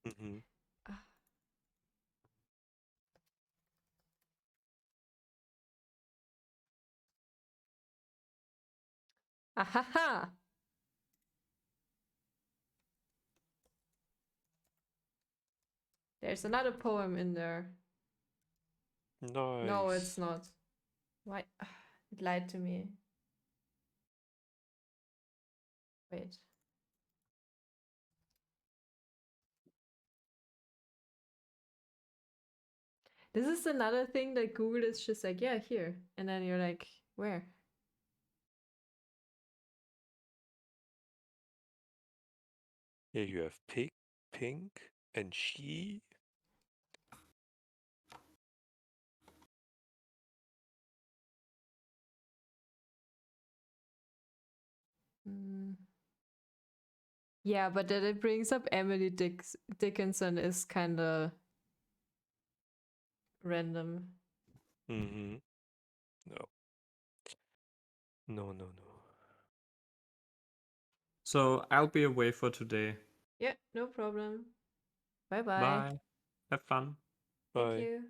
Mm-hmm. Ahaha! There's another poem in there. Nice. No, it's not. Why? It lied to me. Wait. This is another thing that Google is just like, yeah, here. And then you're like, where? Yeah, you have pink, and she. Yeah, but that it brings up Emily Dickinson is kind of random. Mm-hmm. No. No, no, no. So I'll be away for today. Yeah, no problem. Bye-bye. Bye. Have fun. Thank Bye. you.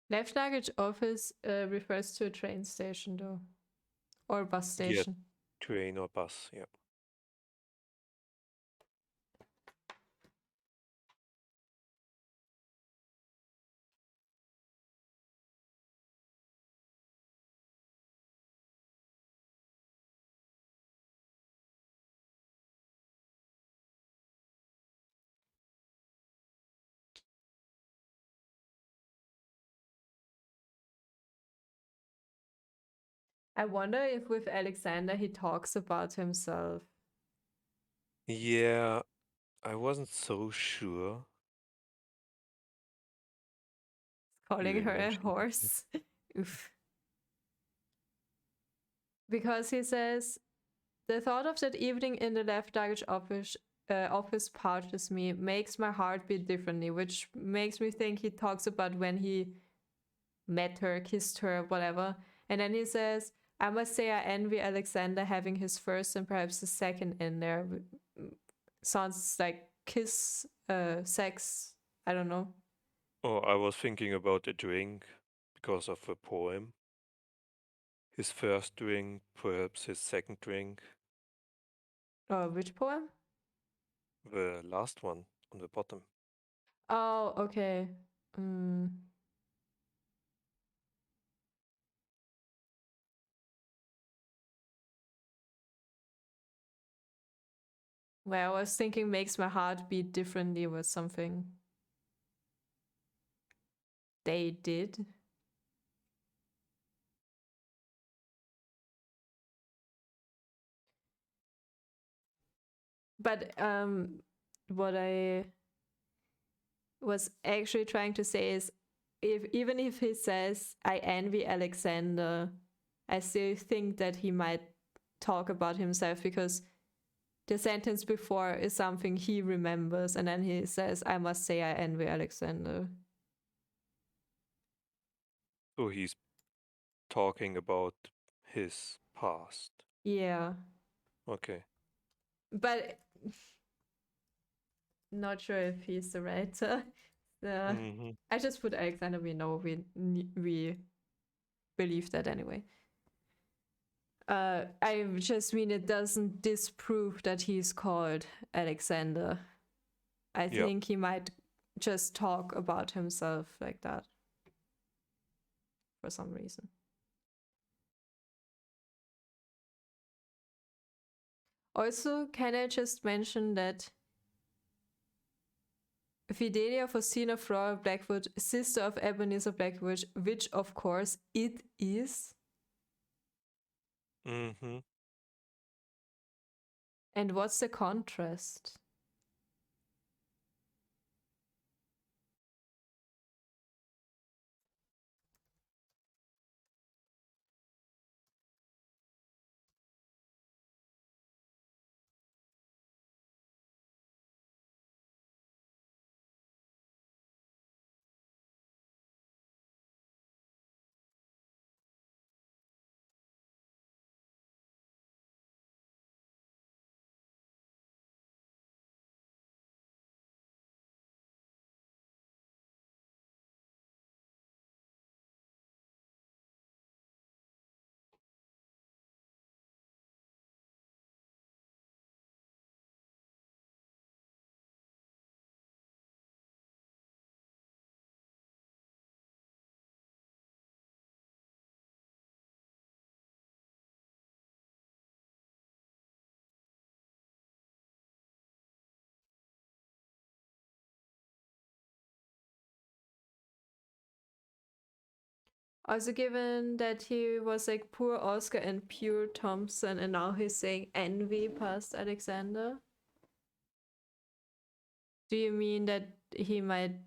Left luggage office refers to a train station, though. Or bus station. Yeah, train or bus, yeah. I wonder if with Alexander he talks about himself. Yeah, I wasn't so sure. Calling You her a mentioned it. horse. Oof. Because he says, the thought of that evening in the left luggage office pouches me, makes my heart beat differently, which makes me think he talks about when he met her, kissed her, whatever. And then he says, I must say I envy Alexander having his first and perhaps the second in there. Sounds like kiss, sex, I don't know. Oh, I was thinking about a drink because of the poem. His first drink, perhaps his second drink. Which poem? The last one on the bottom. Oh, okay. Well, I was thinking makes my heart beat differently was something they did. But what I was actually trying to say is even if he says I envy Alexander, I still think that he might talk about himself, because the sentence before is something he remembers, and then he says, I must say I envy Alexander. So he's talking about his past. Yeah. Okay. But not sure if he's the writer. I just put Alexander, we know, we believe that anyway. I just mean it doesn't disprove that he's called Alexander. I think he might just talk about himself like that for some reason. Also, can I just mention that Fidelia Faustina Flora Blackwood, sister of Ebenezer Blackwood, which of course it is. Mm-hmm. And what's the contrast? Also, given that he was like poor Oscar and pure Thompson, and now he's saying envy past Alexander. Do you mean that he might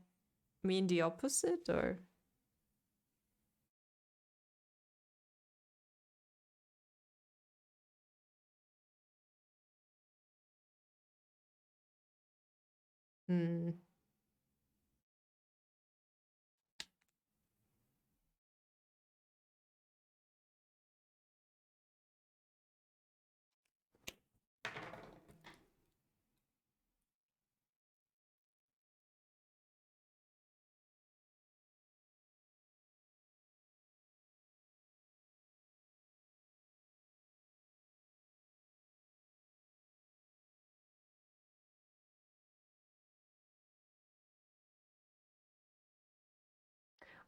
mean the opposite, or?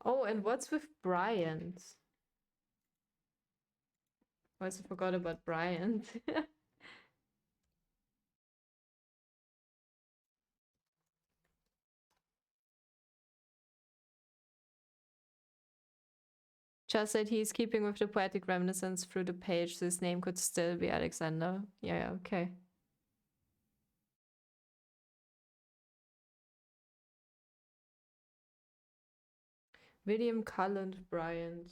Oh, and what's with Bryant? I also forgot about Bryant. Just that he's keeping with the poetic reminiscence through the page, so his name could still be Alexander. Yeah, okay. William Cullen Bryant.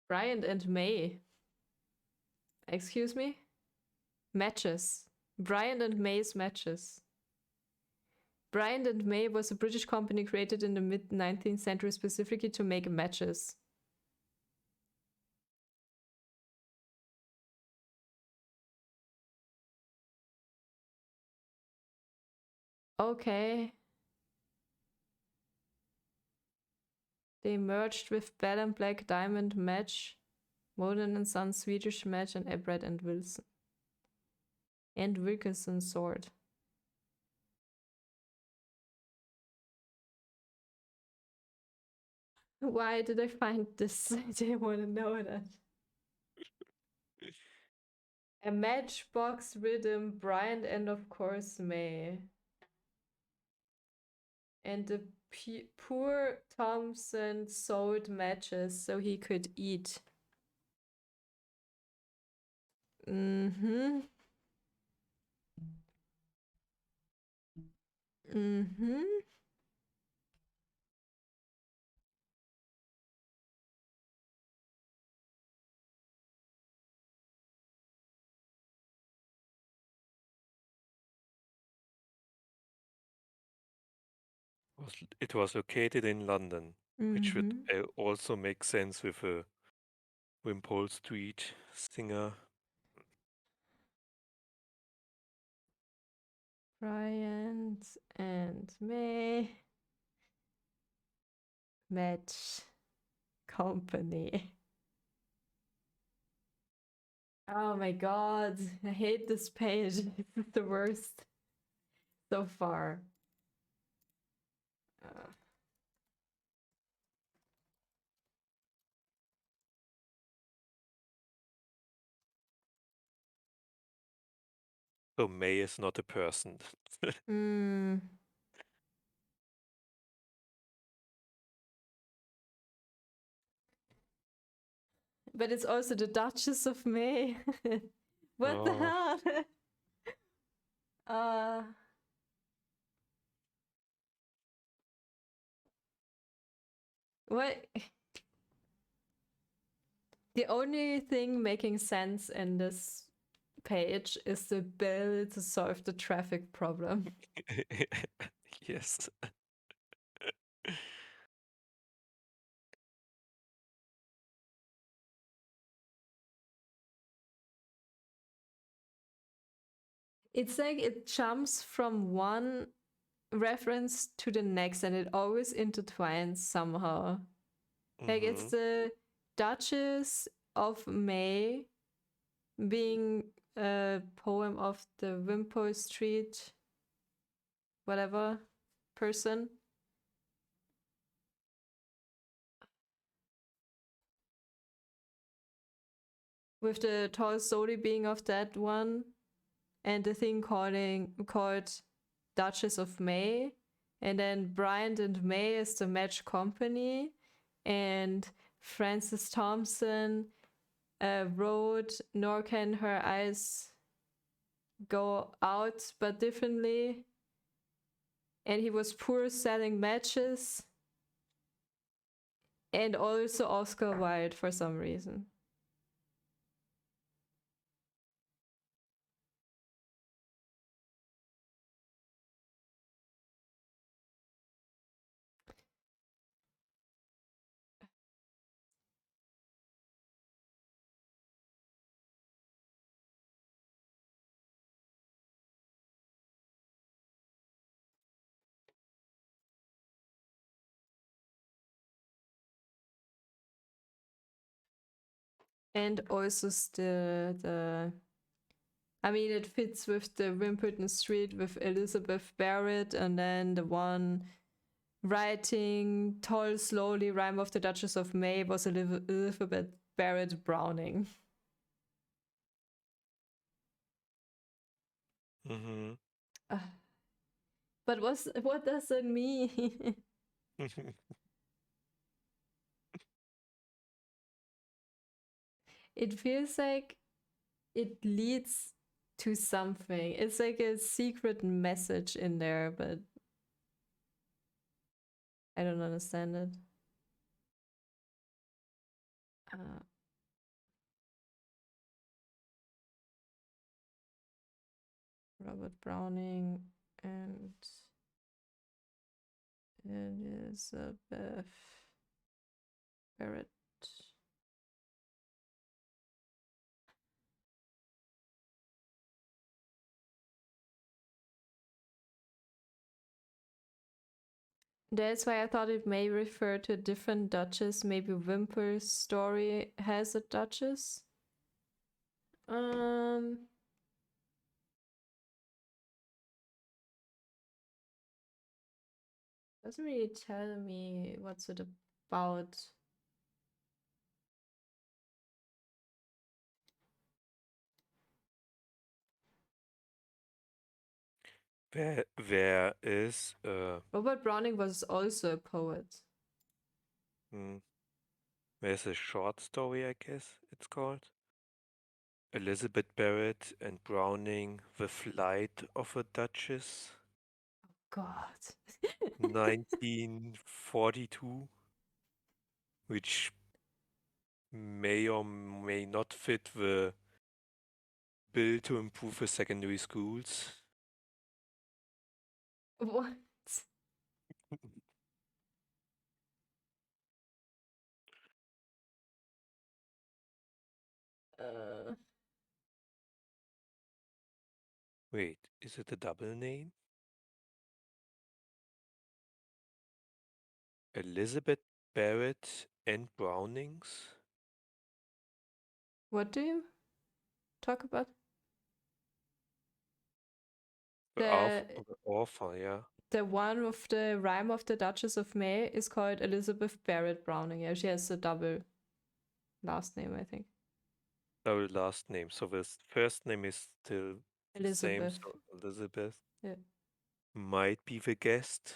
Bryant and May. Excuse me? Matches. Bryant and May's Matches. Bryant and May was a British company created in the mid-19th century specifically to make matches. Okay. They merged with Bell and Black Diamond Match, Modern and Son Swedish Match, and Ebrard and Wilson. And Wilkinson Sword. Why did I find this? I didn't want to know that. A Matchbox Rhythm, Bryant, and of course May. And the poor Thompson sold matches so he could eat. Mm-hmm. Mm-hmm. It was located in London, which would also make sense with a Wimpole Street singer. Bryant and May. Match company. Oh my god, I hate this page. This is the worst so far. So May is not a person. But it's also the Duchess of May. What the hell? What? The only thing making sense in this page is the bill to solve the traffic problem. Yes. It's like it jumps from one reference to the next and it always intertwines somehow. Like it's the Duchess of May being a poem of the Wimpole Street whatever person. With the tall Sodi being of that one. And the thing called Duchess of May. And then Bryant and May is the match company. And Frances Thompson wrote, nor can her eyes go out but differently. And he was poor selling matches. And also Oscar Wilde for some reason. And also still I mean, it fits with the Wimbledon Street with Elizabeth Barrett, and then the one writing tall, slowly, rhyme of the Duchess of May was Elizabeth Barrett Browning. But what does that mean? It feels like it leads to something. It's like a secret message in there, but I don't understand it. Robert Browning and Elizabeth Barrett. That's why I thought it may refer to a different duchess. Maybe Wimper's story has a duchess. Doesn't really tell me what's it about. There is Robert Browning was also a poet. there's a short story, I guess it's called. Elizabeth Barrett and Browning, The Flight of a Duchess, God. 1942, which may or may not fit the bill to improve the secondary schools. What? Wait, is it a double name? Elizabeth Barrett and Brownings? What do you talk about? The The author, yeah. the one of the Rime of the Duchess of May is called Elizabeth Barrett Browning. Yeah, she has a double last name, I think. Double last name. So the first name is still the same. Elizabeth. So Elizabeth Yeah. might be the guest.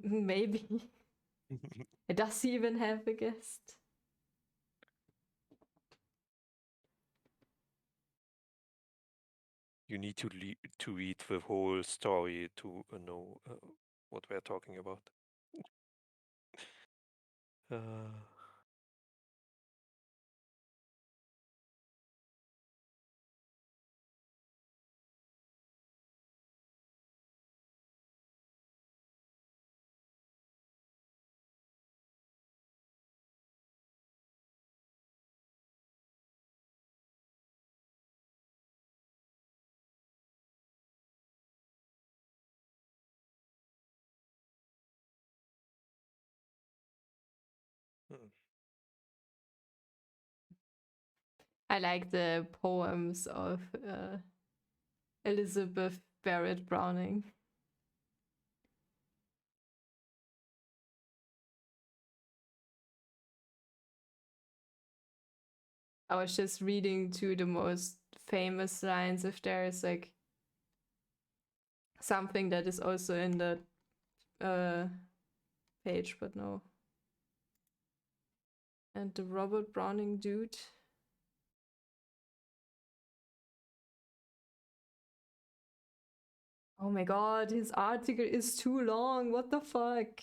Maybe. Does he even have a guest? You need to read the whole story to know what we're talking about. I like the poems of Elizabeth Barrett Browning. I was just reading to the most famous lines if there is like something that is also in the page, but no. And the Robert Browning dude. Oh my god, his article is too long. What the fuck?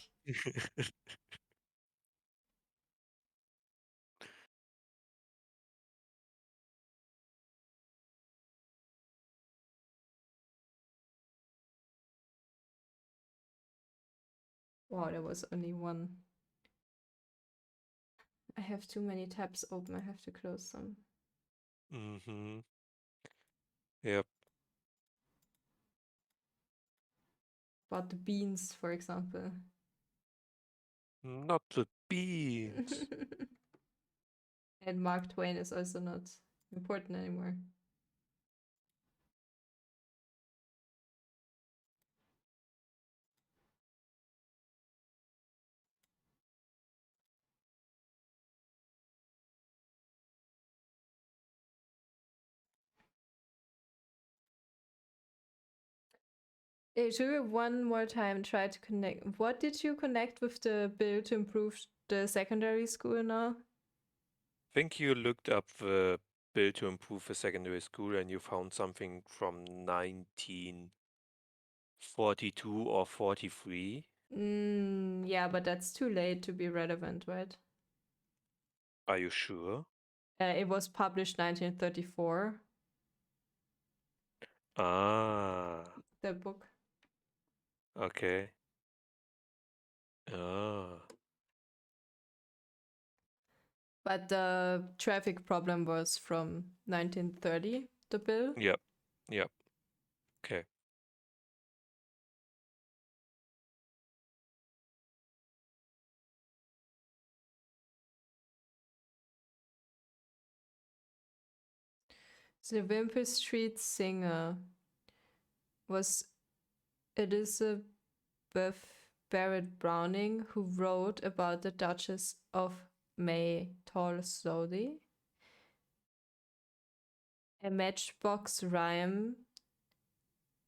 Wow, there was only one. I have too many tabs open. I have to close them. Yep. About the beans, for example. Not the beans. And Mark Twain is also not important anymore. Hey, should we one more time try to connect? What did you connect with the bill to improve the secondary school now? I think you looked up the bill to improve a secondary school and you found something from 1942 or 43. Yeah, but that's too late to be relevant, right? Are you sure? It was published 1934. Ah, The book. okay. Ah, But the traffic problem was from 1930, the bill. yep, yep. Okay. So the Wimpole Street Singer was Elizabeth Barrett Browning, who wrote about the Duchess of May Tolstoy. A Matchbox rhyme,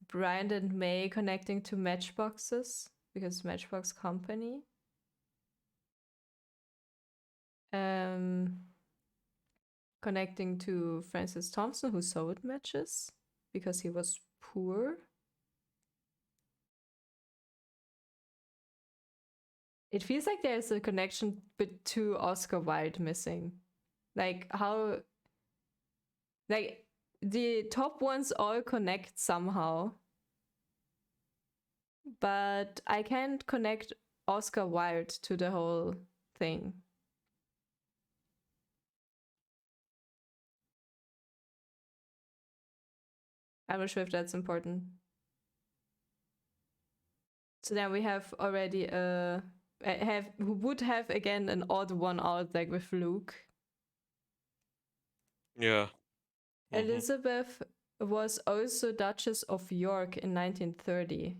Bryant and May connecting to matchboxes, because Matchbox Company. Connecting to Francis Thompson, who sold matches because he was poor. It feels like there's a connection to Oscar Wilde missing. Like how, like the top ones all connect somehow, but I can't connect Oscar Wilde to the whole thing. I'm not sure if that's important. So then we have already who would have again an odd one out, like with Luke. Yeah. Elizabeth was also Duchess of York in 1930.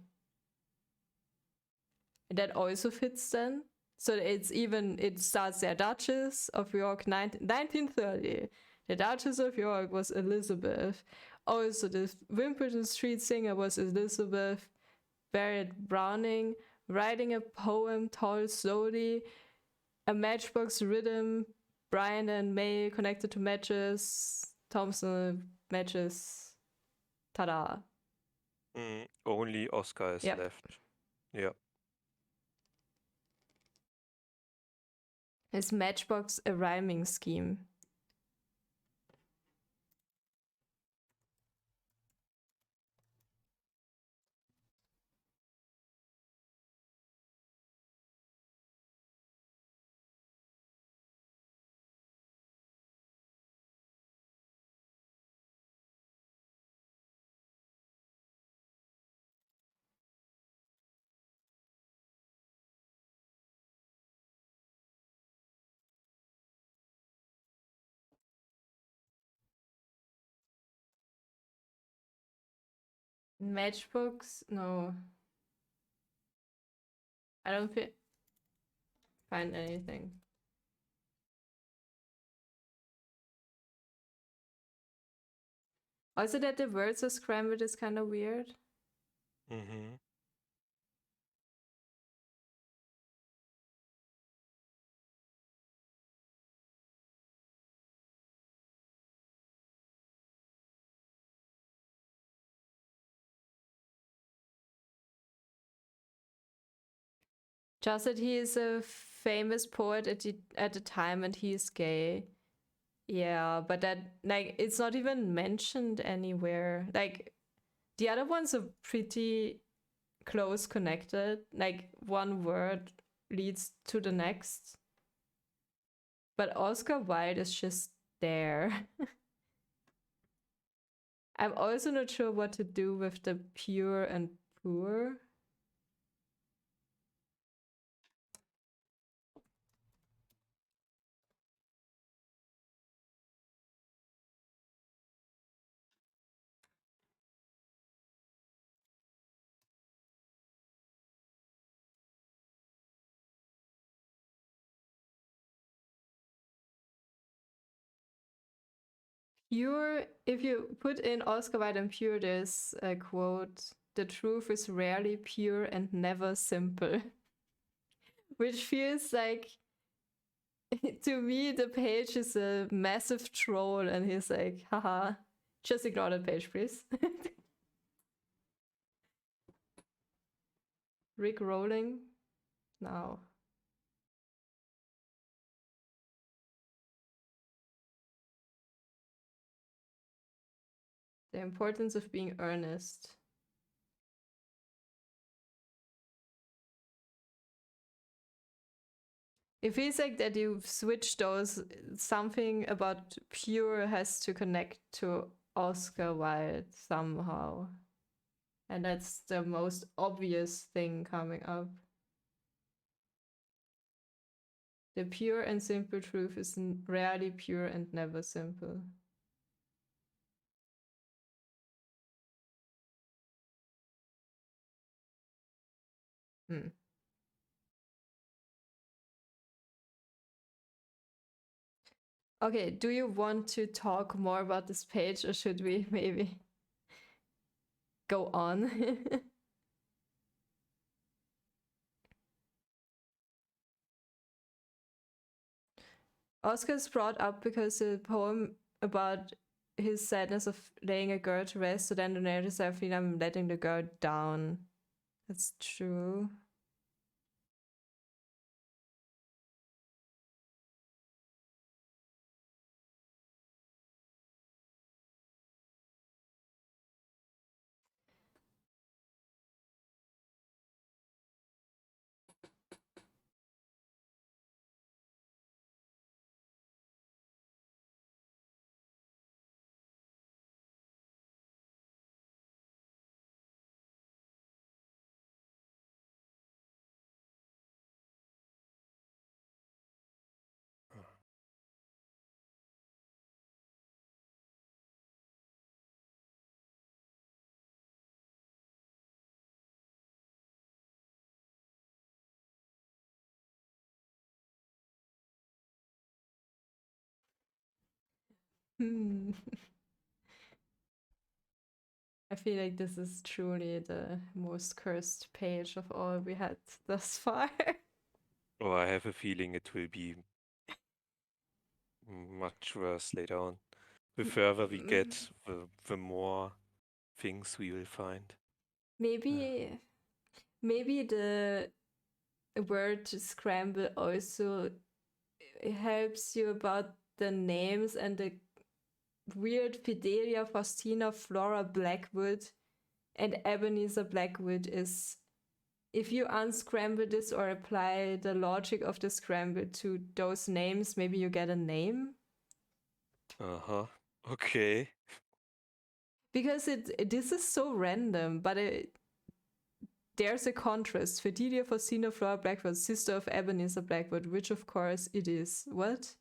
That also fits then. So it starts there, Duchess of York 1930. The Duchess of York was Elizabeth. Also, the Wimbledon Street Singer was Elizabeth Barrett Browning, writing a poem told slowly, a matchbox rhythm, Brian and May connected to matches, Thompson matches, ta-da. Only Oscar is left. Yeah. Is Matchbox a rhyming scheme? Matchbox? No. I don't find anything. Also, that the words are scrambled is kind of weird. Just that he is a famous poet at the time and he is gay. Yeah, but that, like, it's not even mentioned anywhere. Like, the other ones are pretty close connected. Like, one word leads to the next. But Oscar Wilde is just there. I'm also not sure what to do with the pure and poor. Pure, if you put in Oscar Wilde and pure, there's a quote, "The truth is rarely pure and never simple." Which feels like, to me, the page is a massive troll and he's like, haha, just ignore that page, please. Rick Rolling? No. The importance of being earnest. It feels like that you've switched those. Something about pure has to connect to Oscar Wilde somehow. And that's the most obvious thing coming up. The pure and simple truth is rarely pure and never simple. Okay, do you want to talk more about this page, or should we maybe go on? Oscar is brought up because the poem about his sadness of laying a girl to rest, so then the narrator says, I feel I'm letting the girl down. That's true. I feel like this is truly the most cursed page of all we had thus far. Or I have a feeling it will be much worse later on. The further we get, the more things we will find. Maybe the word scramble also helps you about the names and the weird Fidelia, Faustina, Flora Blackwood, and Ebenezer Blackwood is, if you unscramble this or apply the logic of the scramble to those names, maybe you get a name. Uh-huh. Okay. Because this is so random, but there's a contrast. Fidelia, Faustina, Flora Blackwood, sister of Ebenezer Blackwood, which of course it is. What?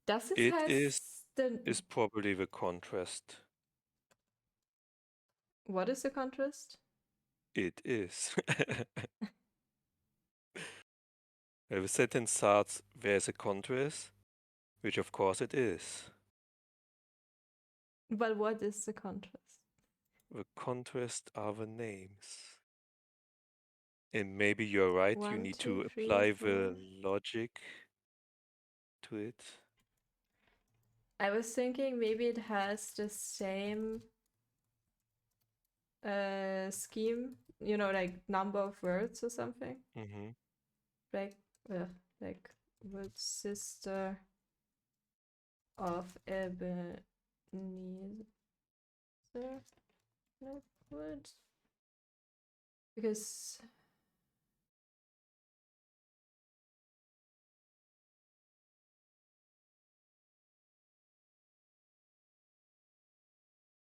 Does it have is probably the contrast. What is the contrast? It is. The sentence starts, there's a contrast, which of course it is. But what is the contrast? The contrast are the names. And maybe you're right, you need to apply the logic to it. I was thinking maybe it has the same scheme, you know, like number of words or something. Mm-hmm. Blackwood, sister of Ebenezer Blackwood. Because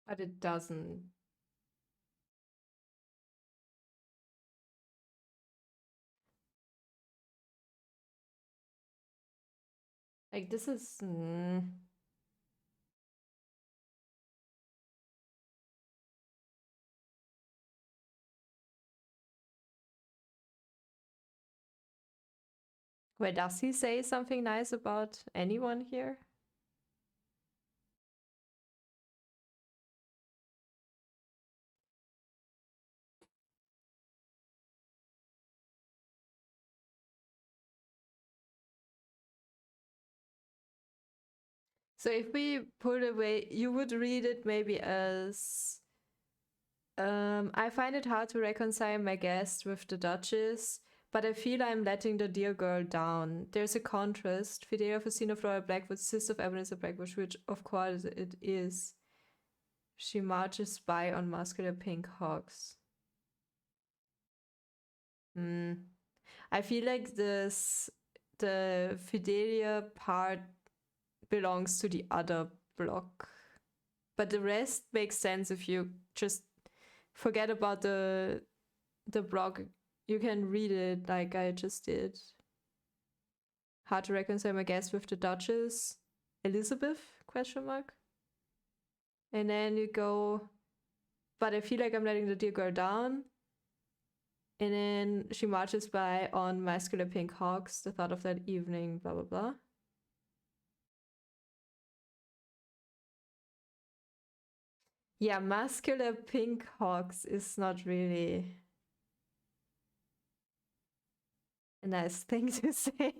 but it doesn't. Like this is Wait, does he say something nice about anyone here? So if we put away, you would read it maybe as I find it hard to reconcile my guest with the Duchess, but I feel I'm letting the dear girl down. There's a contrast. Fidelia, Faustina, Flora Blackwood, sister of Ebenezer Blackwood, which of course it is. She marches by on muscular pink hawks. I feel like the Fidelia part belongs to the other block. But the rest makes sense if you just forget about the block. You can read it like I just did. Hard to reconcile my guess with the Duchess. Elizabeth? ? And then you go, but I feel like I'm letting the dear girl down. And then she marches by on muscular pink hawks, the thought of that evening, blah, blah, blah. Yeah, muscular pink hawks is not really a nice thing to say.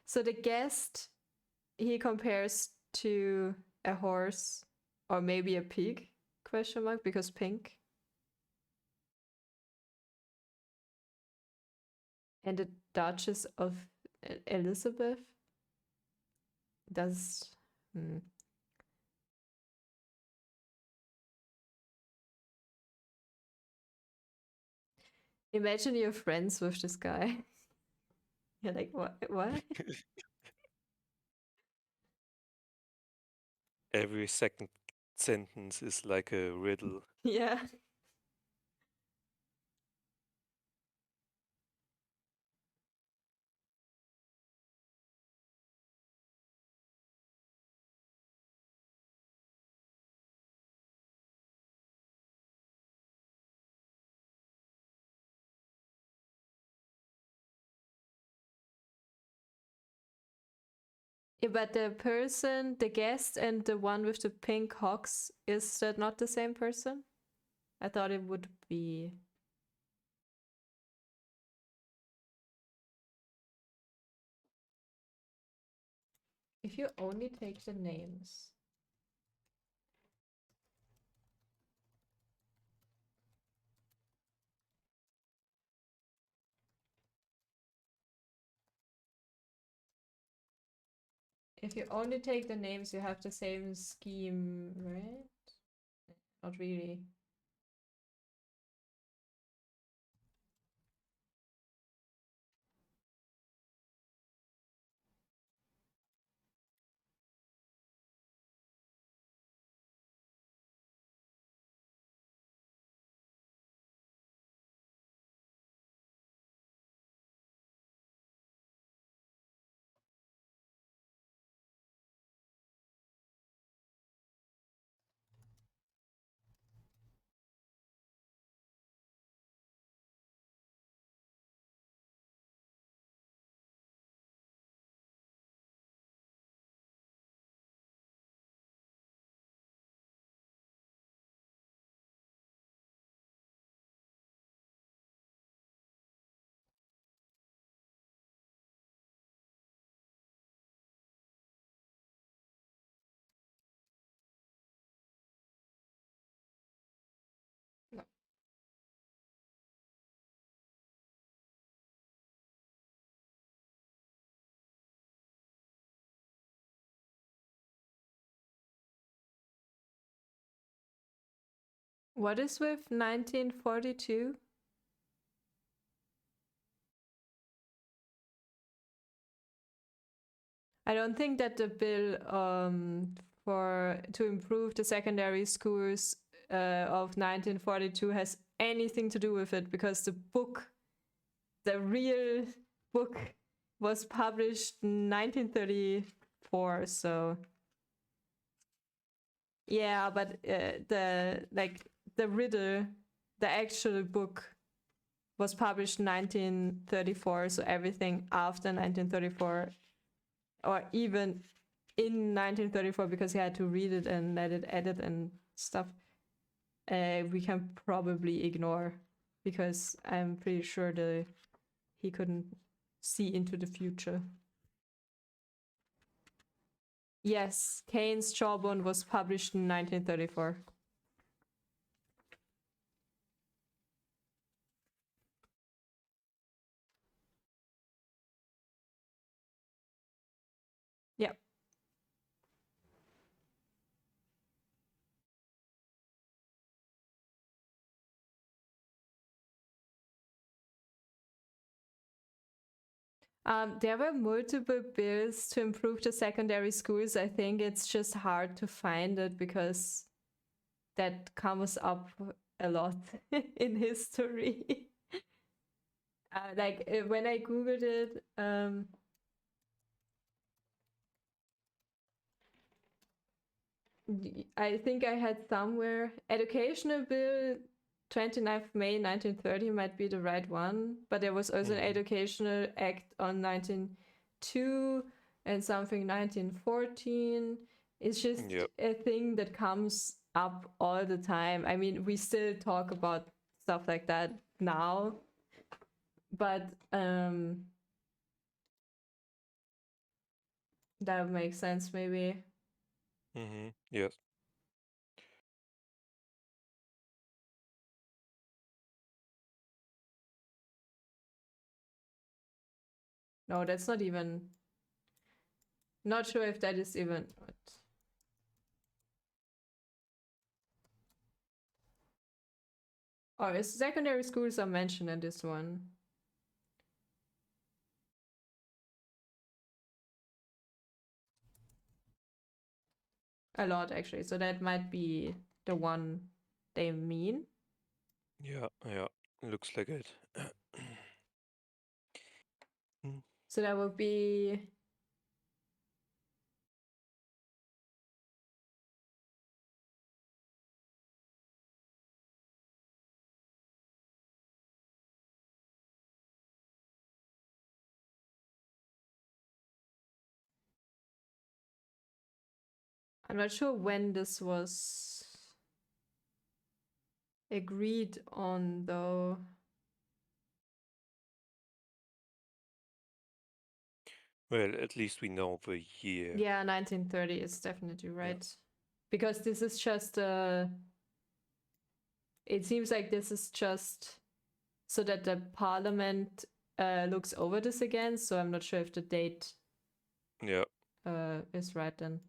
So the guest, he compares to a horse or maybe a pig, question mark, because pink. And the Duchess of Elizabeth does... Imagine you're friends with this guy. You're like, what? Every second sentence is like a riddle. Yeah. Yeah, but the person, the guest, and the one with the pink hawks, is that not the same person? I thought it would be. If you only take the names. If you only take the names, you have the same scheme, right? Not really. No. What is with 1942? I don't think that the bill to improve the secondary schools of 1942 has anything to do with it, because the real book, was published in 1934. So yeah, but the riddle, the actual book, was published in 1934. So everything after 1934, or even in 1934, because he had to read it and let it edit and stuff, we can probably ignore, because I'm pretty sure he couldn't see into the future. Yes, Cain's Jawbone was published in 1934. Yeah. There were multiple bills to improve the secondary schools. I think it's just hard to find it, because that comes up a lot in history. When I googled it, I think I had somewhere Educational Bill 29th May 1930 might be the right one, but there was also an Educational Act on 1902 and something 1914. It's just a thing that comes up all the time. I mean, we still talk about stuff like that now, but that makes sense maybe. Yes. No, that's not even. Not sure if that is even. Oh, secondary schools are mentioned in this one. A lot, actually. So that might be the one they mean. Yeah, looks like it. So that would be. I'm not sure when this was agreed on, though. Well, at least we know the year. Yeah, 1930 is definitely right. Because this is just it seems like this is just so that the parliament looks over this again, so I'm not sure if the date is right then.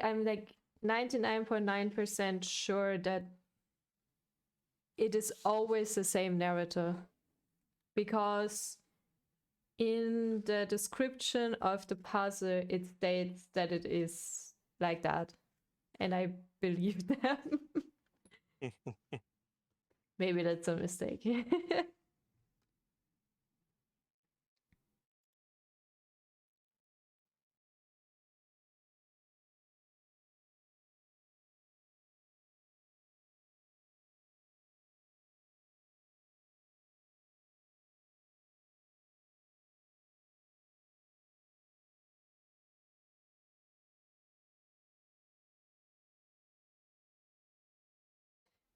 I'm like 99.9% sure that it is always the same narrator, because in the description of the puzzle it states that it is like that, and I believe them. Maybe that's a mistake.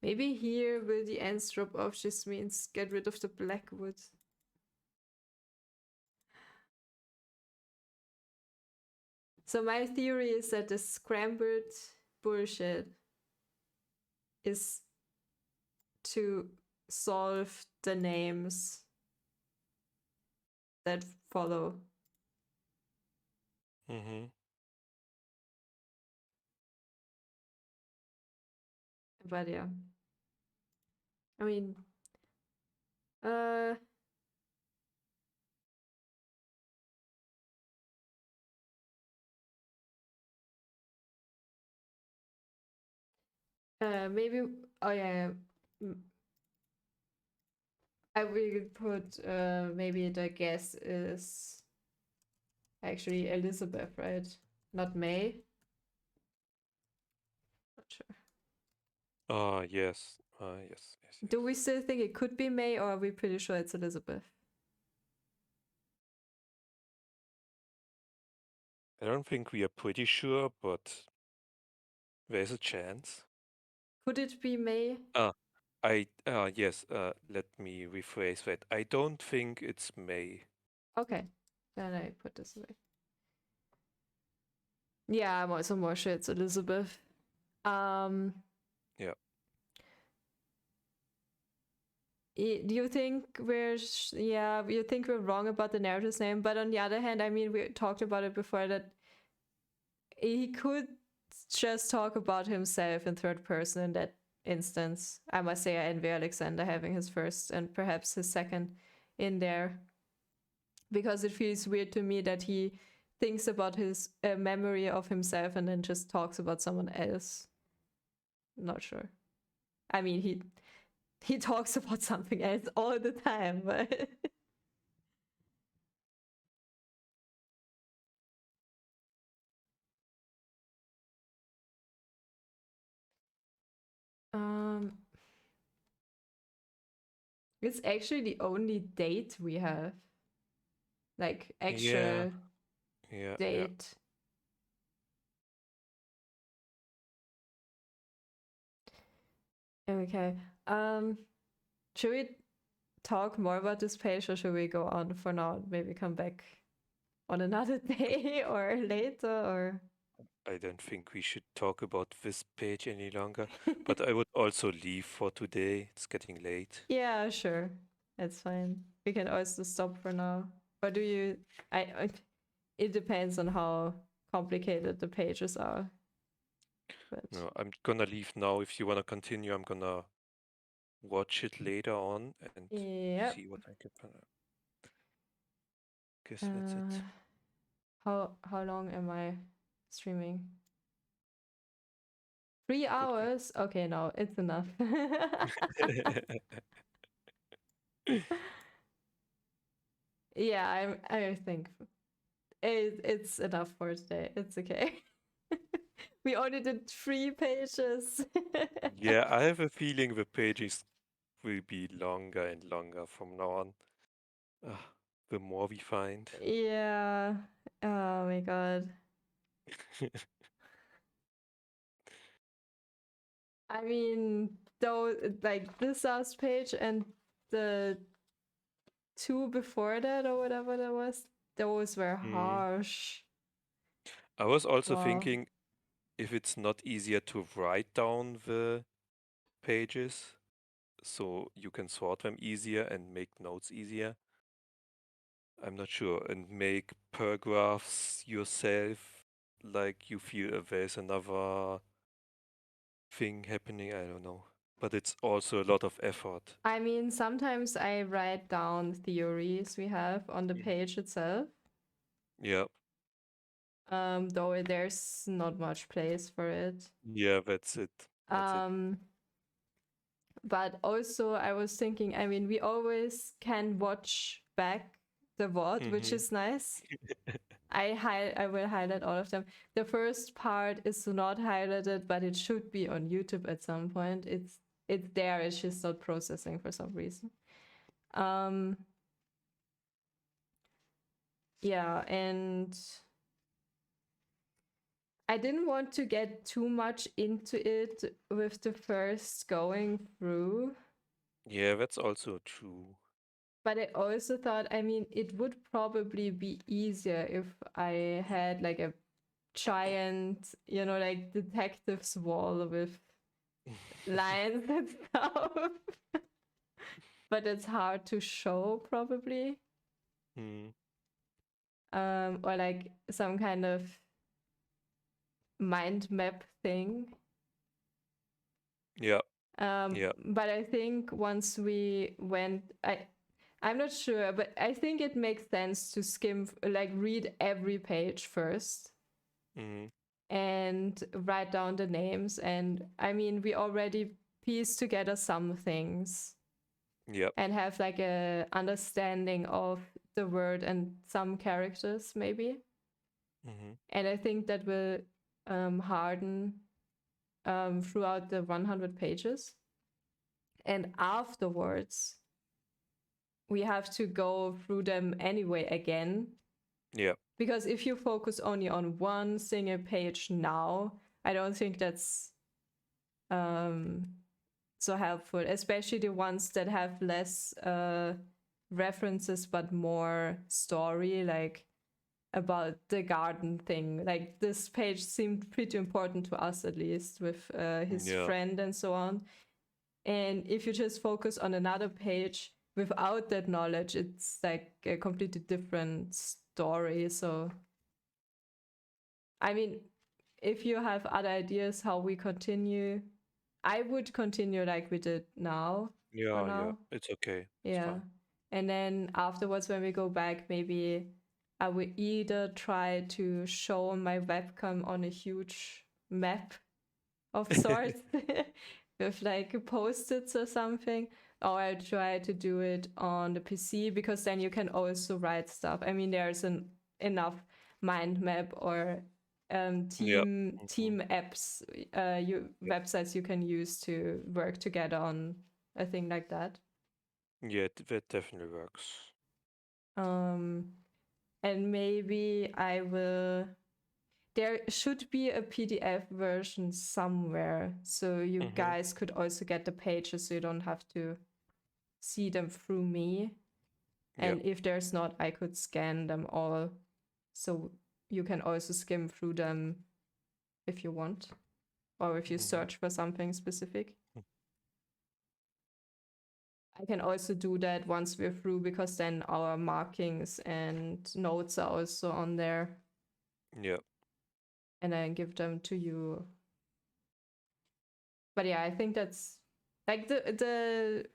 Maybe here will the ends drop off just means get rid of the blackwood. So my theory is that the scrambled bullshit is to solve the names that follow. But yeah. I mean, maybe, oh yeah, I will put, maybe the guess is actually Elizabeth, right? Not May? Not sure. Yes. Yes. Do we still think it could be May, or are we pretty sure it's Elizabeth? I don't think we are pretty sure, but there's a chance. Could it be May? Yes, let me rephrase that. I don't think it's May. Okay, then I put this away. Yeah, I'm also more sure it's Elizabeth. Yeah. Do you think you think we're wrong about the narrator's name? But on the other hand, I mean, we talked about it before that he could just talk about himself in third person in that instance. I must say, I envy Alexander having his first and perhaps his second in there, because it feels weird to me that he thinks about his memory of himself and then just talks about someone else. Not sure. I mean, he talks about something else all the time, but it's actually the only date we have, like actual Yeah. date. Okay. Should we talk more about this page, or should we go on for now? Maybe come back on another day or later, or I don't think we should talk about this page any longer, but I would also leave for today. It's getting late. yeah, sure, that's fine. We can also stop for now. Or do you? It depends on how complicated the pages are. But No, I'm gonna leave now. If you wanna continue, I'm gonna watch it later on and yep. see what I can find out. Guess that's it. How long am I streaming? 3 hours? Okay, no, it's enough. Yeah, I think it's enough for today. It's okay. We only did 3 pages. Yeah, I have a feeling the pages will be longer and longer from now on. The more we find. Yeah. Oh my god. I mean, though, like this last page and the 2 before that or whatever that was, those were harsh. I was also Wow. thinking if it's not easier to write down the pages so you can sort them easier and make notes easier. I'm not sure. And make paragraphs yourself, like you feel there's another thing happening. I don't know. But it's also a lot of effort. I mean, sometimes I write down theories we have on the page itself. Yeah. Though there's not much place for it. Yeah, that's it. But also I was thinking, I mean, we always can watch back the VOD, which is nice. I will highlight all of them. The first part is not highlighted, but it should be on YouTube at some point. It's there, it's just not processing for some reason. Yeah, and I didn't want to get too much into it with the first going through. Yeah, that's also true. But I also thought, I mean, it would probably be easier if I had like a giant, like detective's wall with lines and stuff. But it's hard to show, probably. Or like some kind of mind map thing. Yeah. But I think once we went, I'm not sure, but I think it makes sense to skim, like read every page first and write down the names. And I mean, we already pieced together some things and have like a understanding of the word and some characters maybe. And I think that will harden throughout the 100 pages. And afterwards, we have to go through them anyway again. Yeah. Because if you focus only on one single page now, I don't think that's so helpful, especially the ones that have less references but more story, like about the garden thing. Like this page seemed pretty important to us, at least, with his friend and so on. And if you just focus on another page without that knowledge, it's like a completely different story. So, I mean, if you have other ideas how we continue, I would continue like we did now. Yeah, it's okay. Yeah. It's fine. And then afterwards, when we go back, maybe I will either try to show my webcam on a huge map of sorts, with like post-its or something, or I try to do it on the PC, because then you can also write stuff. I mean, there's enough mind map or team apps, websites you can use to work together on a thing like that. Yeah, that definitely works. And maybe I will. There should be a PDF version somewhere, so you guys could also get the pages, so you don't have to see them through me. And if there's not, I could scan them all, so you can also skim through them if you want, or if you search for something specific. I can also do that once we're through, because then our markings and notes are also on there. Yeah. And I give them to you. But yeah, I think that's like the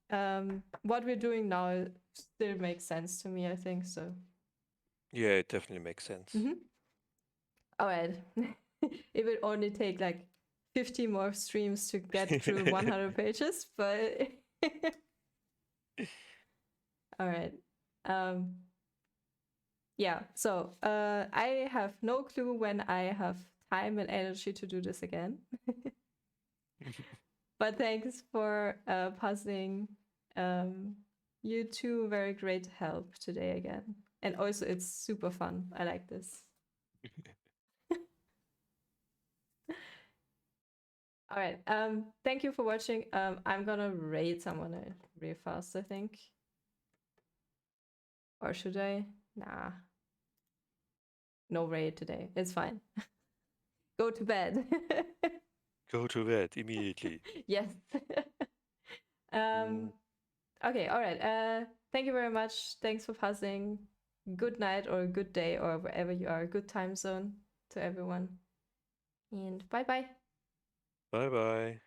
what we're doing now still makes sense to me, I think so. Yeah, it definitely makes sense. All right. It will only take like 50 more streams to get through 100 pages, but all right. Yeah, so I have no clue when I have time and energy to do this again. But thanks for passing. You two very great help today again. And also it's super fun. I like this. All right. Thank you for watching. I'm gonna raid someone real fast, I think. Or should I? Nah. No raid today. It's fine. Go to bed. Go to bed immediately. Yes. Okay, all right. Thank you very much. Thanks for passing. Good night or good day or wherever you are. Good time zone to everyone. And bye-bye. Bye-bye.